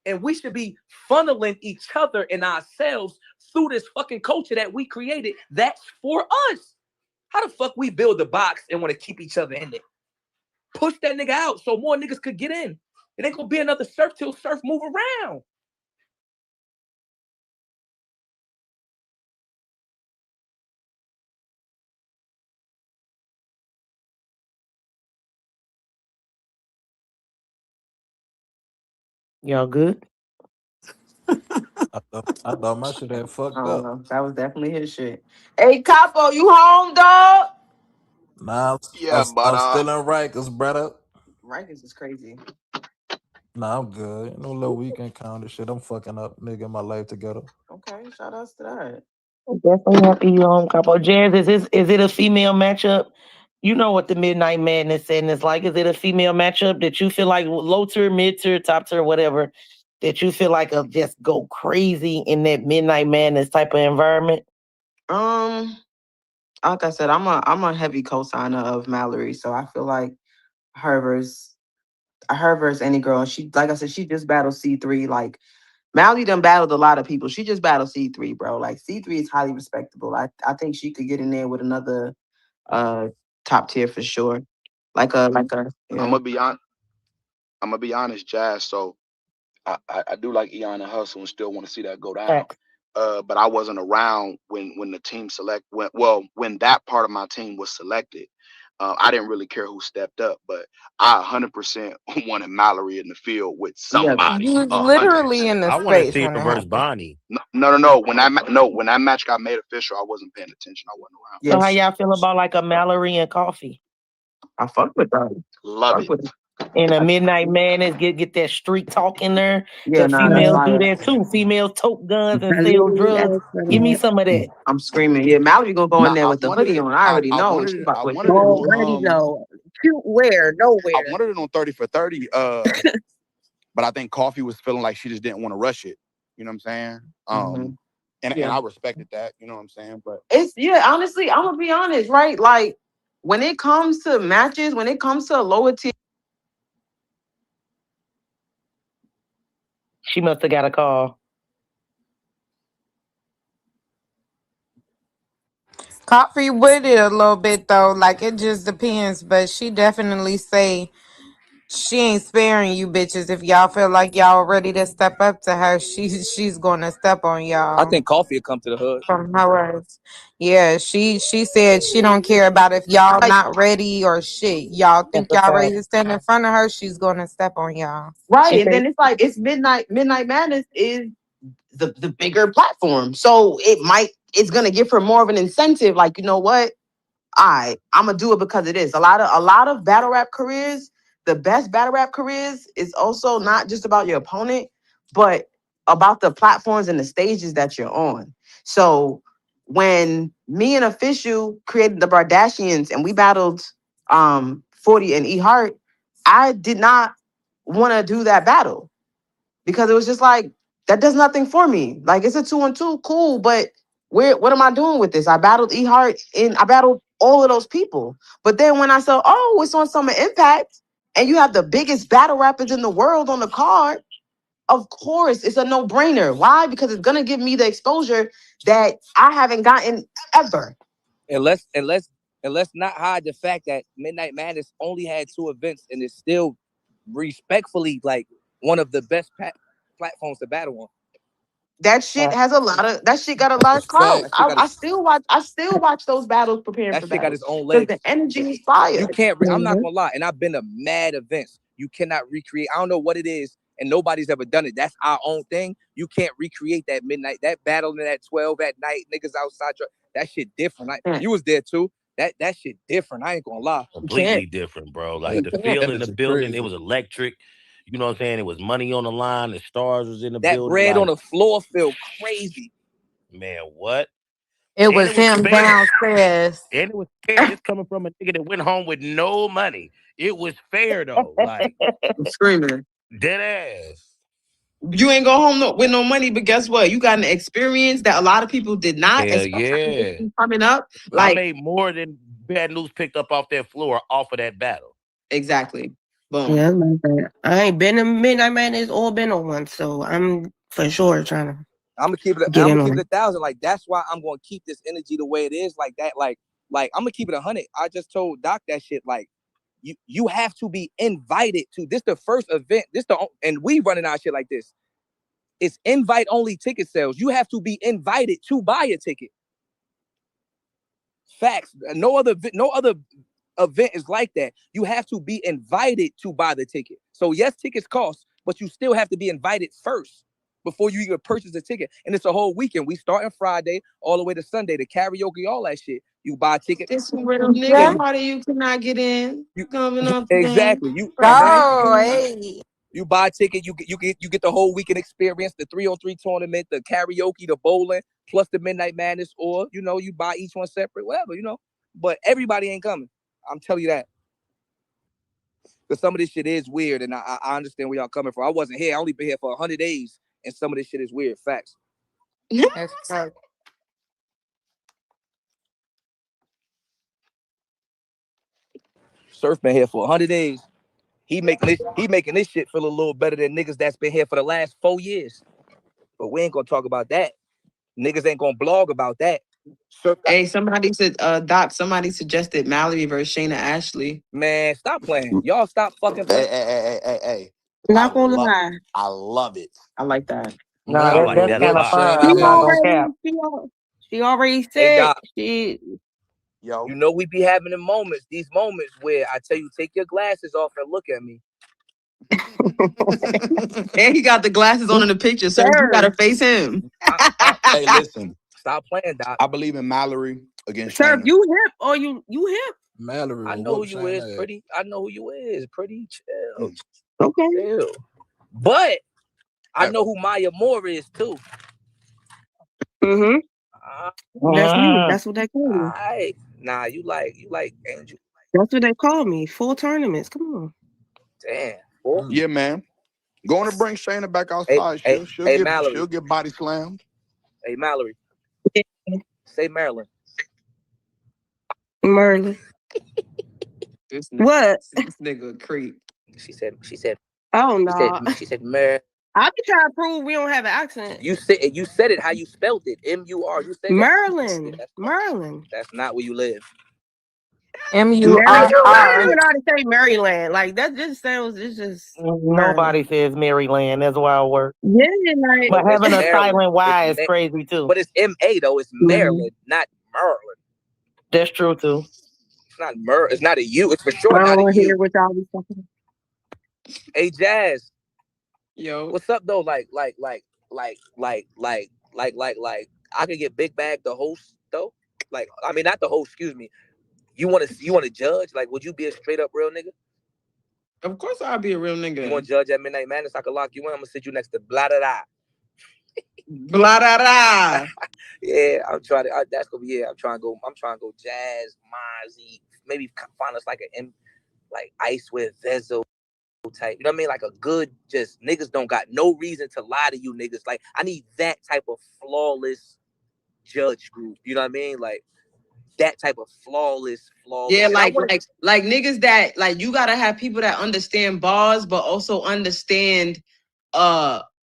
And we should be funneling each other and ourselves through this fucking culture that we created. That's for us. How the fuck we build the box and want to keep each other in it? Push that nigga out so more niggas could get in. It ain't gonna be another Surf till Surf move around. Y'all good? I thought my shit had fucked up. No, that was definitely his shit. Hey, Capo, you home, dog? Nah, Yeah, but I'm still in Rikers, brother. Rikers is crazy. Nah, I'm good. No little weekend count shit. I'm fucking up, nigga, my life together. Okay, shout outs to that. Definitely happy you home, couple. Jazz, is it a female matchup? You know what the Midnight Madness setting is like. Is it a female matchup that you feel like low tier, mid tier, top tier, whatever, that you feel like will just go crazy in that Midnight Madness type of environment? Like I said, I'm a heavy cosigner of Mallory, so I feel like her versus any girl. She, like I said, she just battled C3. Like Mallory done battled a lot of people. She just battled C3, bro. Like C3 is highly respectable. I think she could get in there with another top tier for sure. Yeah. I'm gonna be honest, Jazz. So I do like Eon and Hustle and still want to see that go down. But I wasn't around when the team when that part of my team was selected. I didn't really care who stepped up, but I 100% wanted Mallory in the field with somebody. You was literally in the I want to space see when her it versus happened. Bonnie. No. When that match got made official, I wasn't paying attention. I wasn't around. So how y'all feel about like a Mallory and Coffee? I fuck with that. Love it. In a Midnight Madness, get that street talk in there. Yeah, the females do that too. Females tote guns and sell drugs. Give me some of that. I'm screaming. Yeah, Mallory gonna go in there with the hoodie on. I already know. I wanted it on, Cute wear, nowhere. I wanted it on 30 for 30. But I think Coffee was feeling like she just didn't want to rush it. You know what I'm saying? And I respected that. You know what I'm saying? But honestly, I'm gonna be honest, right? Like when it comes to matches, when it comes to a lower tier. She must have got a call. Coffee with it a little bit though, like it just depends. But she definitely say she ain't sparing you bitches. If y'all feel like y'all ready to step up to her, she's gonna step on y'all. I think Coffee will come to the hood. From her words. Yeah, she said she don't care about if y'all not ready or shit. Y'all think y'all ready to stand in front of her, she's gonna step on y'all. Right. And then it's like it's Midnight Madness is the bigger platform. So it's gonna give her more of an incentive, like, you know what? I'm gonna do it because it is. A lot of battle rap careers, the best battle rap careers is also not just about your opponent, but about the platforms and the stages that you're on. So when me and Official created the Bardashians and we battled 40 and E Heart, I did not want to do that battle because it was just like that does nothing for me. Like it's a 2-on-2, cool, but what am I doing with this? I battled E Heart and I battled all of those people. But then when I said, oh, it's on Summer Impact, and you have the biggest battle rappers in the world on the card, of course it's a no-brainer. Why? Because it's gonna give me the exposure that I haven't gotten ever. And let's not hide the fact that Midnight Madness only had 2 events and it's still respectfully like one of the best platforms to battle on. That shit got a lot of clout. I still watch those battles preparing for that shit got battles. its own legs. The energy is fire. You can't. I'm not gonna lie, and I've been to mad events. You cannot recreate. I don't know what it is, and nobody's ever done it. That's our own thing. You can't recreate that midnight, that battle in that 12 at night, niggas outside. That shit different. You was there too. That shit different. I ain't gonna lie. Completely different, bro. Like the feel in the building, it was electric. You know what I'm saying? It was money on the line. The stars was in the building. That bread on the floor felt crazy. Man, what? It was him downstairs. And it was fair. It's coming from a nigga that went home with no money. It was fair though. Like I'm screaming. Dead ass. You ain't go home with no money, but guess what? You got an experience that a lot of people did not. Hell yeah. Coming up, I made more than Bad News picked up off that floor off of that battle. Exactly. Boom. Yeah, I like that. I ain't been to Midnight Madness or been on one, so I'm for sure trying to. I'm gonna keep it 1,000. Like that's why I'm gonna keep this energy the way it is, like that. Like I'm gonna keep it 100. I just told Doc that shit. Like you have to be invited to this. The first event. And we running our shit like this. It's invite only ticket sales. You have to be invited to buy a ticket. Facts. No other event is like that. You have to be invited to buy the ticket. So yes, tickets cost, but you still have to be invited first before you even purchase the ticket. And it's a whole weekend. We start on Friday all the way to Sunday, the karaoke, all that shit. You buy a ticket. This real nigga party you cannot get in. You coming up exactly. Hey. You buy a ticket, you get the whole weekend experience, the 3-on-3 tournament, the karaoke, the bowling, plus the Midnight Madness, or you buy each one separate, whatever, But everybody ain't coming. I'm telling you that. Because some of this shit is weird, and I understand where y'all coming from. I wasn't here. I only been here for 100 days, and some of this shit is weird. Facts. That's true. Surf been here for 100 days. He making this shit feel a little better than niggas that's been here for the last 4 years. But we ain't gonna talk about that. Niggas ain't gonna blog about that. Surf, Hey, somebody said, Doc, somebody suggested Mallory versus Shayna Ashley. man, stop playing. Y'all stop fucking playing. Hey. Not gonna lie. I love it. I like that. Nah, like that's that a kind of lot. fun. I'm not gonna cap. She already Hey, said Doc. she. Yo. We be having these moments where I tell you, take your glasses off and look at me. And he got the glasses on in the picture, so you gotta face him. Stop. Hey, listen. Stop playing, Doc. I believe in Mallory against Sir, Shayna. you hip or you hip? Mallory. I know who you is, pretty. I know who you is, pretty. Chill. Okay. Chill. But I know who Maya Moore is too. Mm-hmm. That's me. That's what they call me. Right. Nah, you like Angel. That's what they call me. 4 tournaments. Come on. Damn. Yeah, man. Going to bring Shayna back outside. She'll get body slammed. Hey, Mallory. Say Maryland. Merlin. What? This nigga a creep. She said. Oh no. She said Maryland. I be trying to prove we don't have an accent. You said it how you spelled it. M-U-R. You said Merlin. That. Merlin. That's not where you live. M-U-R-R. I don't even know how to say Maryland. Like that just sounds. It's just Nobody says Maryland. That's wild work. Yeah, like. But having a Maryland. silent Y is crazy too. But it's M-A though. It's Maryland, not Maryland. That's true too. It's not It's not a U. It's for sure not a U. What y'all be talking. Hey, Jazz. Yo. What's up though? Like, I could get Big Bag the host though. Like, I mean, not the host. Excuse me. You want to judge? Like, would you be a straight up real nigga? Of course, I'll be a real nigga. You want to judge at Midnight Madness? I could lock you in. I'm gonna sit you next to blah da da. Blah da da. Yeah, I'm trying to. That's gonna be. Yeah, I'm trying to go. Jazz, Mozzie. Maybe find us like Ice with Vezo type. You know what I mean? Like a good, just niggas don't got no reason to lie to you niggas. Like I need that type of flawless judge group. You know what I mean? Like that type of flawless. Yeah, like niggas that like you gotta have people that understand bars, but also understand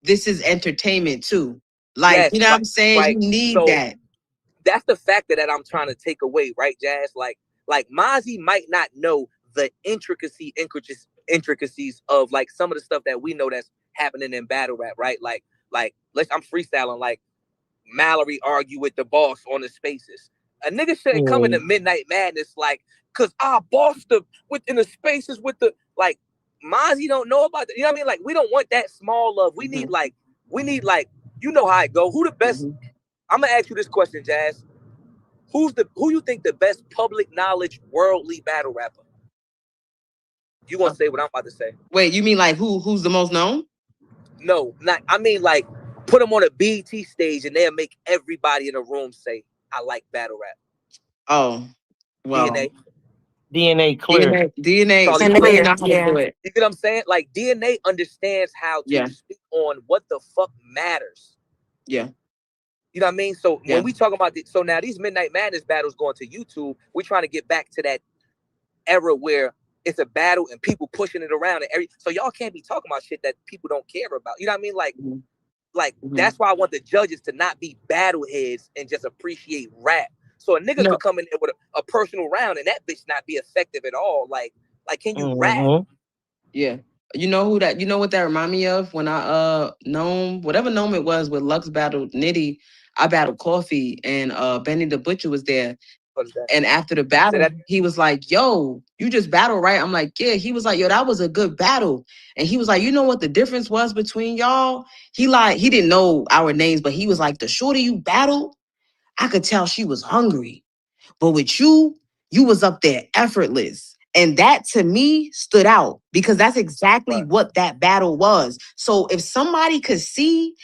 this is entertainment too. Like, yes, you know what I'm saying? Right. You need that. That's the factor that I'm trying to take away, right, Jazz? Like Mozzie might not know the intricacies of like some of the stuff that we know that's happening in battle rap, right? Like I'm freestyling like Mallory argue with the boss on the spaces. A nigga shouldn't come into Midnight Madness like, cause I bossed within the spaces with the like Mozzie don't know about that. You know what I mean? Like we don't want that small love. We need like you know how it go. Who the best? I'm gonna ask you this question, Jazz. Who you think the best public knowledge worldly battle rapper? You gonna say what I'm about to say? Wait, you mean like who's the most known? No, not. I mean like put them on a BET stage and they'll make everybody in the room say, "I like battle rap." Oh, well. DNA clear. DNA clear. Know how to do it. You get what I'm saying? Like DNA understands how to speak on what the fuck matters. Yeah. You know what I mean? So when we talk about so now these Midnight Madness battles going to YouTube, we're trying to get back to that era where it's a battle and people pushing it around and so y'all can't be talking about shit that people don't care about. You know what I mean? Like that's why I want the judges to not be battle heads and just appreciate rap. So a nigga could come in there with a personal round and that bitch not be effective at all. Like can you rap? Yeah. You know what that remind me of? When I whatever Gnome it was with Lux battled Nitty, I battled Coffee and Benny the Butcher was there. And after the battle, he was like, "Yo, you just battled, right?" I'm like, "Yeah." He was like, "Yo, that was a good battle." And he was like, "You know what the difference was between y'all?" He didn't know our names, but he was like, "The shorter you battled, I could tell she was hungry. But with you was up there effortless." And that to me stood out because that's exactly what that battle was. So if somebody could see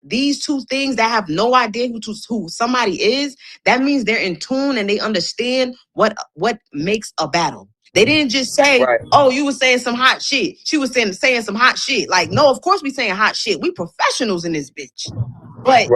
these two things that have no idea who somebody is, that means they're in tune and they understand what makes a battle. They didn't just say, "Oh, you were saying some hot shit." She was saying some hot shit. Like, no, of course we saying hot shit. We professionals in this bitch. But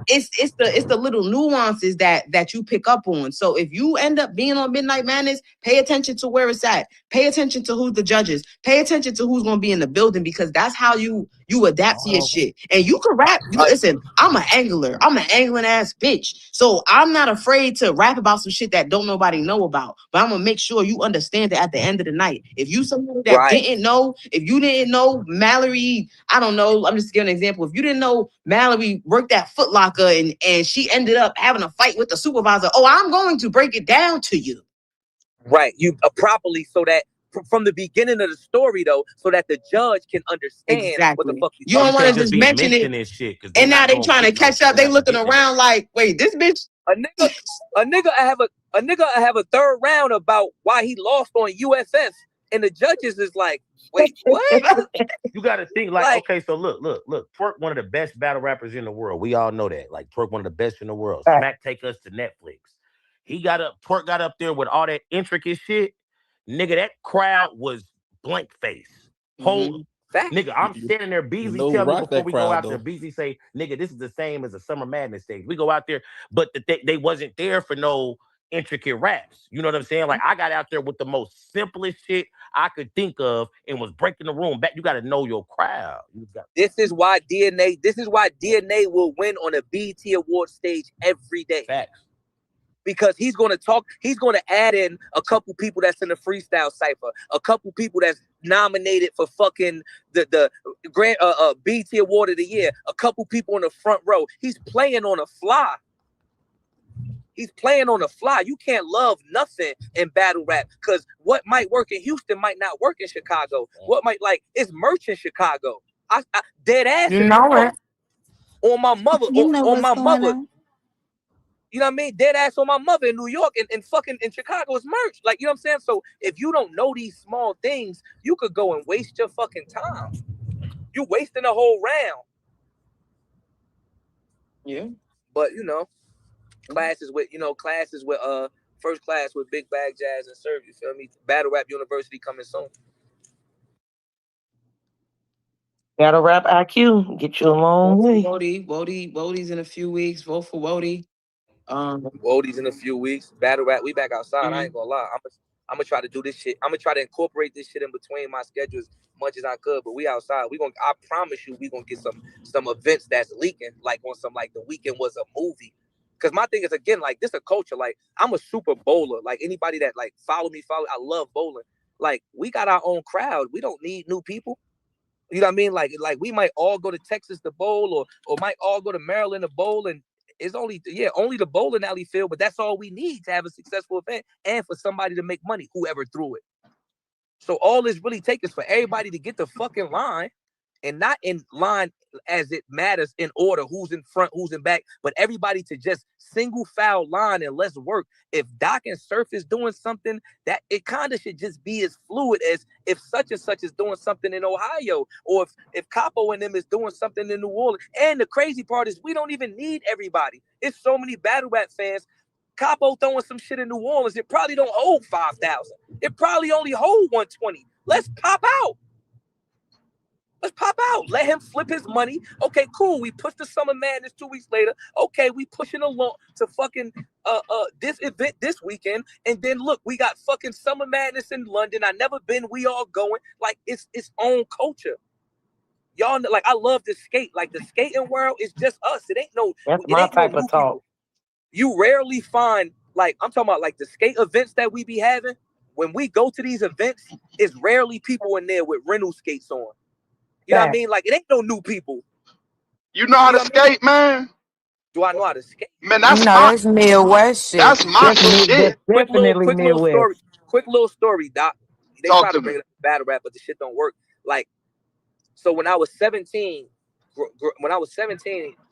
it's the little nuances that you pick up on. So if you end up being on Midnight Madness, pay attention to where it's at. Pay attention to who's the judges. Pay attention to who's going to be in the building because that's how you adapt to your shit. And you can rap. Listen, I'm an angler. I'm an angling ass bitch. So I'm not afraid to rap about some shit that don't nobody know about. But I'm gonna make sure you understand that at the end of the night. If you somebody that didn't know, if you didn't know Mallory, I don't know. I'm just giving an example. If you didn't know Mallory worked at Foot Locker and she ended up having a fight with the supervisor, I'm going to break it down to you. Right. You properly so that from the beginning of the story though, so that the judge can understand what the fuck you don't want to just mention it. Shit, and now they trying to catch up. They looking around like, wait, this bitch. A nigga have a third round about why he lost on UFF, and the judges is like, wait, what? You got to think like, okay, so look. Twerk, one of the best battle rappers in the world. We all know that. Like Twerk, one of the best in the world. Smack take us to Netflix. Twerk got up there with all that intricate shit. Nigga, that crowd was blank face. Nigga, I'm standing there. Beasley tell me before we go out there. Beasley say, nigga, this is the same as a Summer Madness stage. We go out there, but they wasn't there for no intricate raps. You know what I'm saying? Like I got out there with the most simplest shit I could think of and was breaking the room back. You got to know your crowd. This is why DNA will win on a BET Award stage every day. Facts. Because he's going to add in a couple people that's in the freestyle cipher, a couple people that's nominated for fucking the Grand BET Award of the Year, a couple people in the front row. He's playing on the fly. You can't love nothing in battle rap because what might work in Houston might not work in Chicago. What might it's merch in Chicago. I dead ass. You know it. On my mother. You know on my mother. On. You know what I mean? Dead ass on my mother in New York and fucking in Chicago is merch. Like, you know what I'm saying? So if you don't know these small things, you could go and waste your fucking time. You wasting a whole round. Yeah. But classes with First Class with Big Bag Jazz and Serve, you feel me? Battle Rap University coming soon. Battle Rap IQ, get you a long way. Wodie's in a few weeks. Vote for Wodie. Wodie's in a few weeks. Battle Rap, we back outside. I ain't gonna lie. I'm gonna try to do this shit. I'm gonna try to incorporate this shit in between my schedule as much as I could. But we outside. I promise you, we gonna get some events that's leaking, like on some like the weekend was a movie. Cause my thing is again, like this a culture. Like I'm a super bowler. Like anybody that like follow me. I love bowling. Like we got our own crowd. We don't need new people. You know what I mean? Like we might all go to Texas to bowl, or might all go to Maryland to bowl, and it's only the bowling alley field, but that's all we need to have a successful event and for somebody to make money, whoever threw it. So all this really takes is for everybody to get the fucking line, and not in line as it matters in order, who's in front, who's in back, but everybody to just single file line and let's work. If Doc and Surf is doing something, that it kind of should just be as fluid as if such and such is doing something in Ohio, or if Capo and them is doing something in New Orleans. And the crazy part is we don't even need everybody. It's so many battle rap fans. Capo throwing some shit in New Orleans, it probably don't hold 5,000. It probably only hold 120. Let's pop out. Let him flip his money. Okay, cool. We push the Summer Madness 2 weeks later. Okay, we pushing along to fucking this event this weekend. And then look, we got fucking Summer Madness in London. I never been. We all going. Like it's its own culture. Y'all like I love to skate. Like the skating world is just us. It ain't no. That's my type of talk. People. You rarely find like I'm talking about like the skate events that we be having. When we go to these events, it's rarely people in there with rental skates on. You know what I mean? Like, it ain't no new people. You know how to skate, man? Do I know how to skate? Man, that's that's Midwest shit. That's my shit. Quick little story, Doc. They try to bring it up battle rap, but the shit don't work. Like, so when I was 17,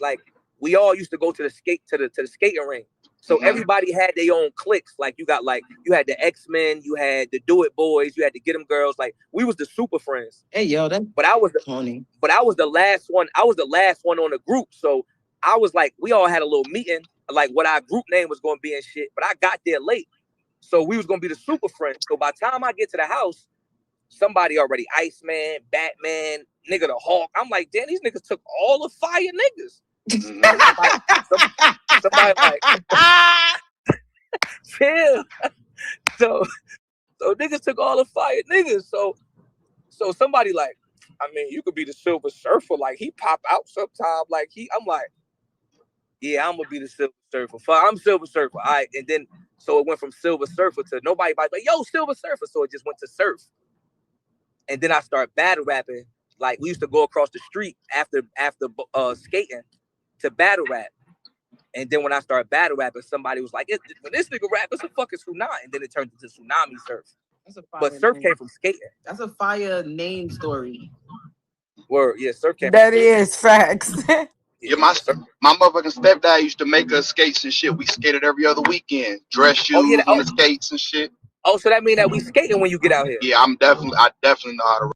like we all used to go to the skating ring. So everybody had their own cliques. Like you had the X-Men, you had the Do It Boys, you had the Get 'Em Girls. Like we was the super friends. Hey yo, that's funny. But I was the last one. I was the last one on the group. So I was like, we all had a little meeting, like what our group name was gonna be and shit. But I got there late. So we was gonna be the super friends. So by the time I get to the house, somebody already Iceman, Batman, nigga the Hawk. I'm like, damn, these niggas took all the fire niggas. Somebody like, chill. So niggas took all the fire niggas. So somebody like, I mean, you could be the Silver Surfer. Like he pop out sometime. Like I'm like, yeah, I'm gonna be the Silver Surfer. I'm Silver Surfer. All right, and then so it went from Silver Surfer to nobody like, yo, Silver Surfer. So it just went to Surf. And then I started battle rapping. Like we used to go across the street after skating to battle rap. And then when I started battle rapping, somebody was like, when this nigga rap, it's a fucking tsunami. And then it turned into Tsunami Surf. But Surf came from skating. That's a fire name story. Word, yeah, Surf came That is facts. Yeah, my motherfucking stepdad used to make us skates and shit. We skated every other weekend. Dress shoes on the skates and shit. Oh, so that mean that we skating when you get out here? Yeah, I definitely know how to